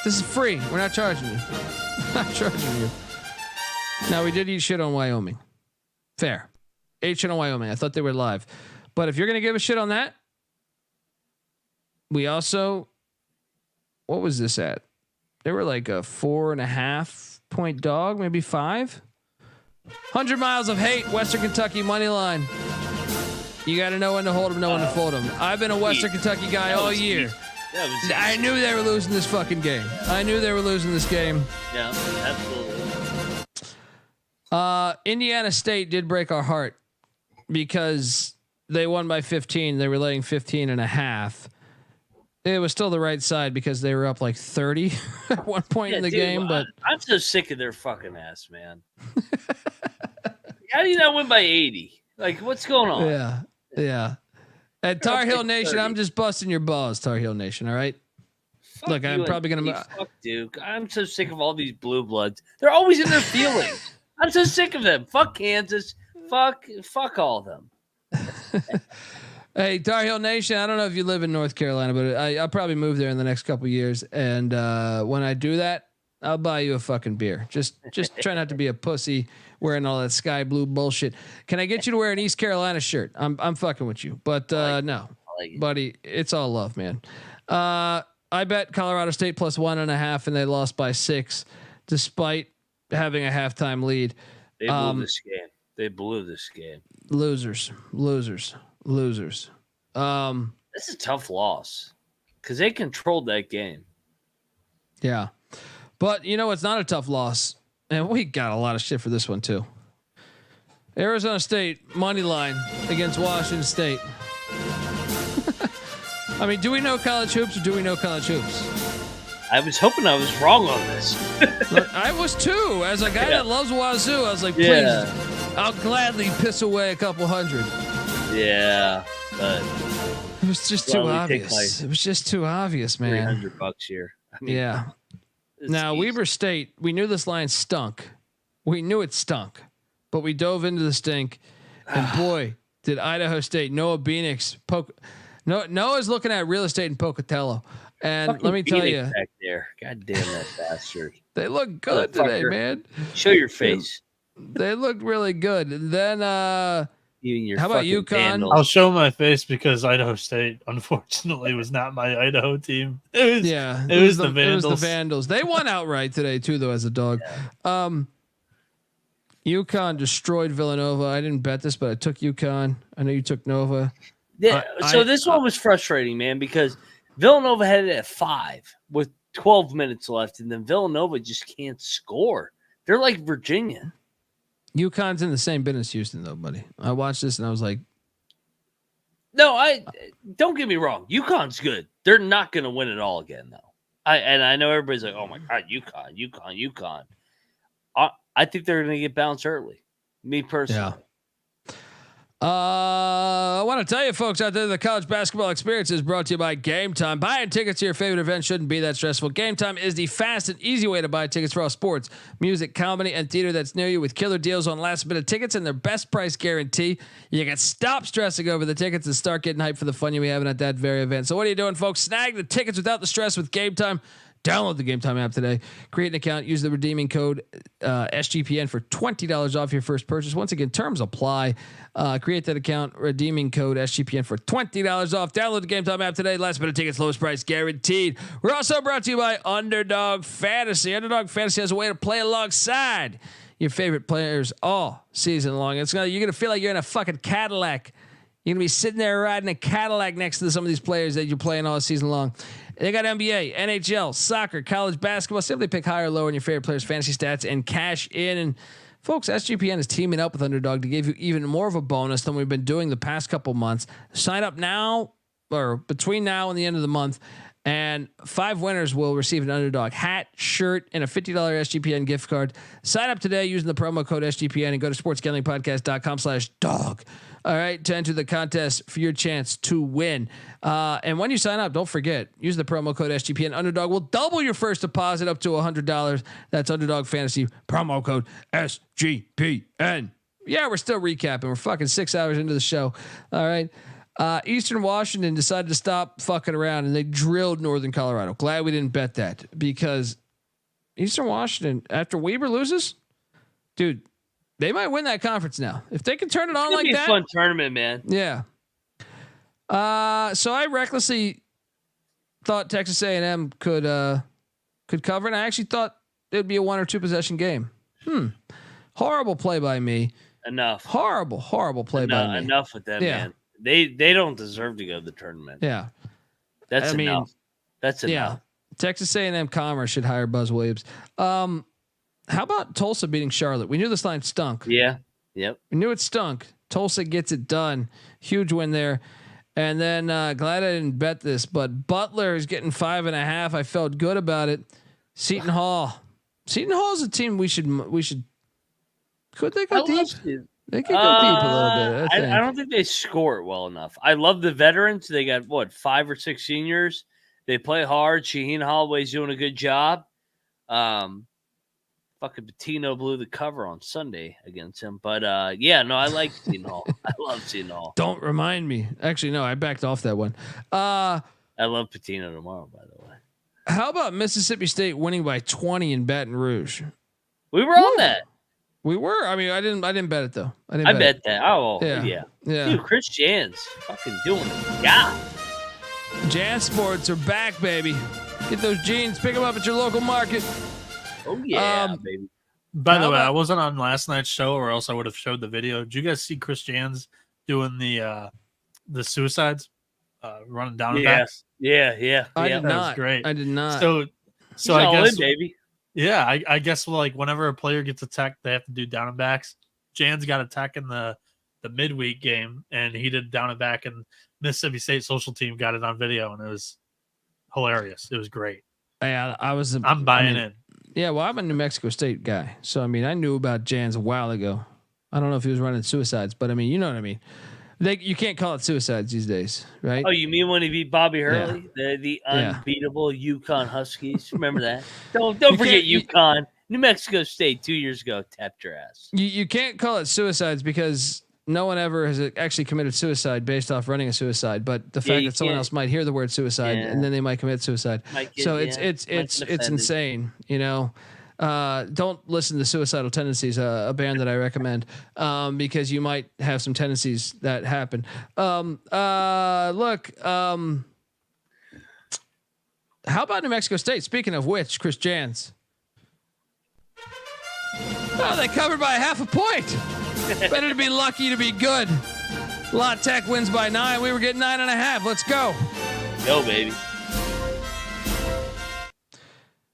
This is free. We're not charging you. Not charging you. Now, we did eat shit on Wyoming. Fair. Ate shit on Wyoming. I thought they were live. But if you're going to give a shit on that, we also, what was this at? They were like a 4.5-point dog, maybe 5. 100 miles of hate, Western Kentucky money line. You got to know when to hold them, know when to fold them. I've been a Western Kentucky guy all year. I knew they were losing this fucking game. I knew they were losing this game. Yeah, absolutely. Indiana State did break our heart because they won by 15. They were laying 15.5. It was still the right side because they were up like 30 at one point in the game. But I'm so sick of their fucking ass, man. How do you not win by 80? Like, what's going on? Yeah. At Tar Heel Nation, 30. I'm just busting your balls, Tar Heel Nation. All right. Fuck look, I'm probably gonna. Fuck Duke. I'm so sick of all these blue bloods. They're always in their feelings. I'm so sick of them. Fuck Kansas. Fuck all of them. Hey, Tar Heel Nation. I don't know if you live in North Carolina, but I'll probably move there in the next couple years. And when I do that, I'll buy you a fucking beer. Just try not to be a pussy wearing all that sky blue bullshit. Can I get you to wear an East Carolina shirt? I'm fucking with you, but no, buddy, it's all love, man. I bet Colorado State plus 1.5, and they lost by 6, despite having a halftime lead. They blew this game. They blew this game. Losers. This is a tough loss because they controlled that game. Yeah. But you know, it's not a tough loss. And we got a lot of shit for this one too. Arizona State money line against Washington State. I mean, do we know college hoops or do we know college hoops? I was hoping I was wrong on this. Look, I was too. As a guy that loves Wazoo, I was like, please, I'll gladly piss away a couple hundred. Yeah, but it was just too obvious. It was just too obvious, man. $300 here. I mean, yeah. Now, Weber State, we knew this line stunk. We knew it stunk, but we dove into the stink. And boy, did Idaho State, Noah Bieniek's Noah's looking at real estate in Pocatello. And fucking let me tell you, back there. God damn that bastard. They look good today, man. Show your face. They look really good. And then, how about UConn? Vandals. I'll show my face because Idaho State, unfortunately, was not my Idaho team. It was the Vandals. It was the Vandals. They won outright today too, though, as a dog. Yeah. UConn destroyed Villanova. I didn't bet this, but I took UConn. I know you took Nova. Yeah. So this one was frustrating, man, because Villanova had it at 5 with 12 minutes left, and then Villanova just can't score. They're like Virginia. UConn's in the same business Houston, though, buddy. I watched this and I was like, no, don't get me wrong. UConn's good. They're not going to win it all again, though. I know everybody's like, oh my God, UConn. I think they're going to get bounced early. Me personally. I want to tell you folks out there, the college basketball experience is brought to you by Game Time. Buying tickets to your favorite event shouldn't be that stressful. Game Time is the fast and easy way to buy tickets for all sports, music, comedy, and theater that's near you with killer deals on last minute tickets and their best price guarantee. You can stop stressing over the tickets and start getting hyped for the fun you'll be having at that very event. So what are you doing, folks? Snag the tickets without the stress with Game Time. Download the Game Time app today. Create an account. Use the redeeming code SGPN for $20 off your first purchase. Once again, terms apply. Create that account. Redeeming code SGPN for $20 off. Download the Game Time app today. Last minute tickets, lowest price guaranteed. We're also brought to you by Underdog Fantasy. Underdog Fantasy has a way to play alongside your favorite players all season long. You're gonna feel like you're in a fucking Cadillac. You're gonna be sitting there riding a Cadillac next to some of these players that you're playing all season long. They got NBA, NHL, soccer, college basketball. Simply pick higher or lower on your favorite players' fantasy stats and cash in. And folks, SGPN is teaming up with Underdog to give you even more of a bonus than we've been doing the past couple months. Sign up now or between now and the end of the month, and 5 winners will receive an Underdog hat, shirt, and a $50 SGPN gift card. Sign up today using the promo code SGPN and go to sportsgamblingpodcast.com/dog. All right, to enter the contest for your chance to win. And when you sign up, don't forget, use the promo code SGPN. Underdog will double your first deposit up to $100. That's Underdog Fantasy, promo code SGPN. Yeah, we're still recapping. We're fucking 6 hours into the show. All right. Eastern Washington decided to stop fucking around and they drilled Northern Colorado. Glad we didn't bet that, because Eastern Washington, after Weber loses, dude, they might win that conference now if they can turn it on like that. Fun tournament, man. Yeah. So I recklessly thought Texas A&M could cover, and I actually thought it would be a 1 or 2 possession game. Horrible play by me. Enough. Horrible play by me. Enough with them, man. They don't deserve to go to the tournament. Yeah. That's enough. That's enough. Yeah. Texas A&M Commerce should hire Buzz Williams. How about Tulsa beating Charlotte? We knew this line stunk. Yeah. Yep. We knew it stunk. Tulsa gets it done. Huge win there. And then glad I didn't bet this, but Butler is getting 5.5. I felt good about it. Seton Hall. Seton Hall is a team we should. Could they go deep? They could go deep a little bit. I don't think they score it well enough. I love the veterans. They got 5 or 6 seniors. They play hard. Shaheen Holloway's doing a good job. Fucking Pitino blew the cover on Sunday against him. But I like Seton Hall. I love Seton Hall. Don't remind me. Actually, no, I backed off that one. I love Pitino tomorrow, by the way. How about Mississippi State winning by 20 in Baton Rouge? We were on that. We were. I mean, I didn't bet it though. I bet that. Oh, yeah. Dude, Chris Jan's fucking doing it. Yeah. Jan Sports are back, baby. Get those jeans. Pick them up at your local market. Oh yeah, baby. By the way, I wasn't on last night's show, or else I would have showed the video. Did you guys see Chris Jan's doing the suicides, running down and back? Yeah. I did not. That was great. I did not. So I guess, baby. Yeah, I guess whenever a player gets attacked, they have to do down and backs. Jan's got attacked in the midweek game, and he did down and back, and Mississippi State social team got it on video, and it was hilarious. It was great. Yeah, I'm buying in. Yeah, well, I'm a New Mexico State guy, so I mean, I knew about Jan's a while ago. I don't know if he was running suicides, but I mean, you know what I mean. You can't call it suicides these days, right? Oh, you mean when he beat Bobby Hurley, the unbeatable UConn Huskies? Remember that? Don't forget UConn. New Mexico State 2 years ago tapped your ass. You can't call it suicides because no one ever has actually committed suicide based off running a suicide. But the fact that someone else might hear the word suicide and then they might commit suicide. It's insane, you know. Don't listen to Suicidal Tendencies, a band that I recommend, because you might have some tendencies that happen. Look, how about New Mexico State? Speaking of which, Chris Jans. Oh, they covered by 0.5 point. Better to be lucky to be good. La Tech wins by 9. We were getting 9.5. Let's go. Go, baby.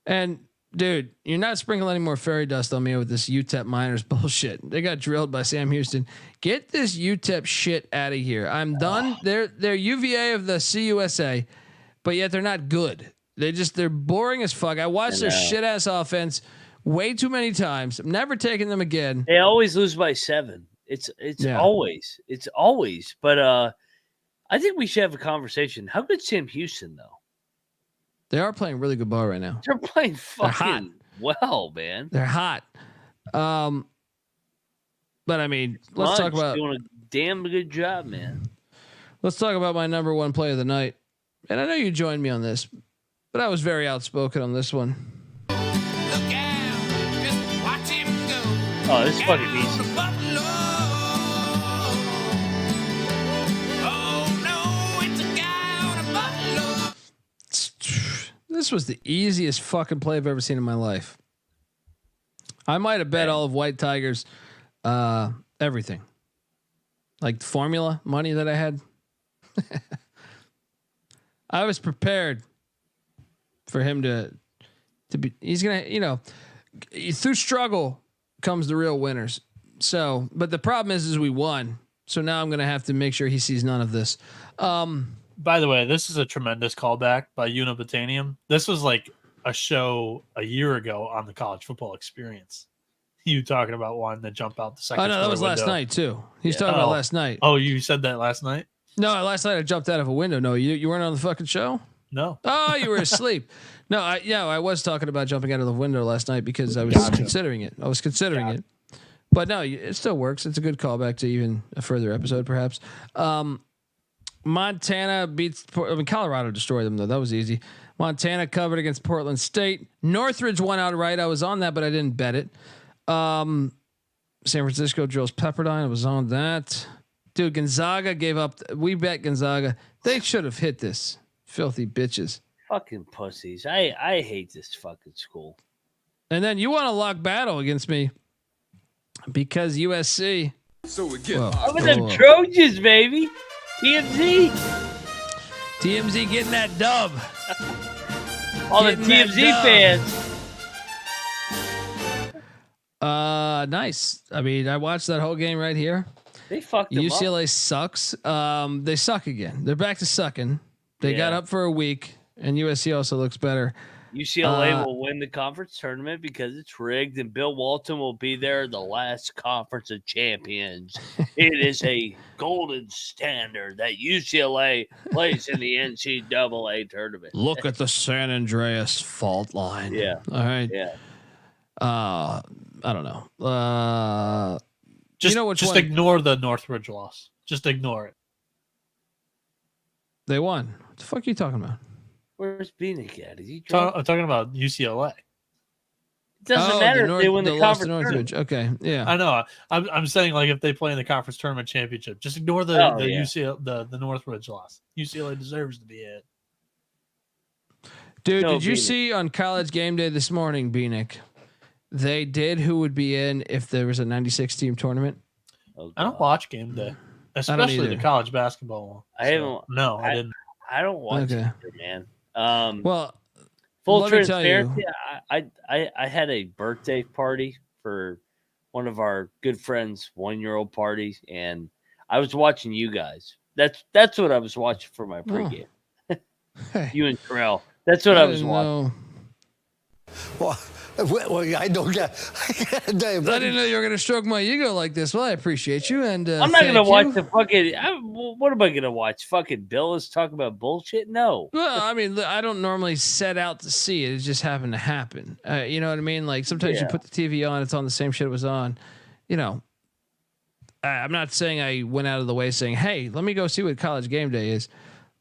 And dude, you're not sprinkling any more fairy dust on me with this UTEP Miners bullshit. They got drilled by Sam Houston. Get this UTEP shit out of here. I'm done. They're UVA of the CUSA, but yet they're not good. They're boring as fuck. I watched their shit ass offense way too many times. I'm never taking them again. They always lose by 7. It's always. But I think we should have a conversation. How good's Sam Houston though? They are playing really good ball right now. They're playing fucking well, man. They're hot. But I mean, let's talk about doing a damn good job, man. Let's talk about my number one play of the night. And I know you joined me on this, but I was very outspoken on this one. Look out, just watch him go. Oh, this is fucking easy. This was the easiest fucking play I've ever seen in my life. I might have bet all of White Tigers, everything, like the formula money that I had. I was prepared for him to be. He's gonna, through struggle comes the real winners. So, but the problem is we won. So now I'm gonna have to make sure he sees none of this. By the way, this is a tremendous callback by Unibotanium. This was like a show a year ago on the College Football Experience. You talking about one that jumped out the second? Oh no, that was window. last night too. He's talking about last night. Oh, you said that last night? No, last night I jumped out of a window. No, you weren't on the fucking show. No. Oh, you were asleep. No, I was talking about jumping out of the window last night because I was considering it. it, but no, it still works. It's a good callback to even a further episode, perhaps. Montana beats. Colorado destroyed them though. That was easy. Montana covered against Portland State. Northridge won outright. I was on that, but I didn't bet it. San Francisco drills Pepperdine. I was on that. Dude, Gonzaga gave up. We bet Gonzaga. They should have hit this. Filthy bitches. Fucking pussies. I hate this fucking school. And then you want to lock battle against me because USC. So we get How about them Trojans, baby? TMZ getting that dub. All the TMZ fans. Nice. I mean, I watched that whole game right here. They fucked them UCLA up. Sucks. They suck again. They're back to sucking. They got up for a week, and USC also looks better. UCLA will win the conference tournament because it's rigged, and Bill Walton will be there, the last conference of champions. It is a golden standard that UCLA plays in the NCAA tournament. Look at the San Andreas fault line. Yeah. All right. Yeah. I don't know. Just ignore the Northridge loss. Just ignore it. They won. What the fuck are you talking about? Where's Bieniek at? Is he drunk? I'm talking about UCLA. It doesn't matter if they win the conference Northridge. Okay, yeah. I know. I'm saying like if they play in the conference tournament championship, just ignore the UCLA the Northridge loss. UCLA deserves to be it. Dude, did you see on College Game Day this morning, Bieniek? They did who would be in if there was a 96 team tournament. I don't watch Game Day, especially the college basketball one. I haven't. No, I didn't. I don't watch it, man. Well, full transparency, I had a birthday party for one of our good friends' 1-year-old party, and I was watching you guys. That's what I was watching for my pregame. You and Terrell. That's what I was watching. Well, I don't get. I didn't know you were going to stroke my ego like this. Well, I appreciate you, and I'm not going to watch the fucking. What am I going to watch? Fucking Bill is talking about bullshit. No. Well, I mean, I don't normally set out to see it. It just happened to happen. You know what I mean? Like sometimes you put the TV on, it's on the same shit it was on. You know, I'm not saying I went out of the way saying, "Hey, let me go see what College Game Day is."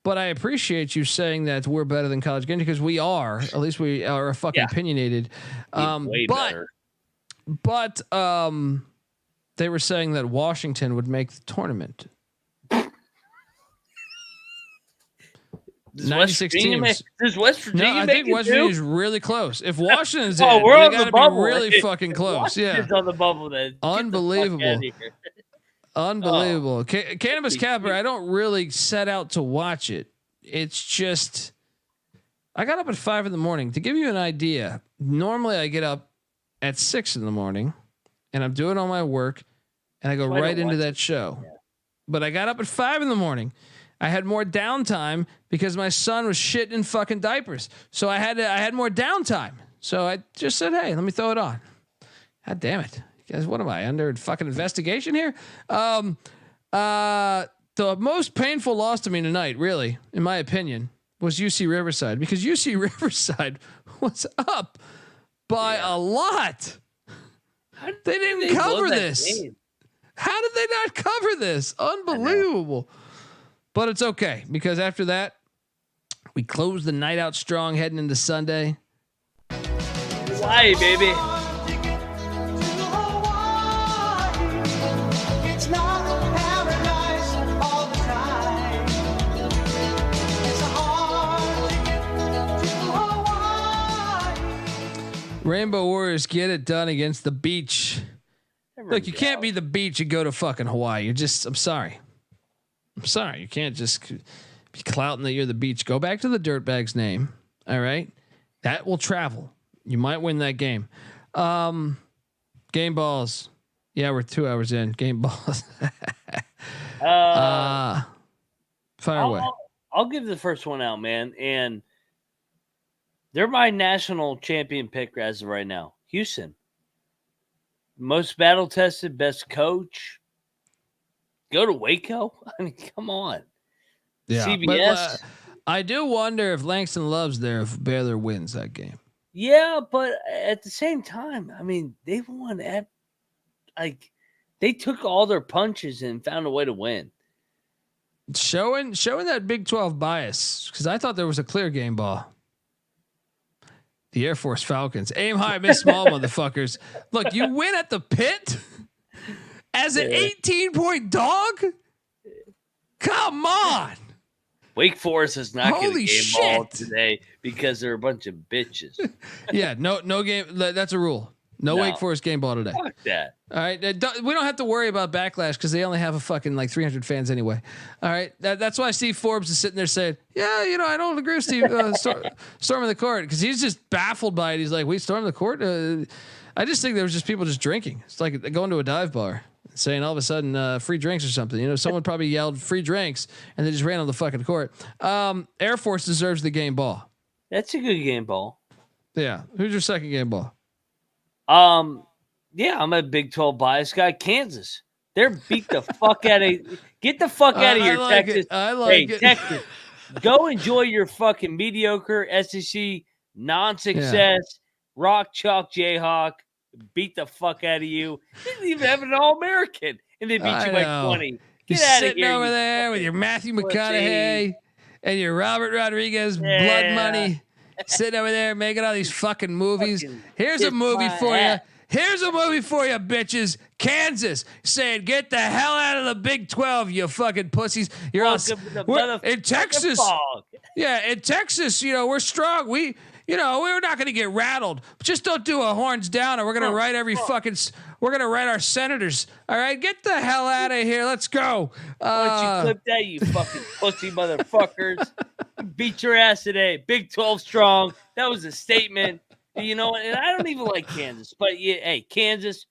But I appreciate you saying that we're better than College Game Day because we are. At least we are fucking opinionated. Way better. But they were saying that Washington would make the tournament. 96 teams. Does West Virginia? No, I think West Virginia is really close. If Washington's in, we're they on got the to be bubble. really fucking close. Washington's on the bubble. Then unbelievable. Unbelievable. Cannabis Capper, I don't really set out to watch it. It's just, I got up at 5 a.m. To give you an idea, normally I get up at 6 a.m. and I'm doing all my work and I go right into that show. Yeah. But I got up at 5 a.m. I had more downtime because my son was shitting in fucking diapers. So I had more downtime. So I just said, hey, let me throw it on. God damn it. Guys, what am I under fucking investigation here? The most painful loss to me tonight, really, in my opinion, was UC Riverside, because UC Riverside was up by a lot. They didn't cover this. How did they not cover this? Unbelievable. But it's okay, because after that, we closed the night out strong heading into Sunday. Why, baby? Rainbow Warriors get it done against the beach. Look, you can't be the beach and go to fucking Hawaii. I'm sorry. You can't just be clouting that you're the beach. Go back to the Dirtbags name. All right. That will travel. You might win that game. Game balls. Yeah, we're 2 hours in. Game balls. Fire away. I'll give the first one out, man. And they're my national champion pick as of right now. Houston. Most battle tested, best coach. Go to Waco? I mean, come on. Yeah. CBS. But, I do wonder if Langston Love's there if Baylor wins that game. Yeah, but at the same time, I mean, they won they took all their punches and found a way to win. Showing that Big 12 bias, because I thought there was a clear game ball. The Air Force Falcons. Aim high, miss small, motherfuckers. Look, you win at the pit as an 18-point dog? Come on. Wake Forest is not going to game ball shit. today because they're a bunch of bitches. Yeah, no game. That's a rule. No Wake Forest game ball today. Fuck that. All right. We don't have to worry about backlash because they only have a fucking 300 fans anyway. All right. That's why Steve Forbes is sitting there saying, yeah, I don't agree with Steve storming the court, because he's just baffled by it. He's like, we stormed the court. I just think there was just people just drinking. It's like going to a dive bar saying all of a sudden free drinks or something. Someone probably yelled free drinks and they just ran on the fucking court. Air Force deserves the game ball. That's a good game ball. Yeah. Who's your second game ball? Yeah, I'm a Big 12 bias guy. Kansas. They're beat the fuck out of. Get the fuck out of here, Texas. I like it. Texas. Go enjoy your fucking mediocre SEC non-success. Rock Chalk Jayhawk. Beat the fuck out of you. They didn't even have an All-American, and they beat you by 20. Get out of here. Over there with your Matthew McConaughey and your Robert Rodriguez blood money. Sitting over there making all these fucking movies. Here's a movie for you. Here's a movie for you, bitches. Kansas saying, get the hell out of the Big 12, you fucking pussies. You're all in Texas. Yeah, in Texas, we're strong. We're not going to get rattled. Just don't do a horns down, and we're going to write we're going to write our senators. All right, get the hell out of here. Let's go. Why don't you clip that, you fucking pussy motherfuckers? Beat your ass today. Big 12 strong. That was a statement. And I don't even like Kansas, but hey, Kansas,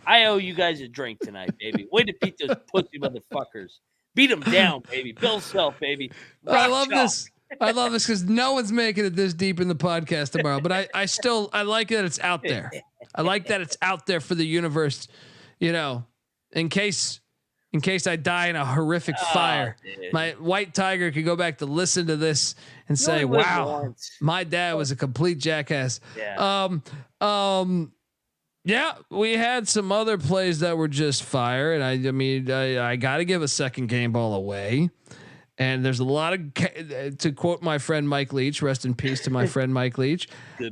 I owe you guys a drink tonight, baby. Way to beat those pussy motherfuckers. Beat them down, baby. Bill Self, baby. I love this. I love this because no one's making it this deep in the podcast tomorrow, but I like that it's out there. I like that it's out there for the universe, in case I die in a horrific fire. Dude. My white tiger could go back to listen to this and say, wow, my dad was a complete jackass. Yeah. Yeah, we had some other plays that were just fire. And I got to give a second game ball away. And there's a lot of, to quote my friend Mike Leach, rest in peace to my friend Mike Leach.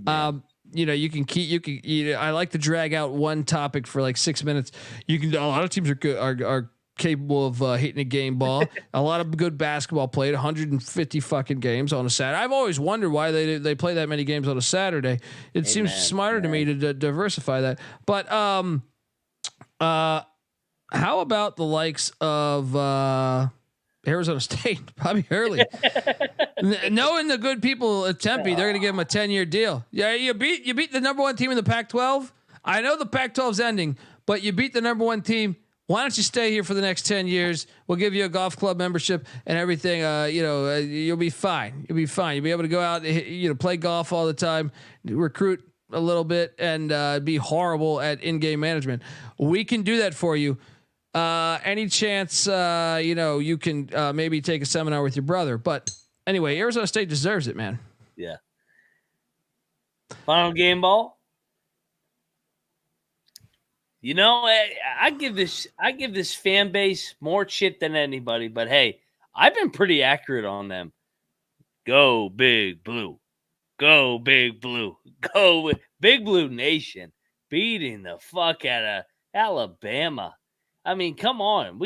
I like to drag out one topic for 6 minutes. A lot of teams are capable of hitting a game ball. A lot of good basketball played, 150 fucking games on a Saturday. I've always wondered why they play that many games on a Saturday. It seems smarter to me to diversify that. But how about the likes of Arizona State, Bobby Hurley? Knowing the good people at Tempe, they're going to give him a 10-year deal. Yeah, you beat the number one team in the Pac-12. I know the Pac-12's ending, but you beat the number one team. Why don't you stay here for the next 10 years? We'll give you a golf club membership and everything. You'll be fine. You'll be fine. You'll be able to go out, play golf all the time, recruit a little bit and be horrible at in-game management, we can do that for you. Any chance, you can maybe take a seminar with your brother. But anyway, Arizona State deserves it, man. Yeah. Final game ball. I give this fan base more shit than anybody, but hey, I've been pretty accurate on them. Go Big Blue. Go Big Blue. Go Big Blue Nation beating the fuck out of Alabama. I mean, come on.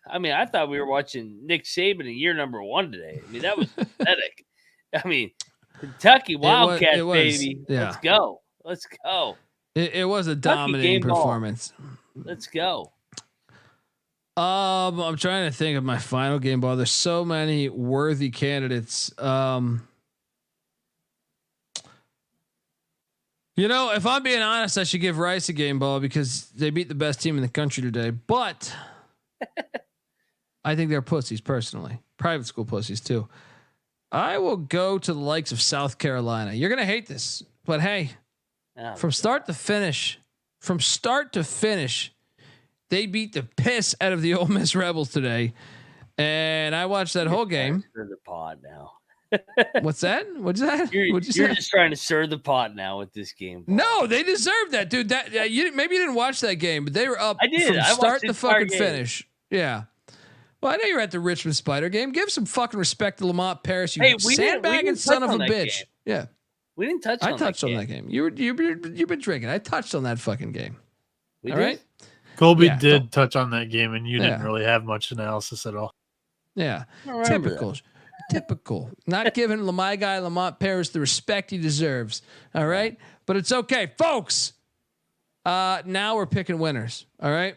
I thought we were watching Nick Saban in year number 1 today. I mean, that was pathetic. I mean, Kentucky Wildcats, baby. Yeah. Let's go. Let's go. It was a dominating performance. Let's go. I'm trying to think of my final game ball. There's so many worthy candidates. If I'm being honest, I should give Rice a game ball because they beat the best team in the country today. But I think they're pussies personally. Private school pussies too. I will go to the likes of South Carolina. You're gonna hate this, but hey. From start to finish, they beat the piss out of the Ole Miss Rebels today, and I watched that whole game. Stir the pot now. What's that? What's that? You're just trying to stir the pot now with this game. No, they deserve that, dude. Maybe you didn't watch that game, but they were up from start to fucking finish. Yeah. Well, I know you're at the Richmond Spider game. Give some fucking respect to Lamont Paris. You sandbagging son of a bitch. Yeah. We didn't touch on that game. I touched on that game. You've been drinking. I touched on that fucking game. All right. Colby did touch on that game, and you didn't really have much analysis at all. Yeah. Typical. Not giving my guy Lamont Paris the respect he deserves. All right. But it's okay, folks. Now we're picking winners. All right.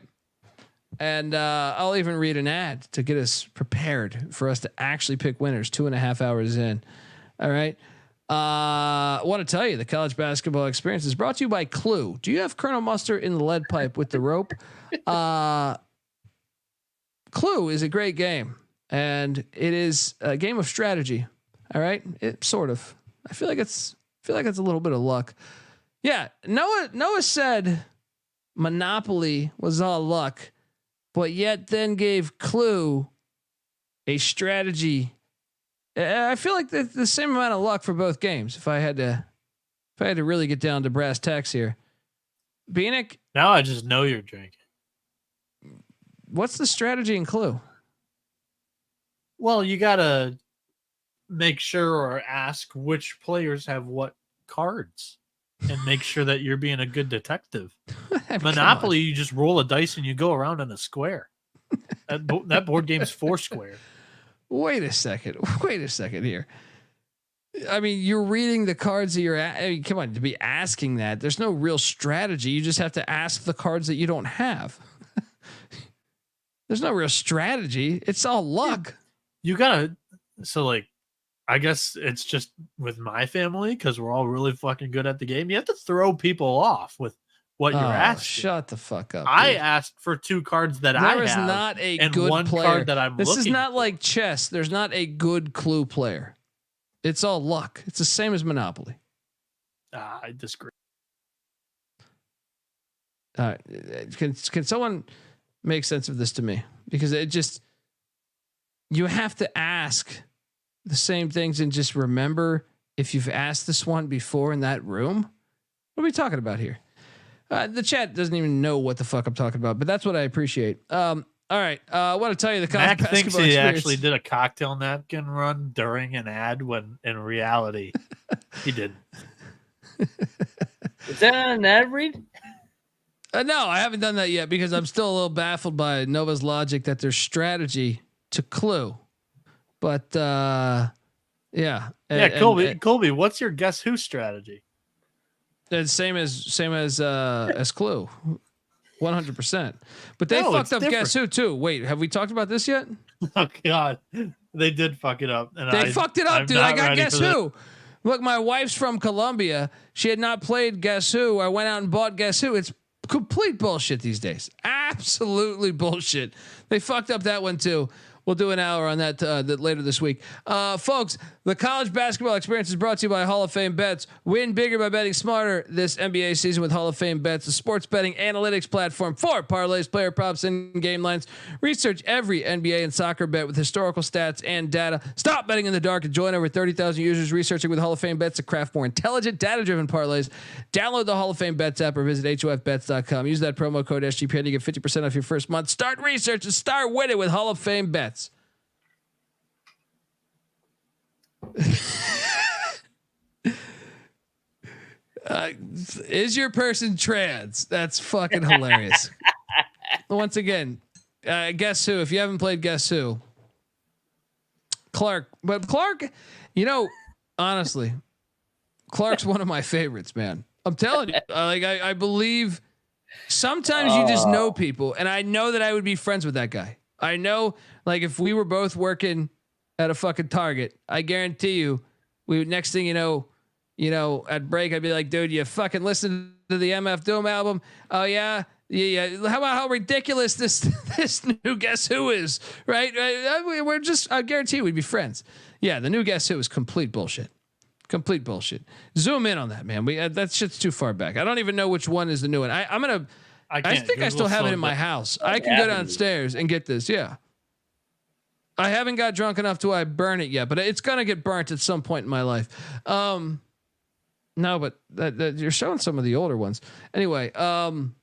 And I'll even read an ad to get us prepared for us to actually pick winners 2.5 hours in. All right. I want to tell you the college basketball experience is brought to you by Clue. Do you have Colonel Mustard in the lead pipe with the rope? Clue is a great game, and it is a game of strategy. All right, it sort of. I feel like it's a little bit of luck. Yeah, Noah said Monopoly was all luck, but yet then gave Clue a strategy. I feel like the same amount of luck for both games. If I had to really get down to brass tacks here, Bieniek. Now I just know you're drinking. What's the strategy in Clue? Well, you gotta make sure or ask which players have what cards, and make sure that you're being a good detective. Monopoly, you just roll a dice and you go around in a square. That board game's 4 square. Wait a second here. I mean, you're reading the cards that come on, to be asking that. There's no real strategy. You just have to ask the cards that you don't have. There's no real strategy. It's all luck. You gotta. So I guess it's just with my family because we're all really fucking good at the game. You have to throw people off with what you're asking. Shut the fuck up. I asked for 2 cards that I have. There is not a and good one player. Card that I'm this looking is not for. like chess. There's not a good Clue player. It's all luck. It's the same as Monopoly. I disagree. Can someone make sense of this to me? Because you have to ask the same things and just remember if you've asked this one before in that room. What are we talking about here? The chat doesn't even know what the fuck I'm talking about, but that's what I appreciate. All right. I want to tell you the college Mac thinks basketball he experience. actually did a cocktail napkin run during an ad when in reality he did. Is that an ad read? No, I haven't done that yet because I'm still a little baffled by Nova's logic that there's strategy to Clue. But yeah. Colby, what's your guess who strategy? It's same as Clue. 100%. But they fucked up Guess Who too. Wait, have we talked about this yet? Oh God. They did fuck it up. And they fucked it up, dude. I got Guess Who. Look, my wife's from Columbia. She had not played Guess Who. I went out and bought Guess Who. It's complete bullshit these days. Absolutely bullshit. They fucked up that one too. We'll do an hour on that later this week. Folks, the college basketball experience is brought to you by Hall of Fame Bets. Win bigger by betting smarter this NBA season with Hall of Fame Bets, the sports betting analytics platform for parlays, player props, and game lines. Research every NBA and soccer bet with historical stats and data. Stop betting in the dark and join over 30,000 users researching with Hall of Fame Bets to craft more intelligent, data-driven parlays. Download the Hall of Fame Bets app or visit HOFBets.com. Use that promo code SGPN to get 50% off your first month. Start research and start winning with Hall of Fame Bets. Is your person trans? That's fucking hilarious. Once again, Guess Who? If you haven't played Guess Who, Clark. But Clark, honestly, Clark's one of my favorites, man. I'm telling you, I believe sometimes you just know people, and I know that I would be friends with that guy. I know, like, if we were both working at a fucking Target, I guarantee you, we would, next thing you know, at break, I'd be like, dude, you fucking listen to the MF Doom album? Oh yeah. Yeah. How about how ridiculous this new Guess Who is, right? I guarantee we'd be friends. Yeah. The new Guess Who is complete bullshit. Complete bullshit. Zoom in on that, man. That shit's too far back. I don't even know which one is the new one. I think Google, I still have it in my house. I can go downstairs and get this. Yeah. I haven't got drunk enough to I burn it yet, but it's gonna get burnt at some point in my life. No, but that you're showing some of the older ones. Anyway, some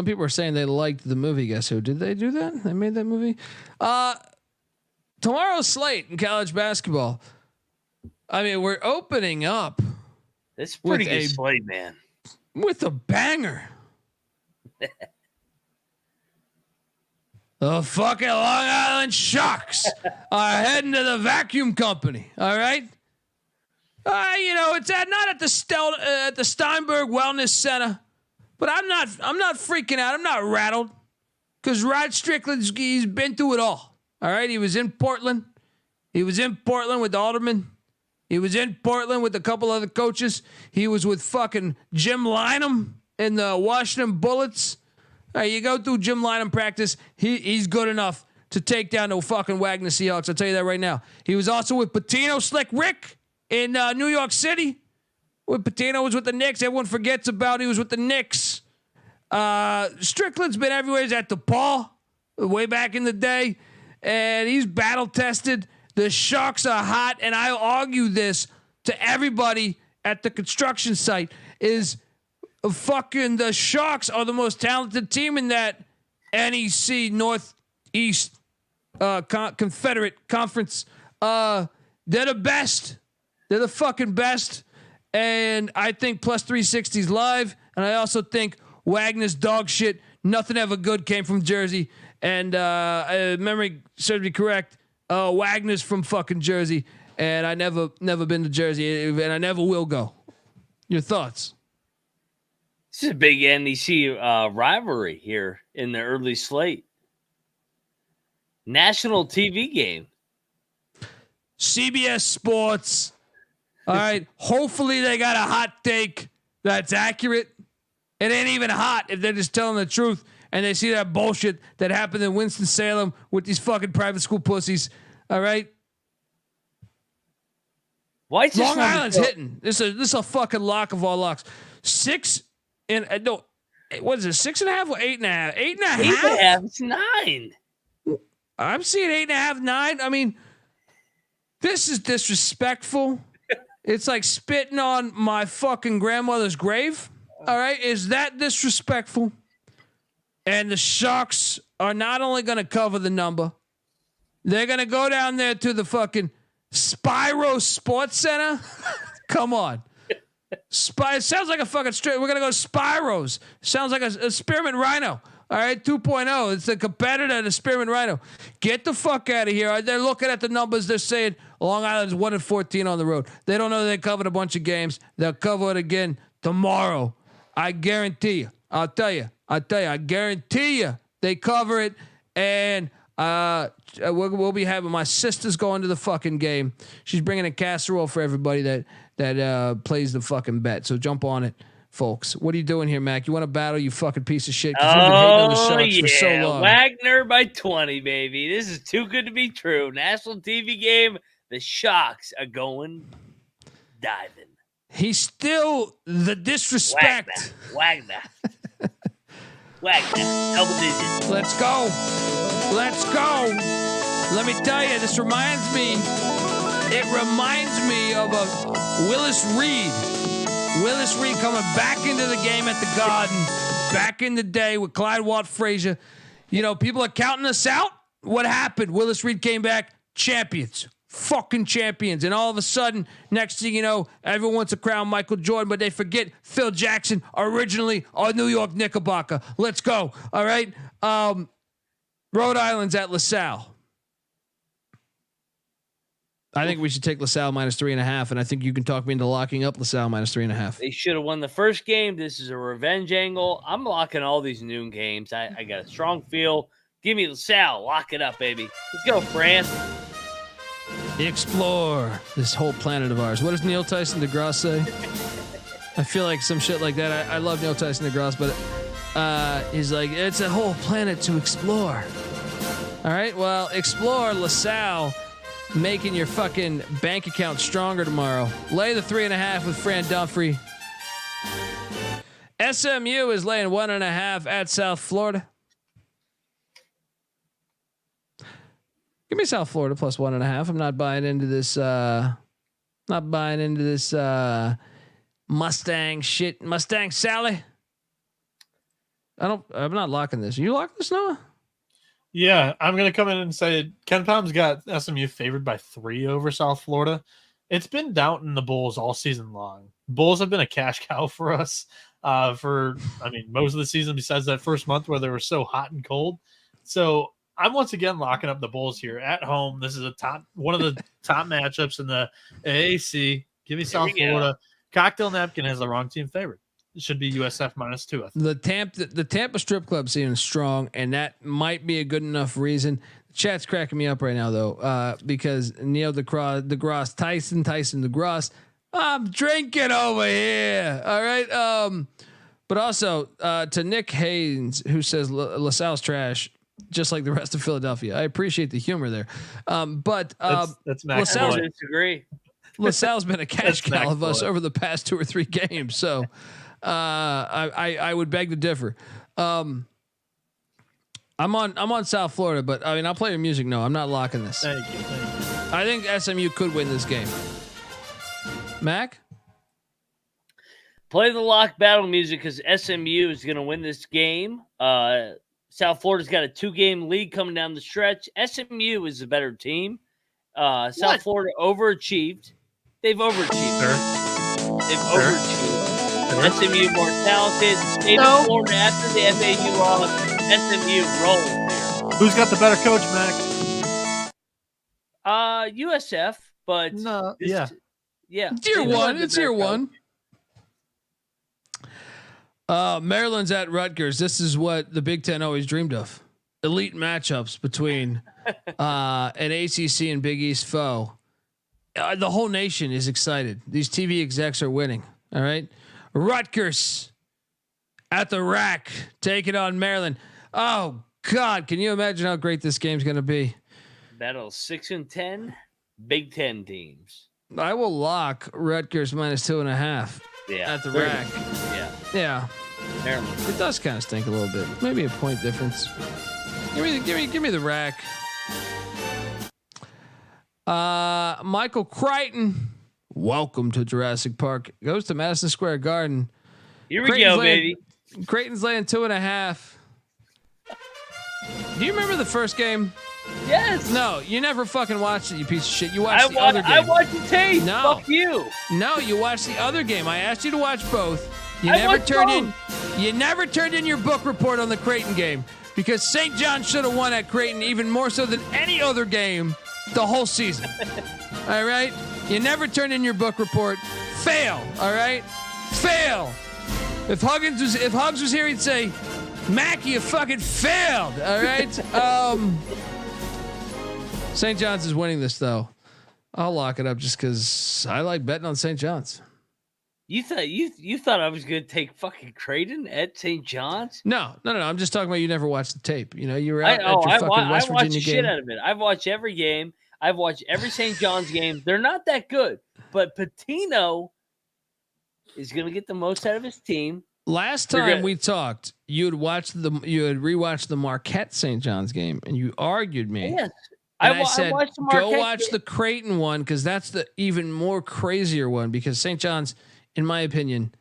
people are saying they liked the movie. Guess Who? Did they do that? They made that movie. Tomorrow's slate in college basketball. I mean, we're opening up. It's pretty good slate, man. With a banger. The fucking Long Island Sharks are heading to the vacuum company. All right. It's not at the Steinberg Wellness Center, but I'm not freaking out. I'm not rattled because Rod Strickland's he's been through it all. All right. He was in Portland. He was in Portland with Alderman. He was in Portland with a couple other coaches. He was with fucking Jim Lynam in the Washington Bullets. You go through Jim Lynam practice. He's good enough to take down the fucking Wagner Seahawks. I'll tell you that right now. He was also with Pitino, Slick Rick in New York City. When Pitino was with the Knicks, everyone forgets about he was with the Knicks. Strickland's been everywhere. He's at DePaul way back in the day, and he's battle tested. The Sharks are hot, and I argue this to everybody at the construction site is fucking the Sharks are the most talented team in that NEC Northeast Confederate Conference. They're the best. They're the fucking best. And I think plus 360's live. And I also think Wagner's dog shit. Nothing ever good came from Jersey. And memory serves me correct. Wagner's from fucking Jersey. And I never been to Jersey. And I never will go. Your thoughts? This is a big NEC rivalry here in the early slate. National TV game. CBS Sports. All right. Hopefully they got a hot take that's accurate. It ain't even hot if they're just telling the truth and they see that bullshit that happened in Winston-Salem with these fucking private school pussies. All right. Long Island's hitting. This is a fucking lock of all locks. 6 and no, what is it? 6.5 or 8.5? 8.5. 8.5. It's 9. I'm seeing 8.5, 9. I mean, this is disrespectful. It's like spitting on my fucking grandmother's grave. All right, is that disrespectful? And the Sharks are not only going to cover the number, they're going to go down there to the fucking Spyro Sports Center. Come on. It sounds like a fucking straight. We're going to go Spyros. Sounds like a Spearmint Rhino. All right, 2.0. It's the competitor to Spearmint Rhino. Get the fuck out of here. They're looking at the numbers. They're saying Long Island's 1-14 on the road. They don't know they covered a bunch of games. They'll cover it again tomorrow. I guarantee you. I guarantee you they cover it. And we'll be having my sister's going to the fucking game. She's bringing a casserole for everybody that plays the fucking bet. So jump on it. folks. What are you doing here, Mac? You want to battle, you fucking piece of shit? 'Cause you've been hating on the Sharks for so long. Wagner by 20, baby. This is too good to be true. National TV game. The Sharks are going diving. He's still the disrespect. Wagner. Double digits. Let's go. Let me tell you, this reminds me of a Willis Reed. Willis Reed coming back into the game at the Garden back in the day with Clyde Watt-Frazier. You know, people are counting us out. What happened? Willis Reed came back, champions. Fucking champions. And all of a sudden, next thing you know, everyone wants to crown Michael Jordan, but they forget Phil Jackson, originally a New York Knickerbocker. Let's go. All right. Rhode Island's at LaSalle. I think we should take LaSalle -3.5, and I think you can talk me into locking up LaSalle -3.5. They should have won the first game. This is a revenge angle. I'm locking all these noon games. I got a strong feel. Give me LaSalle. Lock it up, baby. Let's go, France. Explore this whole planet of ours. What does Neil Tyson DeGrasse say? I feel like some shit like that. I love Neil Tyson DeGrasse, but he's like, it's a whole planet to explore. All right, well, explore LaSalle, making your fucking bank account stronger tomorrow. Lay the 3.5 with Fran Dunphy. SMU is laying 1.5 at South Florida. Give me South Florida +1.5. I'm not buying into this. Mustang shit. Mustang Sally. I'm not locking this. You lock this, Noah? Yeah, I'm gonna come in and say Ken Palm's got SMU favored by 3 over South Florida. It's been doubting the Bulls all season long. Bulls have been a cash cow for us most of the season besides that first month where they were so hot and cold. So I'm once again locking up the Bulls here at home. This is one of the top matchups in the AAC. Give me South Florida. Cocktail Napkin has the wrong team favored. It should be USF -2. The Tampa strip club seems strong, and that might be a good enough reason. The chat's cracking me up right now though, because Neil deGrasse Tyson DeGrasse. I'm drinking over here. All right. But also to Nick Haynes, who says LaSalle's trash, just like the rest of Philadelphia. I appreciate the humor there. But that's Max. I disagree. LaSalle's been a cash cow of us over the past 2 or 3 games. So I would beg to differ. I'm on South Florida, but I mean, I'll play your music. No, I'm not locking this. Thank you. I think SMU could win this game. Mac? Play the lock battle music because SMU is going to win this game. South Florida's got a 2-game lead coming down the stretch. SMU is a better team. South Florida overachieved. They've overachieved. Overachieved. SMU more talented. State of Florida after the FAU loss. SMU rolling here. Who's got the better coach, Mac? USF, but no, yeah. It's year one. Maryland's at Rutgers. This is what the Big Ten always dreamed of. Elite matchups between an ACC and Big East foe. The whole nation is excited. These TV execs are winning. All right. Rutgers at the rack, taking on Maryland. Oh God. Can you imagine how great this game's going to be? Battle 6 and 10 Big Ten teams. I will lock Rutgers -2.5. Yeah. At the rack. Yeah. Maryland. It does kind of stink a little bit. Maybe a point difference. Give me the rack. Michael Creighton, welcome to Jurassic Park. Goes to Madison Square Garden. Here we go, baby. Creighton's laying 2.5. Do you remember the first game? Yes. No, you never fucking watched it, you piece of shit. You watched the other game. I watched the tape. No. Fuck you. No, you watched the other game. I asked you to watch both. You never turned in your book report on the Creighton game because St. John should have won at Creighton even more so than any other game the whole season. All right? You never turned in your book report. Fail. All right? Fail. If Hugs was here, he'd say, Mac, you fucking failed. All right? St. John's is winning this though. I'll lock it up just because I like betting on St. John's. You thought I was going to take fucking Creighton at St. John's? No. I'm just talking about you never watched the tape. You know, you were out at your fucking West Virginia watched the game. shit out of it. I've watched every game. I've watched every St. John's game. They're not that good, but Pitino is going to get the most out of his team. Last time we talked, you had rewatched the Marquette St. John's game, and you argued me. Yes. I said, watched the Marquette go watch game. the Creighton one because that's the even more crazier one because St. John's, in my opinion,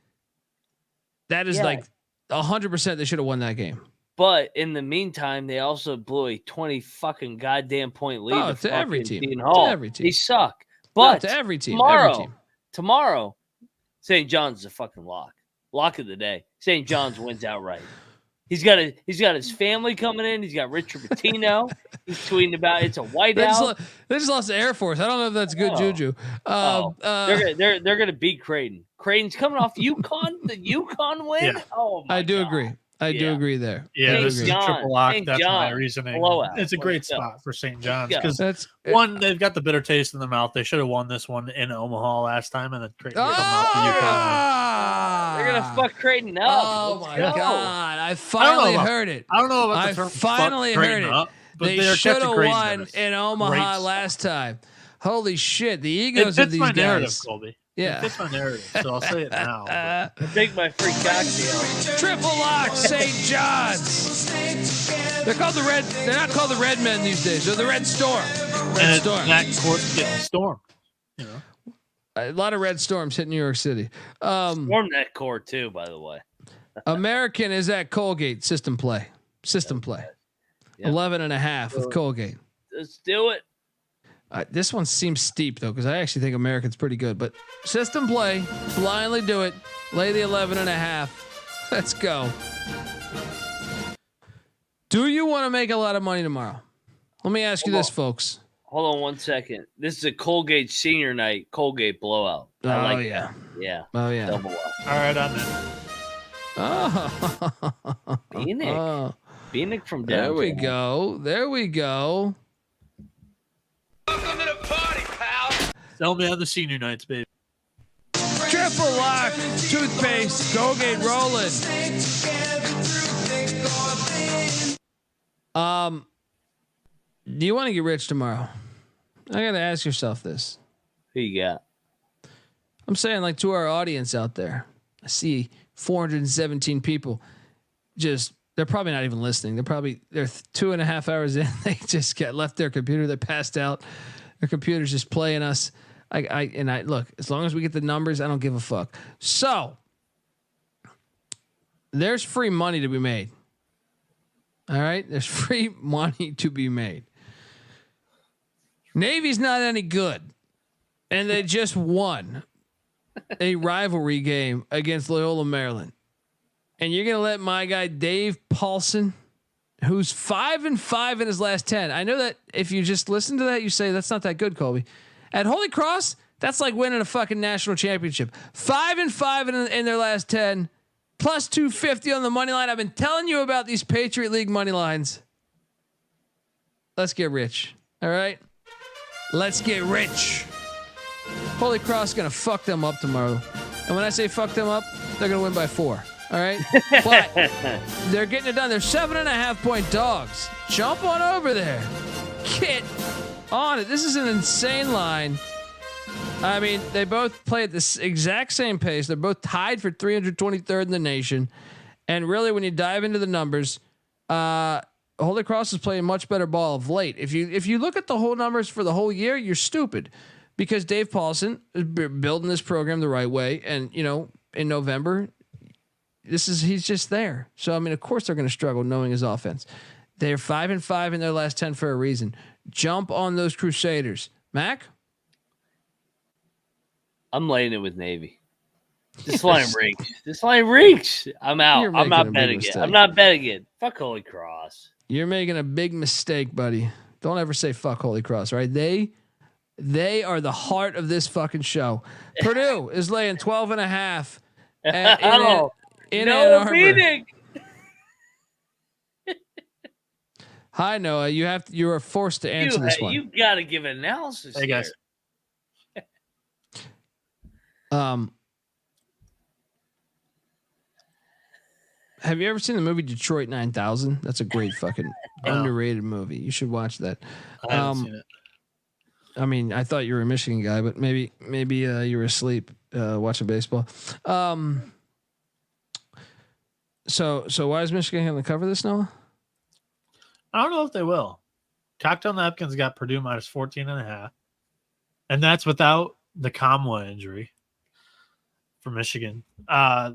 that is like 100% they should have won that game. But in the meantime, they also blew a 20 fucking goddamn point lead to every team. To every team. They suck. But to every team. Tomorrow, St. John's is a fucking lock. Lock of the day. St. John's wins outright. He's got his family coming in. He's got Richard Pitino. He's tweeting about it's a whiteout. They just lost the Air Force. I don't know if that's good juju. They're gonna beat Creighton. Creighton's coming off UConn. The UConn win. Yeah. Oh my I do God. agree. I do agree there. Yeah, this is a triple lock. St. That's John, my reasoning. blowout. It's a great Let's go. spot for St. John's Let's go. because one, they've got the bitter taste in their mouth. They should have won this one in Omaha last time, and then Creighton come out the UConn. They're gonna fuck Creighton up. Oh my God! I finally heard it. I don't know about the term. Finally fuck heard Creighton it. up, but They should have won in Omaha last time. Holy shit! The egos of these my narrative, guys. Colby. Yeah, it fits my narrative, so I'll say it now. Take my free cocktail. Triple lock, St. John's. They're called the Red. They're not called the Red Men these days. They're the Red Storm. Red Storm. That court's getting stormed. You know, a lot of red storms hit New York City. Storm that court too, by the way. American is at Colgate. System play. Yep. 11.5 with Colgate. Let's do it. This one seems steep though, because I actually think American's pretty good. But system play, blindly do it. Lay the 11.5. Let's go. Do you want to make a lot of money tomorrow? Let me ask you this, folks. Hold on 1 second. This is a Colgate senior night. Colgate blowout. I like that. Yeah. Oh yeah. Double up. all right, I'm in. Oh. Bieniek. Bieniek from downtown. There we go. There we go. Welcome to the party, pal. Tell me how the senior nights, baby. Triple lock, toothpaste, Colgate rolling. Do you want to get rich tomorrow? I gotta ask yourself this. Who you got? I'm saying, like, to our audience out there, I see 417 people. They're probably not even listening. They're 2.5 hours in. They just left their computer. They passed out. Their computer's just playing us. I look, as long as we get the numbers, I don't give a fuck. So there's free money to be made. All right. There's free money to be made. Navy's not any good. And they just won a rivalry game against Loyola Maryland. And you're going to let my guy, Dave Paulson, who's 5-5 in his last 10. I know that if you just listen to that, you say that's not that good, Colby. At Holy Cross, that's like winning a fucking national championship. 5-5 in their last 10, plus 250 on the money line. I've been telling you about these Patriot League money lines. Let's get rich. All right. Let's get rich. Holy Cross is going to fuck them up tomorrow. And when I say fuck them up, they're going to win by 4. All right. But they're getting it done. They're 7.5 point dogs. Jump on over there. Get on it. This is an insane line. I mean, they both play at this exact same pace. They're both tied for 323rd in the nation. And really, when you dive into the numbers, Holy Cross is playing much better ball of late. If you look at the whole numbers for the whole year, you're stupid, because Dave Paulson is building this program the right way. And, you know, in November, he's just there. So, I mean, of course they're going to struggle knowing his offense. They're 5-5 in their last 10 for a reason. Jump on those Crusaders. Mac? I'm laying it with Navy. This line reeks. I'm out. I'm not betting it. I'm not betting it. Fuck Holy Cross. You're making a big mistake, buddy. Don't ever say fuck Holy Cross, right? They are the heart of this fucking show. Purdue is laying 12.5 in Ann Arbor. Hi, Noah. You are forced to answer this one. You got to give analysis. Hey, guys. Have you ever seen the movie Detroit 9000? That's a great fucking underrated movie. You should watch that. I haven't seen it. I mean, I thought you were a Michigan guy, but maybe you were asleep watching baseball. So why is Michigan going to cover this, Noah? I don't know if they will. Cocktail Napkins got Purdue minus 14.5. And that's without the Kamwa injury for Michigan.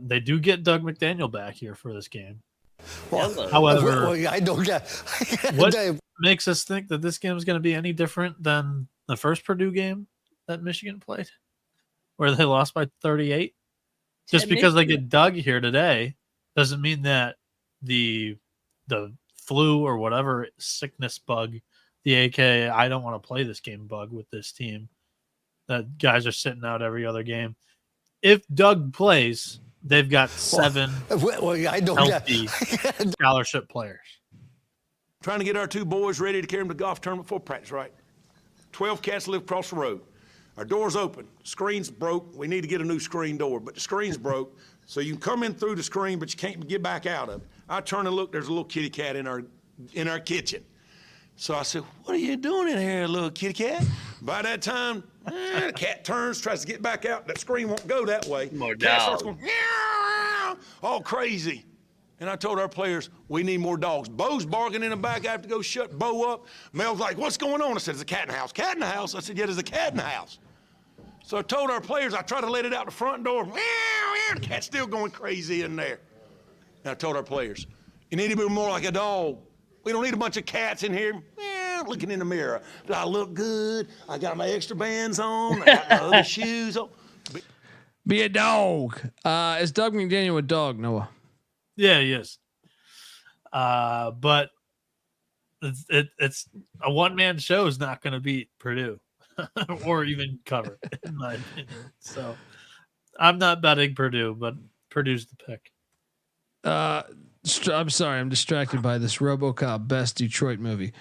They do get Doug McDaniel back here for this game. However, I don't get what makes us think that this game is going to be any different than the first Purdue game that Michigan played, where they lost by 38? Just because they get Doug here today doesn't mean that the flu or whatever sickness bug, the AK, I don't want to play this game bug with this team, that guys are sitting out every other game. If Doug plays, they've got 7 healthy scholarship players. Trying to get our 2 boys ready to carry them to golf tournament before practice, right? 12 cats live across the road. Our door's open. Screen's broke. We need to get a new screen door, but the screen's broke. So you can come in through the screen, but you can't get back out of it. I turn and look, there's a little kitty cat in our kitchen. So I said, what are you doing in here, little kitty cat? By that time, the cat turns, tries to get back out. That screen won't go that way. More cat dogs. starts going, meow, all crazy. And I told our players, we need more dogs. Bo's barking in the back. I have to go shut Bo up. Mel's like, what's going on? I said, there's a cat in the house. Cat in the house? I said, yeah, there's a cat in the house. So I told our players, I tried to let it out the front door. Meow, meow, the cat's still going crazy in there. And I told our players, you need to be more like a dog. We don't need a bunch of cats in here. Looking in the mirror. Do I look good? I got my extra bands on. I got my other shoes on. Be a dog. Is Doug McDaniel a dog, Noah? Yeah, he is. But it's a one-man show is not going to beat Purdue or even cover, in my opinion. So I'm not betting Purdue, but Purdue's the pick. I'm sorry, I'm distracted by this RoboCop Best Detroit movie.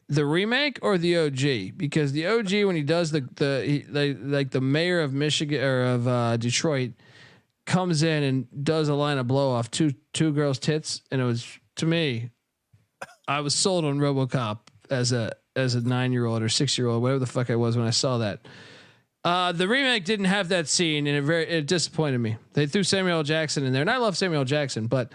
The remake or the OG? Because the OG, when he does the mayor of Michigan or of Detroit comes in and does a line of blow off two girls' tits, and it was, to me, I was sold on RoboCop as a 9-year-old or 6-year-old, whatever the fuck I was when I saw that. The remake didn't have that scene, and it disappointed me. They threw Samuel L. Jackson in there, and I love Samuel L. Jackson, but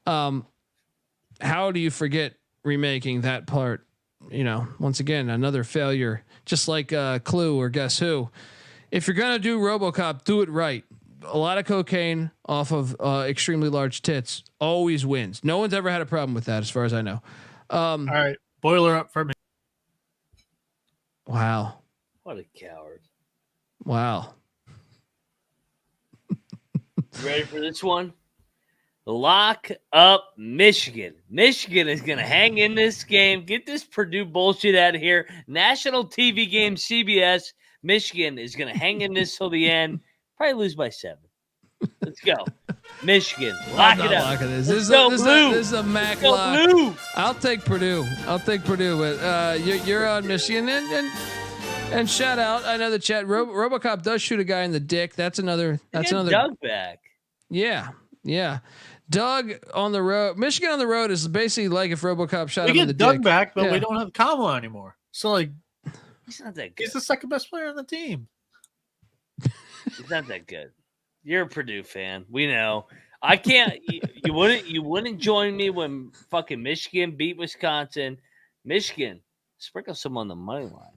how do you forget remaking that part? You know, once again, another failure, just like Clue or Guess Who. If you're going to do RoboCop, do it right. A lot of cocaine off of extremely large tits always wins. No one's ever had a problem with that, as far as I know. All right, boiler up for me. Wow. What a coward. Wow. Ready for this one? Lock up Michigan. Michigan is going to hang in this game. Get this Purdue bullshit out of here. National TV game, CBS. Michigan is going to hang in this till the end. Probably lose by 7. Let's go. Michigan. Lock it up. This is a Mac lock. Blue. I'll take Purdue. But you're on Michigan. And shout out. I know the chat. RoboCop does shoot a guy in the dick. That's another. Doug back. Yeah. Doug on the road. Michigan on the road is basically like if RoboCop shot him in the dick. We get Doug back, but we don't have Kamala anymore. So like, he's not that good. He's the second best player on the team. He's not that good. You're a Purdue fan. We know. I can't. You wouldn't join me when fucking Michigan beat Wisconsin. Michigan, sprinkle some on the money line.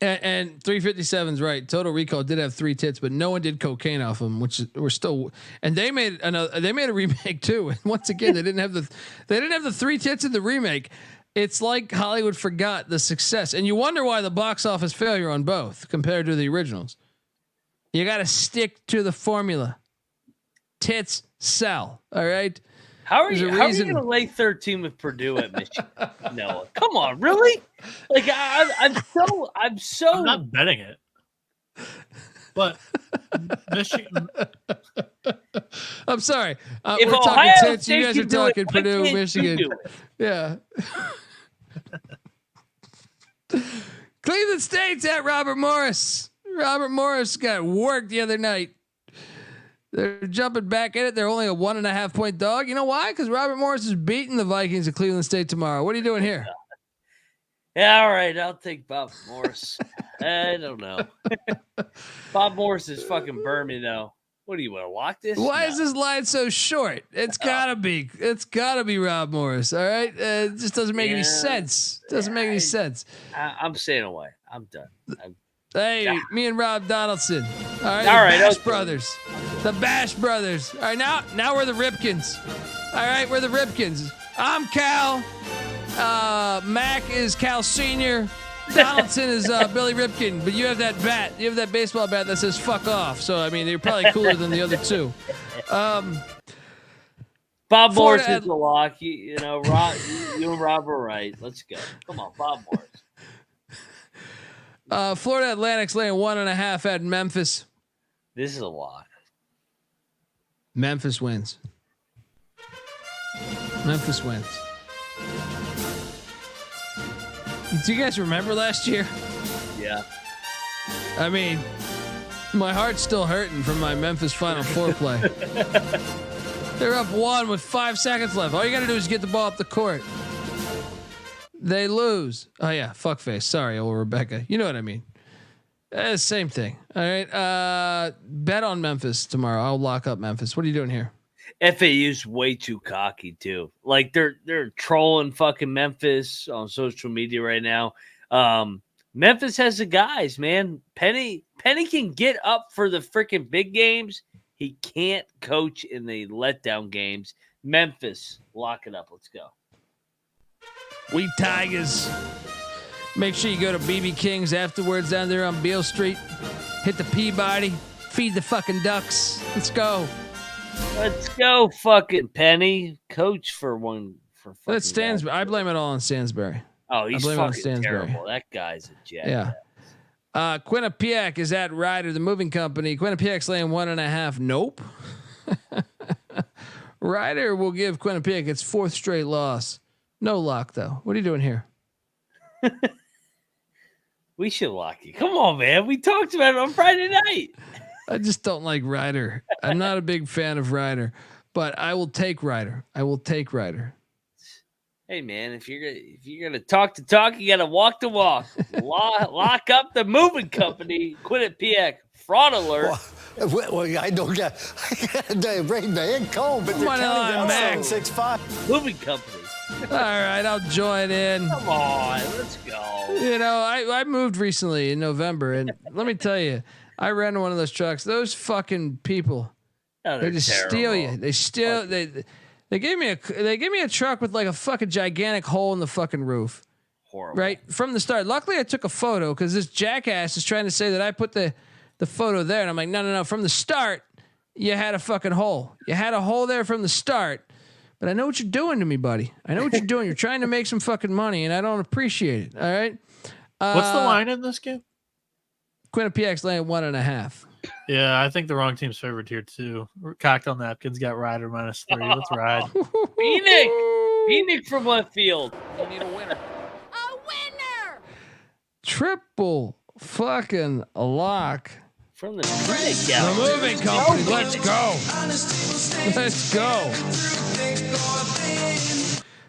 And 357's right. Total Recall did have 3 tits, but no one did cocaine off them, which we're still. And they made a remake too. And once again, they didn't have the 3 tits in the remake. It's like Hollywood forgot the success, and you wonder why the box office failure on both compared to the originals. You got to stick to the formula. Tits sell. All right. How are you going to lay 13 with Purdue at Michigan? No, come on, really? Like I'm not betting it, but Michigan. I'm sorry. If we're Ohio talking tits. State You guys are talking Purdue, Michigan. Yeah. Cleveland State's at Robert Morris. Robert Morris got worked the other night. They're jumping back in it. They're only a 1.5 point dog. You know why? Because Robert Morris is beating the Vikings at Cleveland State tomorrow. What are you doing here? Yeah, all right. I'll take Bob Morris. I don't know. Bob Morris is fucking burned me though. What do you want to lock this? Why is this line so short? It's gotta be. It's gotta be Rob Morris. All right. It just doesn't make any sense. Doesn't make any sense. I'm staying away. I'm done. Hey, me and Rob Donaldson. All right. Bash brothers. The Bash brothers. All right. Now we're the Ripkins. All right. We're the Ripkins. I'm Cal. Mac is Cal Sr. Donaldson is Billy Ripken, but you have that bat. You have that baseball bat that says "fuck off." So I mean, you're probably cooler than the other two. Bob Morris is a lock. You know, Rob, you and Rob are right. Let's go. Come on, Bob Morris. Florida Atlantic's laying 1.5 at Memphis. This is a lock. Memphis wins. Memphis wins. Do you guys remember last year? Yeah. I mean, my heart's still hurting from my Memphis Final Four play. They're up 1 with 5 seconds left. All you got to do is get the ball up the court. They lose. Oh, yeah. Fuckface. Sorry, old Rebecca. You know what I mean. Same thing. All right. Bet on Memphis tomorrow. I'll lock up Memphis. What are you doing here? FAU's way too cocky too. Like they're trolling fucking Memphis on social media right now. Memphis has the guys, man. Penny can get up for the freaking big games. He can't coach in the letdown games. Memphis, lock it up. Let's go. We Tigers. Make sure you go to BB King's afterwards down there on Beale Street. Hit the Peabody. Feed the fucking ducks. Let's go. Let's go, fucking Penny. Coach for one for fucking. That's Stansbury. I blame it all on Stansbury. Oh, he's fucking terrible. That guy's a jet. Yeah. Quinnipiac is at Ryder, the moving company. Quinnipiac's laying 1.5. Nope. Ryder will give Quinnipiac its 4th straight loss. No lock though. What are you doing here? We should lock you. Come on, man. We talked about it on Friday night. I just don't like Ryder. I'm not a big fan of Ryder, but I will take Ryder. I will take Ryder. Hey man, if you're gonna talk the talk, you gotta walk the walk. Lock up the moving company. Quinnipiac fraud alert. Well, I don't get. They bring the income, but they're counting 765. Moving company. All right, I'll join in. Come on, let's go. You know, I moved recently in November, and let me tell you. I ran one of those trucks. Those fucking people, they just steal you. They steal. They gave me a truck with like a fucking gigantic hole in the fucking roof. Horrible. Right from the start. Luckily, I took a photo because this jackass is trying to say that I put the photo there, and I'm like, no. From the start, you had a fucking hole. You had a hole there from the start. But I know what you're doing to me, buddy. I know what you're doing. You're trying to make some fucking money, and I don't appreciate it. All right. What's the line in this game? Quinnipiac's laying 1.5. Yeah, I think the wrong team's favored here too. Cocktail napkins got Ryder -3. Let's ride. Bieniek from left field. You need a winner. A winner. Triple fucking lock from the moving company. Let's go. Let's go.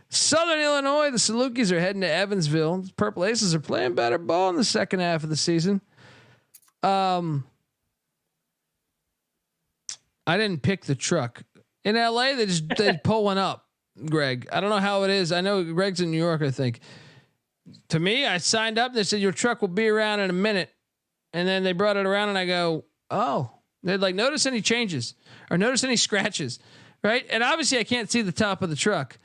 Southern Illinois, the Salukis are heading to Evansville. The Purple Aces are playing better ball in the second half of the season. I didn't pick the truck. In LA, they pull one up, Greg. I don't know how it is. I know Greg's in New York, I think. To me, I signed up. They said your truck will be around in a minute. And then they brought it around and I go, oh. They'd like, notice any changes or notice any scratches, right? And obviously I can't see the top of the truck,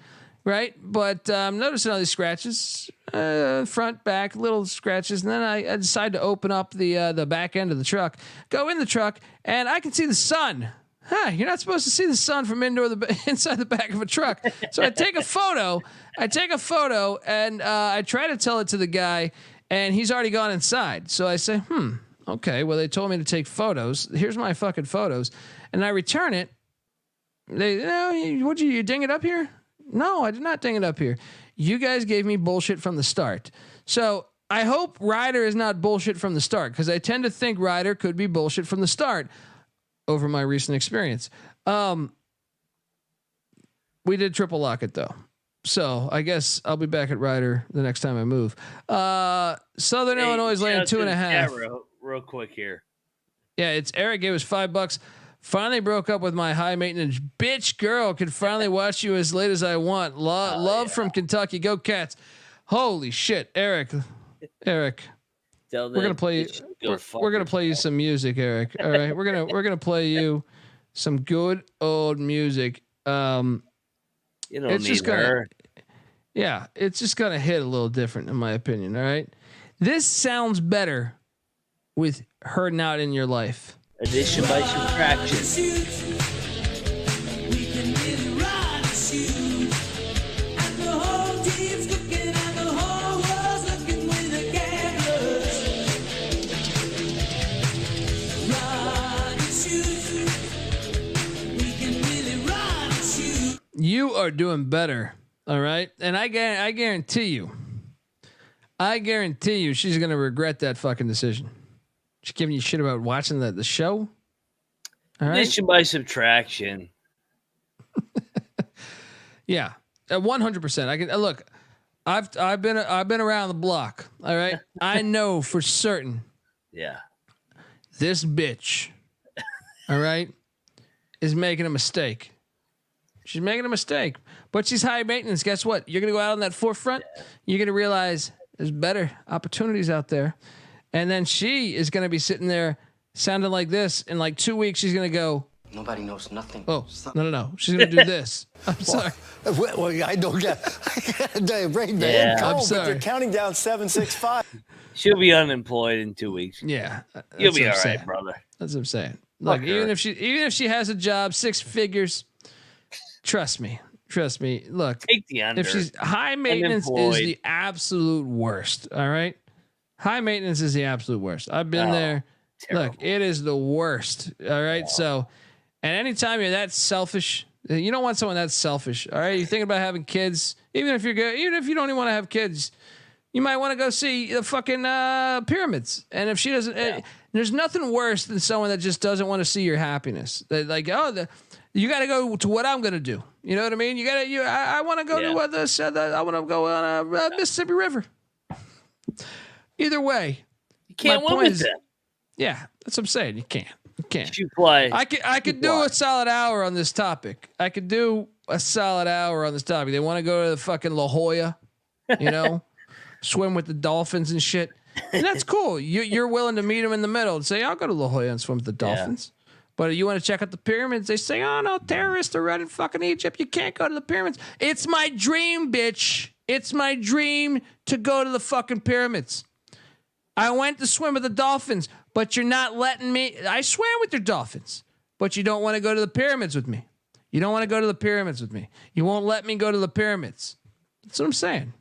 right? But I'm noticing all these scratches, front, back, little scratches. And then I decide to open up the back end of the truck, go in the truck, and I can see the sun. Huh, you're not supposed to see the sun from inside the back of a truck. So I take a photo. And I try to tell it to the guy, and he's already gone inside. So I say, okay, well, they told me to take photos. Here's my fucking photos. And I return it. You ding it up here? No, I did not ding it up here. You guys gave me bullshit from the start. So I hope Ryder is not bullshit from the start, because I tend to think Ryder could be bullshit from the start. over my recent experience. We did triple lock it though. So I guess I'll be back at Ryder the next time I move. Southern Illinois is laying 2.5. Real quick here. Yeah, it's Eric gave us $5. Finally broke up with my high maintenance bitch girl. Could finally watch you as late as I want. Love from Kentucky. Go Cats. Holy shit, Eric. We're gonna play. We're gonna play you some music, Eric. All right, we're gonna play you some good old music. You don't it's need just gonna, her. Yeah, it's just gonna hit a little different, in my opinion. All right, this sounds better with her not in your life. Addition by subtraction. You are doing better, all right? And I guarantee you, she's gonna regret that fucking decision. She's giving you shit about watching the show. All right? Addition by subtraction. Yeah, 100%. I can look. I've been around the block. All right, I know for certain. Yeah. This bitch, all right, is making a mistake. She's making a mistake, but she's high maintenance. Guess what? You're going to go out on that forefront. You're going to realize there's better opportunities out there. And then she is going to be sitting there sounding like this. In like 2 weeks, she's going to go, nobody knows nothing. Oh, no. She's going to do this. I'm sorry. Well, I don't get brain Yeah. I'm sorry. but they're counting down 7, 6, 5. She'll be unemployed in 2 weeks. Yeah. You'll be all right, brother. That's what I'm saying. Look, even if she has a job, 6 figures, trust me. Look, take the under. If she's high maintenance is the absolute worst. All right. High maintenance is the absolute worst. I've been there. Terrible. Look, it is the worst. All right. So, and anytime you're that selfish, you don't want someone that's selfish. All right. You're thinking about having kids, even if you're good, even if you don't even want to have kids, you might want to go see the fucking pyramids. And if she doesn't, there's nothing worse than someone that just doesn't want to see your happiness. They're like, you got to go to what I'm going to do. You know what I mean? I want to go to I want to go on Mississippi River. Either way, you can't win with them. Yeah, that's what I'm saying. You can't. You play. I could do a solid hour on this topic. They want to go to the fucking La Jolla, swim with the dolphins and shit. And that's cool. You're willing to meet them in the middle and say, I'll go to La Jolla and swim with the dolphins. Yeah. But you want to check out the pyramids? They say, oh, no, terrorists are running fucking Egypt. You can't go to the pyramids. It's my dream, bitch. It's my dream to go to the fucking pyramids. I went to swim with the dolphins, but you're not letting me. I swam with your dolphins, but you don't want to go to the pyramids with me. You don't want to go to the pyramids with me. You won't let me go to the pyramids. That's what I'm saying.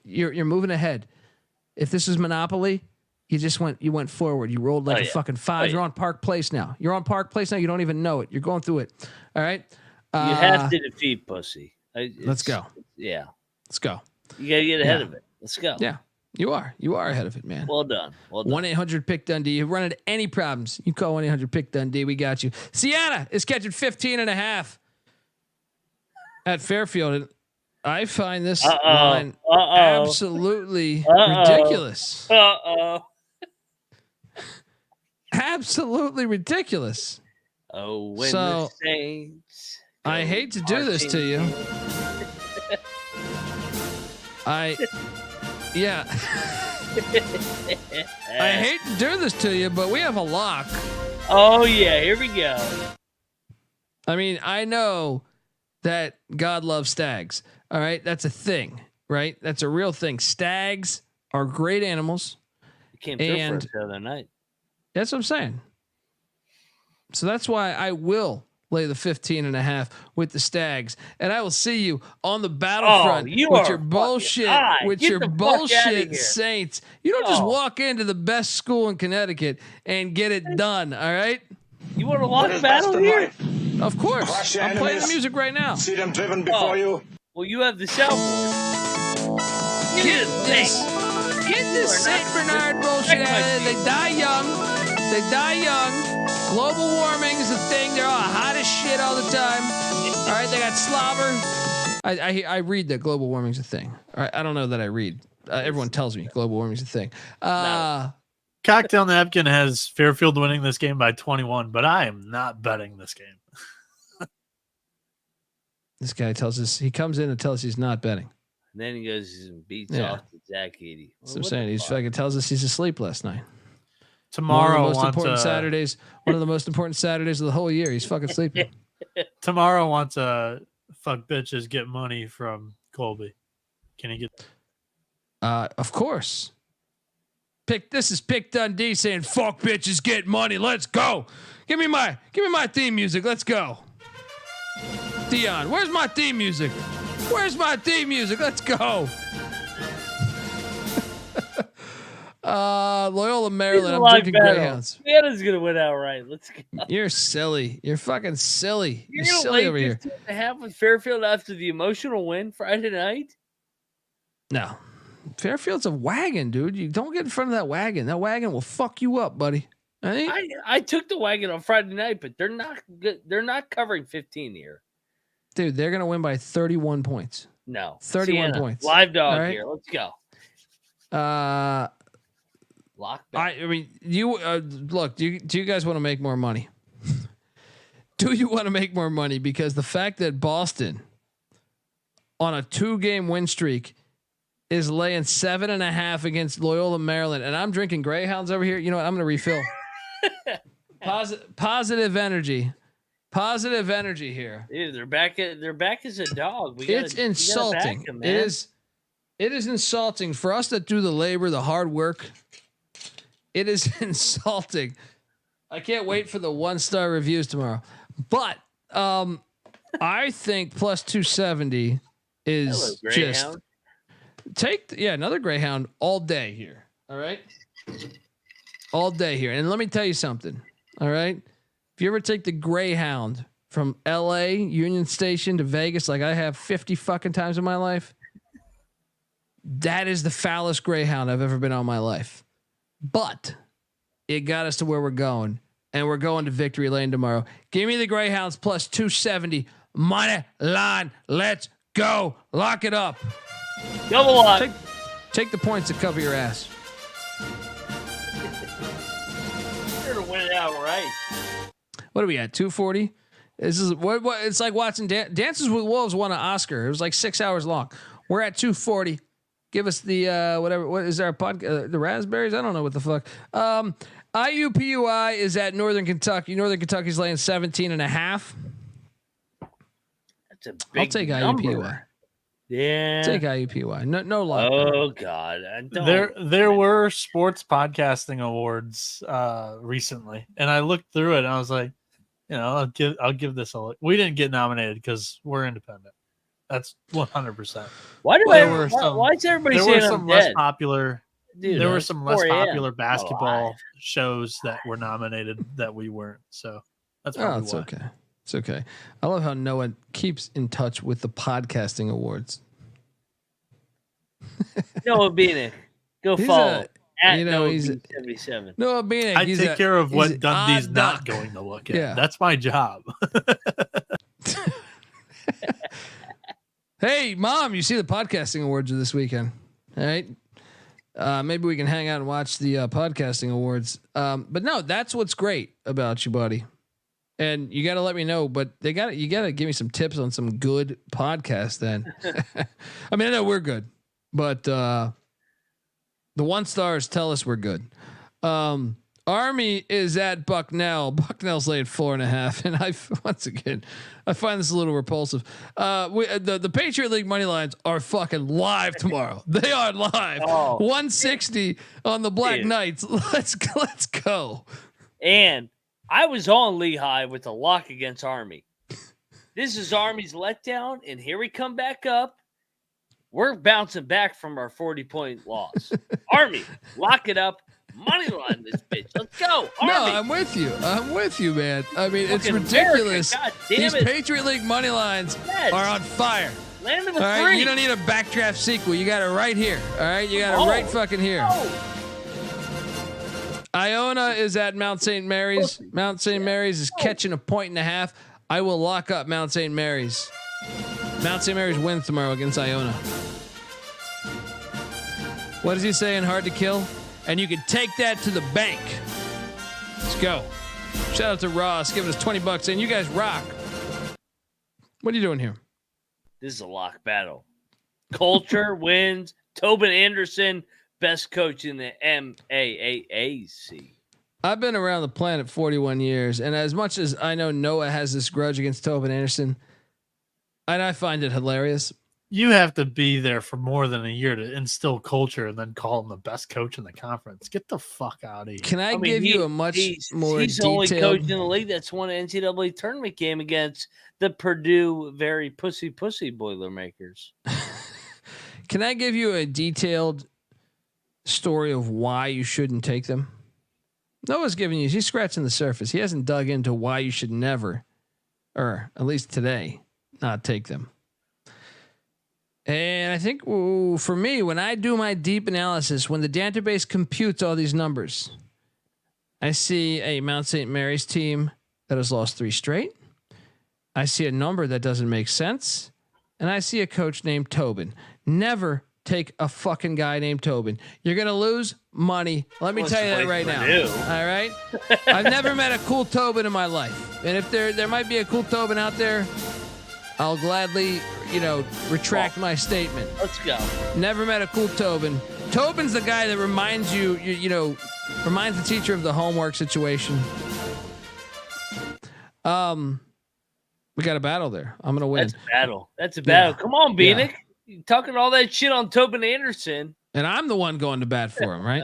You're moving ahead. If this is Monopoly, you went forward. You rolled like a fucking 5. You're on Park Place now. You don't even know it. You're going through it. All right. You have to defeat pussy. Let's go. Yeah. Let's go. You got to get ahead of it. Let's go. Yeah. You are ahead of it, man. Well done. 1-800-PICK-DUNDEE. You run into any problems, you call 1-800-PICK-DUNDEE. We got you. Sienna is catching 15.5 at Fairfield. And I find this line absolutely ridiculous. Absolutely ridiculous. Oh, when the Saints. I hate to do this to you. Yeah. I hate to do this to you, but we have a lock. Oh, yeah. Here we go. I mean, I know that God loves stags. All right. That's a thing, right? That's a real thing. Stags are great animals. You came through for us the other night. That's what I'm saying. So that's why I will lay the 15.5 with the Stags, and I will see you on the battlefront with your bullshit, Saints. You don't just walk into the best school in Connecticut and get it done. All right. You want to lock battle here? Of course. I'm playing the music right now. See them driven before you. Well, you have the soundboard. Get this Saint Bernard bullshit out of it. They die young. Global warming is a thing. They're all hot as shit all the time. All right, they got slobber. I read that global warming is a thing. All right, I don't know that I read. Everyone tells me global warming is a thing. Cocktail Napkin has Fairfield winning this game by 21, but I am not betting this game. This guy tells us, he comes in and tells us he's not betting. And then he goes and beats off to Zach Eady. That's what I'm saying. He's fucking tells us he's asleep last night. Tomorrow, one of the most important Saturdays. One of the most important Saturdays of the whole year. He's fucking sleeping. Tomorrow wants to fuck bitches get money from Colby. Can he get? Of course. This is Pick Dundee saying fuck bitches get money. Let's go. Give me my theme music. Let's go. Dion, where's my theme music? Where's my theme music? Let's go. Loyola, Maryland. I'm drinking Greyhounds. Vienna's gonna win outright. Let's go. You're silly. You're fucking silly. You're gonna silly lay over here. 2.5 with Fairfield after the emotional win Friday night. No, Fairfield's a wagon, dude. You don't get in front of that wagon. That wagon will fuck you up, buddy. I took the wagon on Friday night, but they're not good. They're not covering 15 here. Dude, they're gonna win by 31 points. No, 31 Sienna, points. Live dog here. Let's go. Lock back. I mean, you look. Do you guys want to make more money? Do you want to make more money? Because the fact that Boston on a 2-game win streak is laying 7.5 against Loyola, Maryland, and I'm drinking Greyhounds over here. You know what? I'm going to refill. Positive energy. Positive energy here. Dude, they're back as a dog. It's insulting. It is insulting for us that do the labor, the hard work. It is insulting. I can't wait for the 1-star reviews tomorrow. But I think plus 270 is just another Greyhound all day here. All right. All day here. And let me tell you something. All right. If you ever take the Greyhound from LA Union Station to Vegas, like I have 50 fucking times in my life, that is the foulest Greyhound I've ever been on in my life. But it got us to where we're going, and we're going to victory lane tomorrow. Give me the Greyhounds plus 270 money line. Let's go. Lock it up. Double lock. Take the points to cover your ass. You're gonna win it outright. What are we at? 240. This is what it's like watching Dances with Wolves won an Oscar. It was like 6 hours long. We're at 240. Give us the whatever. What is our podcast? The raspberries? I don't know what the fuck. IUPUI is at Northern Kentucky. Northern Kentucky's laying 17.5. That's a big I'll take number. IUPUI. Yeah. Take IUPUI. No luck. Oh God. There were sports podcasting awards recently, and I looked through it and I was like, I'll give this a look. We didn't get nominated because we're independent. That's 100%. Why is everybody saying I'm less dead? popular? Dude, there were some less 4 a.m. popular basketball shows that were nominated that we weren't. So that's probably it's why. okay. It's okay. I love how Noah keeps in touch with the podcasting awards. Noah Bieniek, go follow. At Noah he's 77. Noah Bieniek. I take care of what Dundee's not going to look at. Yeah. That's my job. Hey, Mom, you see the podcasting awards this weekend, all right? Maybe we can hang out and watch the podcasting awards. But no, that's what's great about you, buddy. And you got to let me know, but you got to give me some tips on some good podcasts then. I mean, I know we're good, but the 1-stars tell us we're good. Army is at Bucknell. Bucknell's laying 4.5, and I find this a little repulsive. The Patriot League money lines are fucking live tomorrow. They are live. 160 on the Black Knights. Let's go. And I was on Lehigh with a lock against Army. This is Army's letdown, and here we come back up. We're bouncing back from our 40-point loss. Army, lock it up. Money line this bitch. Let's go. Army. No, I'm with you, man. I mean, it's ridiculous. These Patriot League money lines are on fire. Land of the all right, free. you don't need a backdraft sequel. You got it right here. All right, you got it right fucking here. Iona is at Mount St. Mary's. Mount St. Mary's is catching 1.5. I will lock up Mount St. Mary's. Mount St. Mary's wins tomorrow against Iona. What is he saying? Hard to kill? And you can take that to the bank. Let's go. Shout out to Ross giving us $20 and you guys rock. What are you doing here? This is a lock battle. Culture wins. Tobin Anderson, best coach in the MAAAC. I've been around the planet 41 years, and as much as I know Noah has this grudge against Tobin Anderson, and I find it hilarious. You have to be there for more than a year to instill culture and then call him the best coach in the conference. Get the fuck out of here. Can I give you a much more He's the only coach in the league that's won an NCAA tournament game against the Purdue very pussy Boilermakers. Can I give you a detailed story of why you shouldn't take them? Noah's giving you, he's scratching the surface. He hasn't dug into why you should never, or at least today, not take them. And I think for me, when I do my deep analysis, when the database computes all these numbers, I see a Mount St. Mary's team that has lost 3 straight. I see a number that doesn't make sense. And I see a coach named Tobin. Never take a fucking guy named Tobin. You're going to lose money. Let me tell you that right now. All right. I've never met a cool Tobin in my life. And if there might be a cool Tobin out there, I'll gladly, retract my statement. Let's go. Never met a cool Tobin. Tobin's the guy that reminds reminds the teacher of the homework situation. We got a battle there. I'm going to win. That's a battle. That's a battle. Yeah. Come on, Bieniek. Yeah. You're talking all that shit on Tobin Anderson. And I'm the one going to bat for him, right?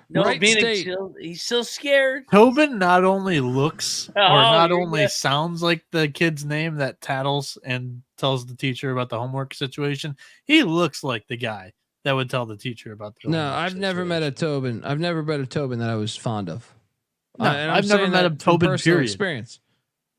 No, Wright Bieniek, State. he's still scared. Tobin not only looks or not you're only good. sounds like the kid's name that tattles and tells the teacher about the homework situation, he looks like the guy that would tell the teacher about the No, homework I've never met a Tobin. I've never met a Tobin that I was fond of. No, And I'm I've never saying met a that from Tobin, personal period. experience.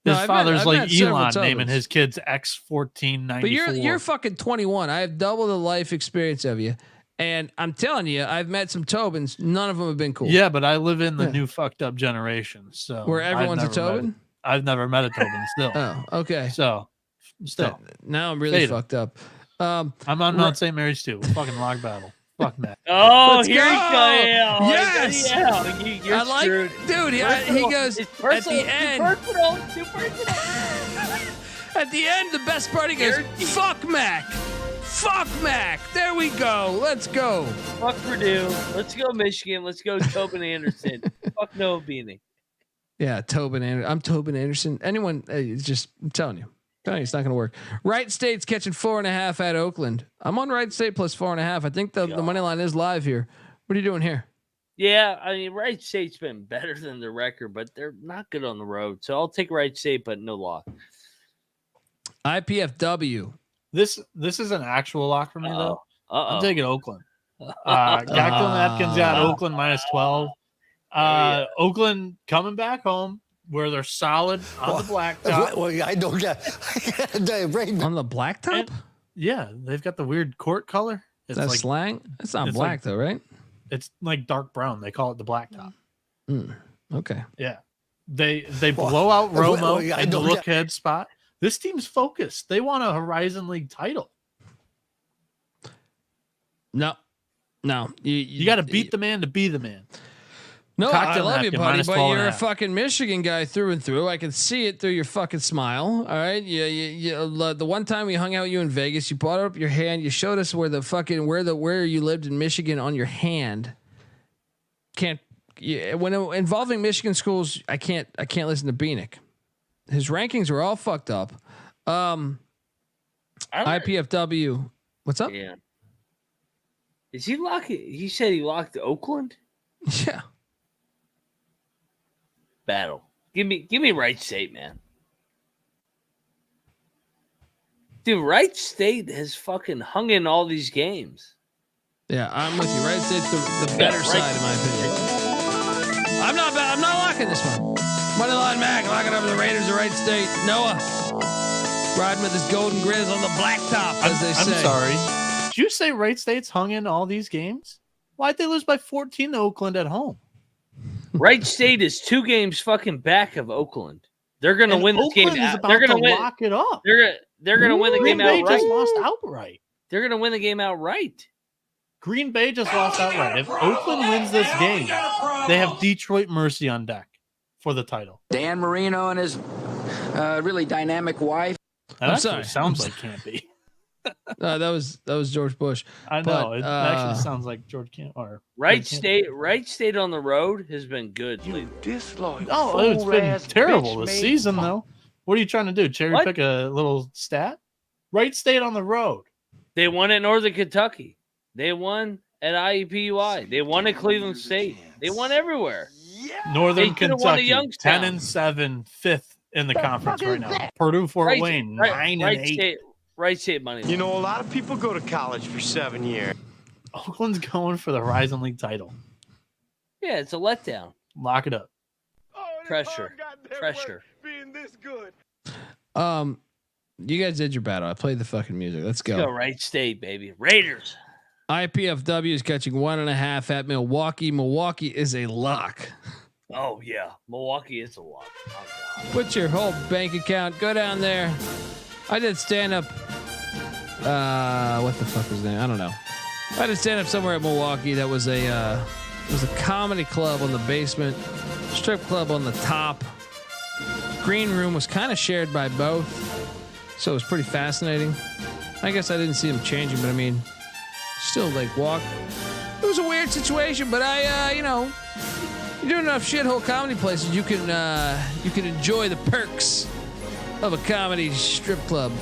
His No, I've father's met like several Elon naming Tobins. his kids X1494. But you're fucking 21. I have double the life experience of you. And I'm telling you, I've met some Tobins. None of them have been cool. Yeah, but I live in the new fucked up generation. So Where everyone's a Tobin? I've never met a Tobin still. Oh, okay. So still. Now I'm really Fade 'em. fucked up. I'm on Mount St. Mary's too. Fucking log battle. Fuck that. Oh, Let's here go. he goes. Yes. Yeah. You're I like, screwed. dude. He goes It's at personal, the end. Too personal. At the end, the best part, he goes, "Fuck Mac, fuck Mac." There we go. Let's go. Fuck Purdue. Let's go Michigan. Let's go Tobin Anderson. Fuck Noah Bieniek. Yeah, Tobin Anderson. I'm Tobin Anderson. Anyone? It's just I'm telling you. It's not going to work. Wright State's catching 4.5 at Oakland. I'm on Wright State plus 4.5. I think the money line is live here. What are you doing here? Yeah, I mean, Wright State's been better than the record, but they're not good on the road. So I'll take Wright State, but no lock. IPFW. This is an actual lock for me though. I'm taking Oakland. Gackel Atkins got Oakland minus 12. Oakland coming back home where they're solid on the blacktop. Well, I don't get on the blacktop. Yeah, they've got the weird court color. It's That's slang. It's not black though, right? It's like dark brown. They call it the blacktop. Okay. Yeah, they blow out Romo in the look head spot. This team's focused. They want a Horizon League title. No. You got to beat the man to be the man. No, I love you, buddy, but you're a -12.5. fucking Michigan guy through and through. I can see it through your fucking smile. All right, the one time we hung out with you in Vegas, you brought up your hand. You showed us where where you lived in Michigan on your hand. When involving Michigan schools, I can't listen to Bieniek. His rankings were all fucked up. IPFW, what's up? Yeah. Is he locking? He said he locked Oakland. Yeah. Battle. Give me Wright State, man. Dude, Wright State has fucking hung in all these games. Yeah, I'm with you. Wright State's the better side, in my opinion. I'm not locking this one. Moneyline Mac, locking up the Raiders of Wright State. Noah, riding with his golden grizz on the blacktop, as they say. I'm sorry. Did you say Wright State's hung in all these games? Why'd they lose by 14 to Oakland at home? Wright State is 2 games fucking back of Oakland. They're going to win this game. Oakland is about they're going to to lock it up. They're going to win the game Green Bay outright. just lost outright. They're going to win the game outright. Green Bay just lost outright. If Oakland wins this game, they have Detroit Mercy on deck for the title. Dan Marino and his really dynamic wife. That actually sounds like Campy. No, that was George Bush. I know. It actually sounds like George Camp or Wright State on the road has been good lately. Oh, it's been terrible this season, though. What are you trying to do? Cherry pick a little stat? Wright State on the road. They won at Northern Kentucky. They won at IUPUI. They won at Cleveland State. They won everywhere. Northern They could've won at Kentucky, Youngstown. 10-7, 5th in the conference right now. Purdue, Fort Wayne, 9-8. Wright State money. You know, a lot of people go to college for 7 years. Oakland's going for the Horizon League title. Yeah, it's a letdown. Lock it up. Pressure. Being this good. You guys did your battle. I played the fucking music. Let's go. Let's go Wright State, baby. Raiders. IPFW is catching 1.5 at Milwaukee. Milwaukee is a lock. Oh yeah, Milwaukee is a lock. Oh, God. Put your whole bank account. Go down there. I did stand up. What the fuck was that? I don't know. I did stand up somewhere at Milwaukee. That was a comedy club on the basement, strip club on the top. Green room was kind of shared by both, so it was pretty fascinating. I guess I didn't see them changing, but I mean, still like walk. It was a weird situation, but you know, you do enough shithole comedy places, you can enjoy the perks of a comedy strip club.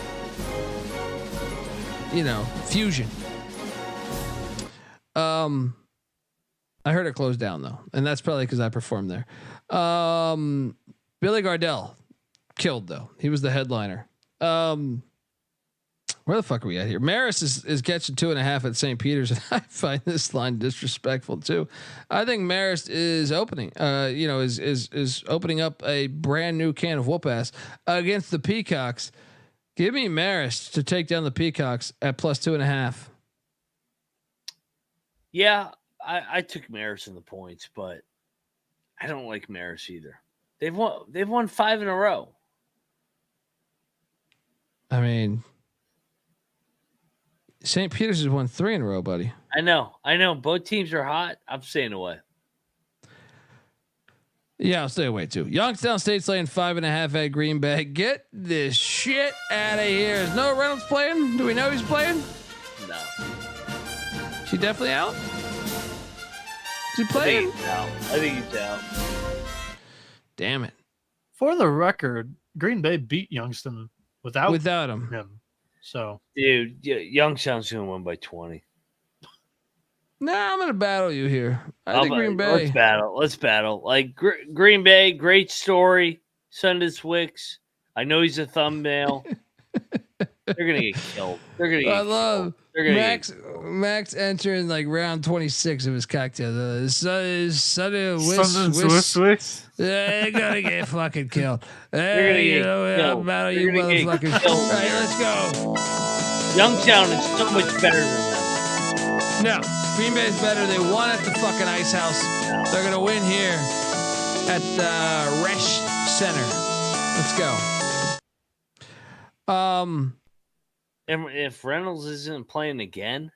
You know, fusion. I heard it closed down though, and that's probably because I performed there. Billy Gardell killed though. He was the headliner. Where the fuck are we at here? Maris is catching 2.5 at St. Peter's, and I find this line disrespectful too. I think Maris is opening, is opening up a brand new can of whoop ass against the Peacocks. Give me Maris to take down the Peacocks at +2.5. Yeah, I took Maris in the points, but I don't like Maris either. They've won 5 in a row. I mean, St. Peter's has won 3 in a row, buddy. I know. Both teams are hot. I'm staying away. Yeah, I'll stay away too. Youngstown State's laying 5.5 at Green Bay. Get this shit out of here. Is Noah Reynolds playing? Do we know he's playing? No. Is he definitely out? Is he playing? I think he's out. Damn it. For the record, Green Bay beat Youngstown without him. So, dude, Youngstown's going to win by 20. Nah, I'm going to battle you here. I think Green Bay. Let's battle. Like Green Bay, great story. Sundance Wicks. I know he's a thumbnail. They're going to get killed. I love Max entering like round 26 of his cocktail. Sundance Wicks. They're going to get fucking killed. Hey, I'll battle you motherfuckers. All right, let's go. Youngstown is so much better than them. No, Green Bay's better. They won at the fucking Ice House. They're gonna win here at the Resch Center. Let's go. And if Reynolds isn't playing again,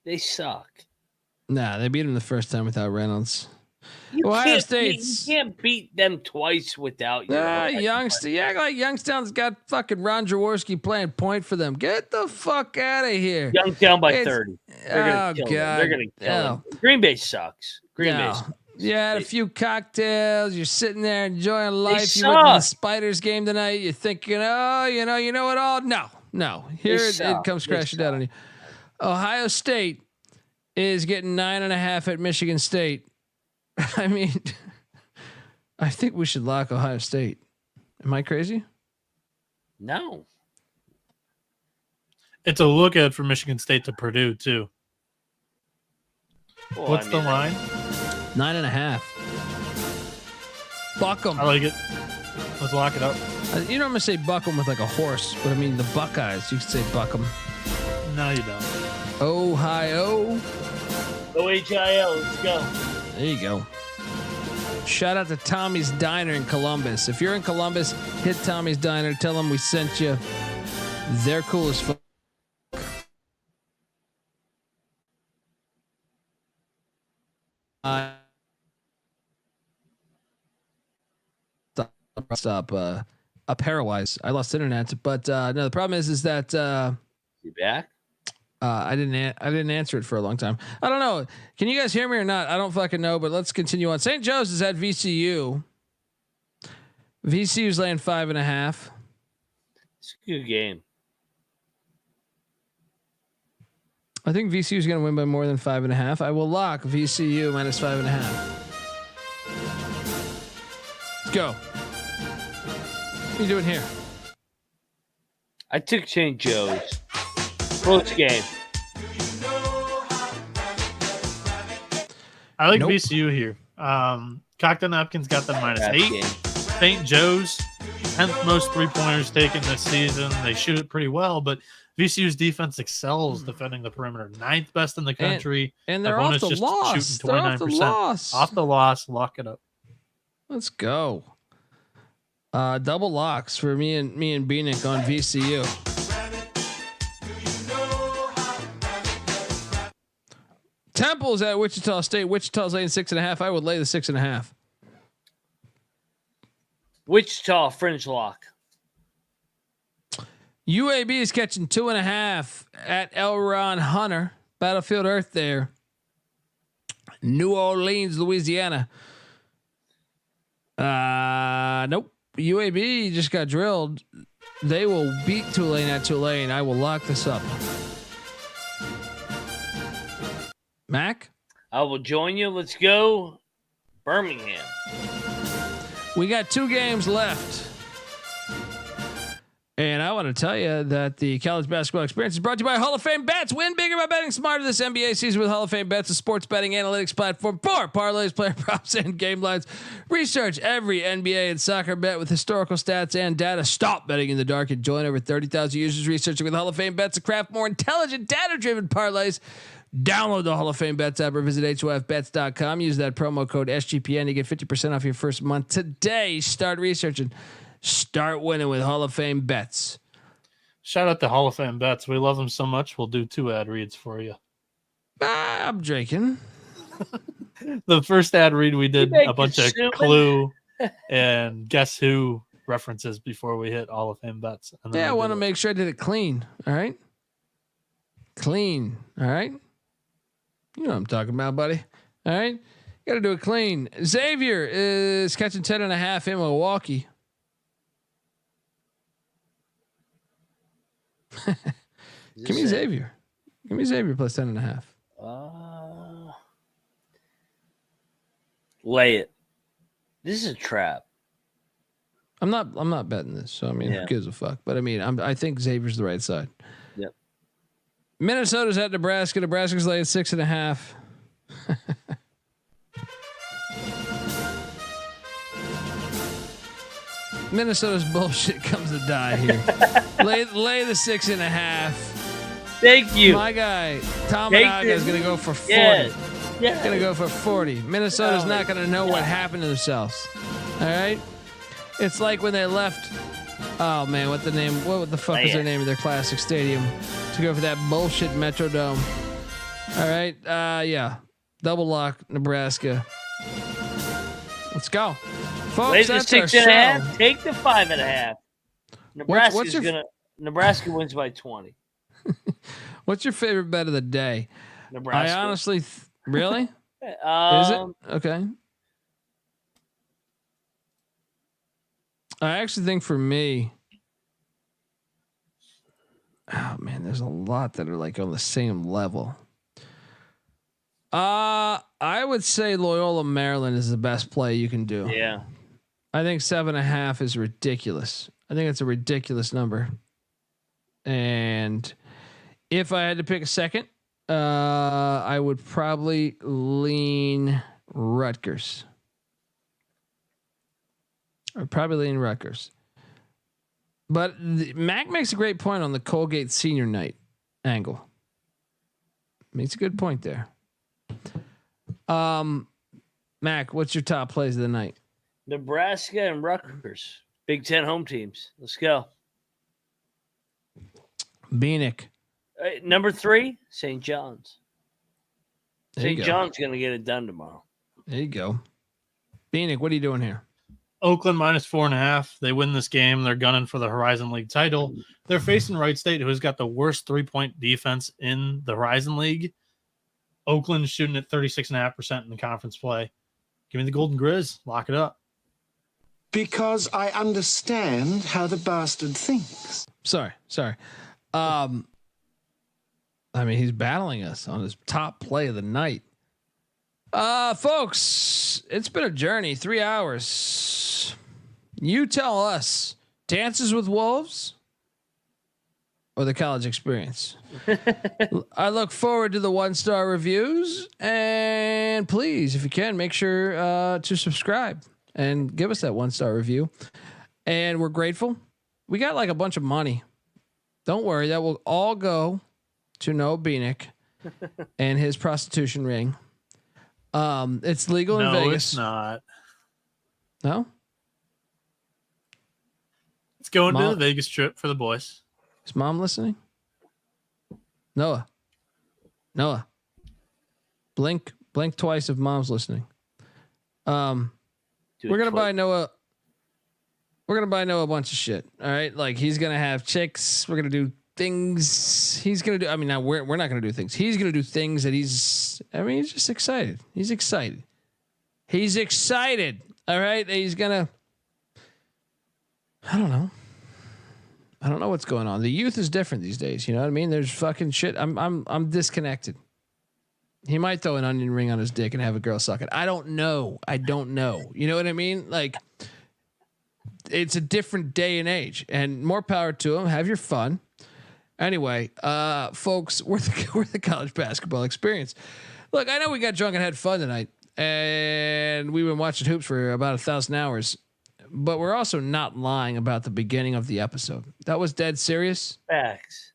they suck. Nah, they beat him the first time without Reynolds. You Ohio can't beat them twice without you. Youngstown's got fucking Ron Jaworski playing point for them. Get the fuck out of here. Youngstown by 30. They're gonna kill God. them. They're gonna kill them. Green Bay sucks. Green Bay sucks. You had a few cocktails. You're sitting there enjoying life. You went to the Spiders game tonight. You're thinking, oh, you know it all. No. Here it comes crashing down on you. Ohio State is getting 9.5 at Michigan State. I mean, I think we should lock Ohio State. Am I crazy? No. It's a lookout for Michigan State to Purdue, too. Well, What's the line? 9.5. Buck 'em. I like it. Let's lock it up. You know, I'm going to say buck 'em with like a horse, but I mean the Buckeyes. You could say buck 'em. No, you don't. Ohio. OHIO, let's go. There you go. Shout out to Tommy's Diner in Columbus. If you're in Columbus, hit Tommy's Diner. Tell them we sent you. They're cool as fuck. Stop. Pairwise. I lost internet, but no. The problem is that you back? I didn't answer it for a long time. I don't know. Can you guys hear me or not? I don't fucking know. But let's continue on. St. Joe's is at VCU. VCU's laying 5.5. It's a good game. I think VCU is going to win by more than 5.5. I will lock VCU minus 5.5. Let's go. What are you doing here? I took St. Joe's. Close game. I like VCU here. Cocktail Napkins got them -8. St. Joe's, 10th most 3-pointers taken this season. They shoot it pretty well, but VCU's defense excels defending the perimeter. 9th best in the country. And they're off the loss. They're off the loss. Off the loss. Lock it up. Let's go. Double locks for me and Bieniek on VCU. Temple's at Wichita State. Wichita's laying 6.5. I would lay the 6.5. Wichita fringe lock. UAB is catching 2.5 at L. Ron Hunter, Battlefield Earth there. New Orleans, Louisiana. Nope. UAB just got drilled. They will beat Tulane at Tulane. I will lock this up. Mac? I will join you. Let's go Birmingham. We got 2 games left. And I want to tell you that the college basketball experience is brought to you by Hall of Fame Bets. Win bigger by betting smarter this NBA season with Hall of Fame Bets, a sports betting analytics platform for parlays, player props, and game lines. Research every NBA and soccer bet with historical stats and data. Stop betting in the dark and join over 30,000 users researching with Hall of Fame Bets to craft more intelligent, data-driven parlays. Download the Hall of Fame Bets app or visit HOFBets.com. Use that promo code SGPN to get 50% off your first month today. Start researching. Start winning with Hall of Fame Bets. Shout out to Hall of Fame Bets. We love them so much. We'll do 2 ad reads for you. I'm drinking. The first ad read we did a bunch of Clue and Guess Who references before we hit Hall of Fame Bets. And I want to make sure I did it clean. All right. Clean. All right. You know what I'm talking about, buddy. All right. Got to do it clean. Xavier is catching 10.5 in Milwaukee. Give me Xavier. Give me Xavier plus 10.5. Lay it. This is a trap. I'm not betting this. So I mean, who gives a fuck? But I mean, I think Xavier's the right side. Yep. Minnesota's at Nebraska. Nebraska's laying 6.5. Minnesota's bullshit comes to die here. lay the 6.5. Thank you. My guy Tamanaga is going to go for 40. Yeah. Going to go for 40. Minnesota's not going to know what happened to themselves. All right. It's like when they left. Oh man, what the fuck is their name of their classic stadium to go for that bullshit Metrodome? All right. Yeah. Double lock Nebraska. Let's go. Folks, that's our show. 6.5. Take the 5.5. Nebraska wins by 20. What's your favorite bet of the day? Nebraska. I honestly, really? Is it? Okay. I actually think for me, oh man, there's a lot that are like on the same level. I would say Loyola Maryland is the best play you can do. Yeah. I think 7.5 is ridiculous. I think it's a ridiculous number. And if I had to pick a second, I would probably lean Rutgers. I'd probably lean Rutgers. But Mac makes a great point on the Colgate senior night angle. Makes a good point there. Mac, what's your top plays of the night? Nebraska and Rutgers, Big Ten home teams. Let's go. Bieniek. Number 3, St. John's. There you St. go. John's going to get it done tomorrow. There you go. Bieniek, what are you doing here? Oakland -4.5. They win this game. They're gunning for the Horizon League title. They're facing Wright State, who's got the worst 3-point defense in the Horizon League. Oakland's shooting at 36.5% in the conference play. Give me the Golden Grizz. Lock it up. Because I understand how the bastard thinks. Sorry. I mean, he's battling us on his top play of the night. Folks, it's been a journey, 3 hours. You tell us, Dances with Wolves or the college experience? I look forward to the 1-star reviews, and please, if you can, make sure to subscribe and give us that 1-star review. And we're grateful. We got like a bunch of money. Don't worry, that will all go to Noah Bieniek and his prostitution ring. It's legal in Vegas. No, it's not. No? It's going to the Vegas trip for the boys. Is mom listening? Noah. Blink twice if mom's listening. We're gonna buy Noah a bunch of shit. All right. Like he's gonna have chicks. We're gonna do things he's gonna do. I mean, now we're not gonna do things. He's gonna do things that he's just excited. He's excited. All right. He's gonna, I don't know what's going on. The youth is different these days. You know what I mean? There's fucking shit. I'm disconnected. He might throw an onion ring on his dick and have a girl suck it. I don't know. You know what I mean? Like it's a different day and age, and more power to him. Have your fun. Anyway, folks, we're the college basketball experience. Look, I know we got drunk and had fun tonight, and we've been watching hoops for about 1,000 hours, but we're also not lying about the beginning of the episode. That was dead serious. Facts.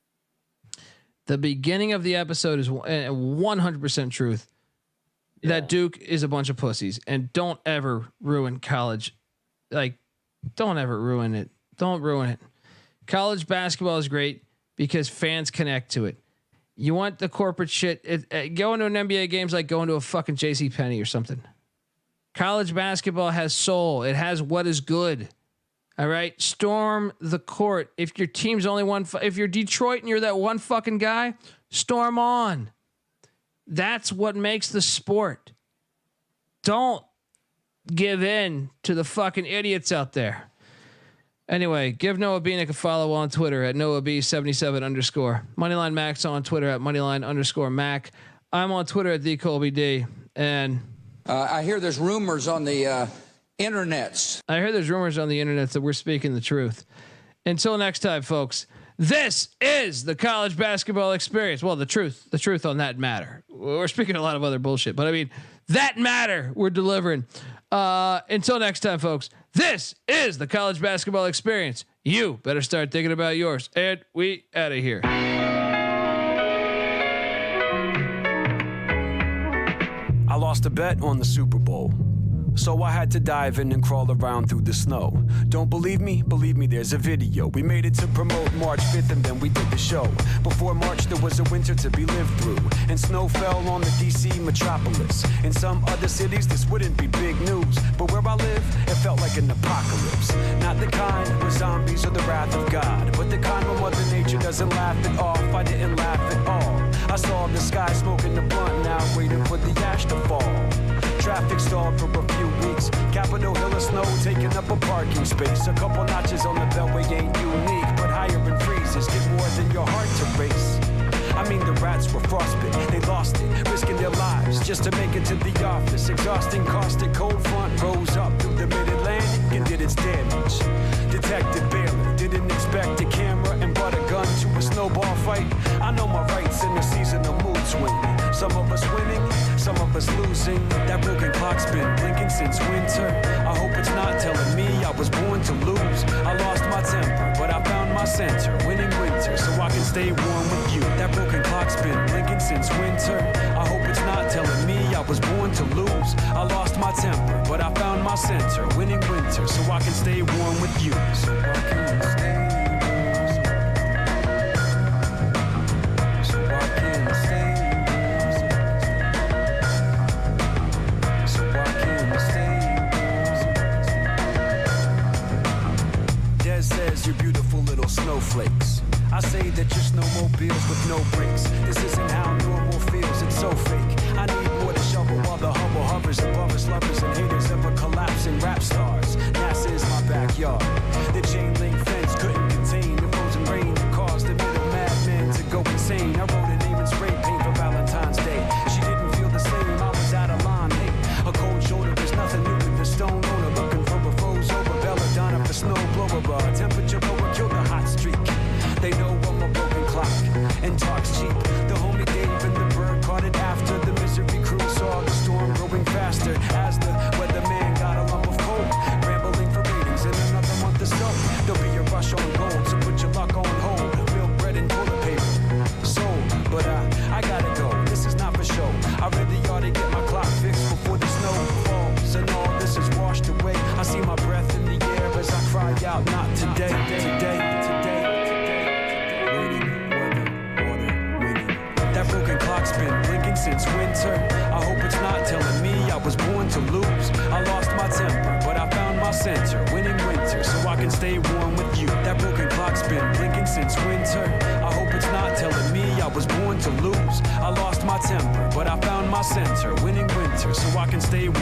The beginning of the episode is 100% truth. Yeah. That Duke is a bunch of pussies, and don't ever ruin college. Like, don't ever ruin it. Don't ruin it. College basketball is great because fans connect to it. You want the corporate shit. Going to an NBA game's like going to a fucking JCPenney or something. College basketball has soul. It has what is good. All right. Storm the court. If your team's only one, if you're Detroit and you're that one fucking guy, storm on. That's what makes the sport. Don't give in to the fucking idiots out there. Anyway, give Noah Bieniek a follow on Twitter at NoahB77_. Moneyline Max on Twitter at Moneyline_Mac. I'm on Twitter at the Colby D. And I hear there's rumors on the internets. I hear there's rumors on the internet that we're speaking the truth. Until next time, folks, this is the college basketball experience. Well, the truth on that matter. We're speaking a lot of other bullshit, but I mean, that matter we're delivering. Until next time, folks, this is the college basketball experience. You better start thinking about yours. And we out of here. I lost a bet on the Super Bowl, so I had to dive in and crawl around through the snow. Don't believe me? Believe me, there's a video. We made it to promote March 5th and then we did the show. Before March there was a winter to be lived through, and snow fell on the DC metropolis. In some other cities this wouldn't be big news, but where I live it felt like an apocalypse. Not the kind with zombies or the wrath of God, but the kind where Mother Nature doesn't laugh it off. I didn't laugh at all. I saw the sky smoking the blunt, now waiting for the ash to fall. Traffic stalled for a few weeks. Capitol Hill of snow taking up a parking space. A couple notches on the beltway ain't unique, but higher in freezes get more than your heart to race. I mean the rats were frostbitten, they lost it, risking their lives just to make it to the office. Exhausting, caustic, cold front rose up through the mid-Atlantic and did its damage. Detective Baylor didn't expect a camera and brought a gun to a snowball fight. I know my rights in the season of mood swinging. Some of us winning, some of us losing. That broken clock's been blinking since winter. I hope it's not telling me I was born to lose. I lost my temper, but I found my center. Winning winter, so I can stay warm with you. That broken clock's been blinking since winter. I hope it's not telling me I was born to lose. I lost my temper. my center, winning winter, so I can stay warm with you. So I can stay warm. So I can stay warm. So I can stay warm. Des says you're beautiful little snowflakes. I say that you're snowmobiles with no brakes. This isn't how normal feels, it's so fake. I need more to shovel while the Hubble hovers above us. Lovers and haters ever collapsing rap stars. NASA is my backyard. The chain link fence couldn't contain the frozen rain that caused the middle madman to go insane. I wrote a name in spray paint for Valentine's Day. She didn't feel the same, I was out of line. Hey, a cold shoulder is nothing new with the stone owner. Looking for a froze over belladonna for snow blower. Temperature lower, kill the hot streak. They know I'm a broken clock and talk's cheap. The homie Dave and the bird caught it after. The misery crew saw the storm growing faster as the weatherman got a lump of coal. Rambling for ratings in another month or so. There'll be a rush on gold, so put your luck on hold. Milk, bread, and toilet paper. Sold, but I gotta go. This is not for show. I really ought to get my clock fixed before the snow falls and all this is washed away. I see my breath in the air as I cry out, not today, today. That broken clock's been blinking since winter. I hope it's not telling me I was born to lose. I lost my temper, but I found my center, winning winter, so I can stay warm with you. That broken clock's been blinking since winter. I hope it's not telling me I was born to lose. I lost my temper, but I found my center, winning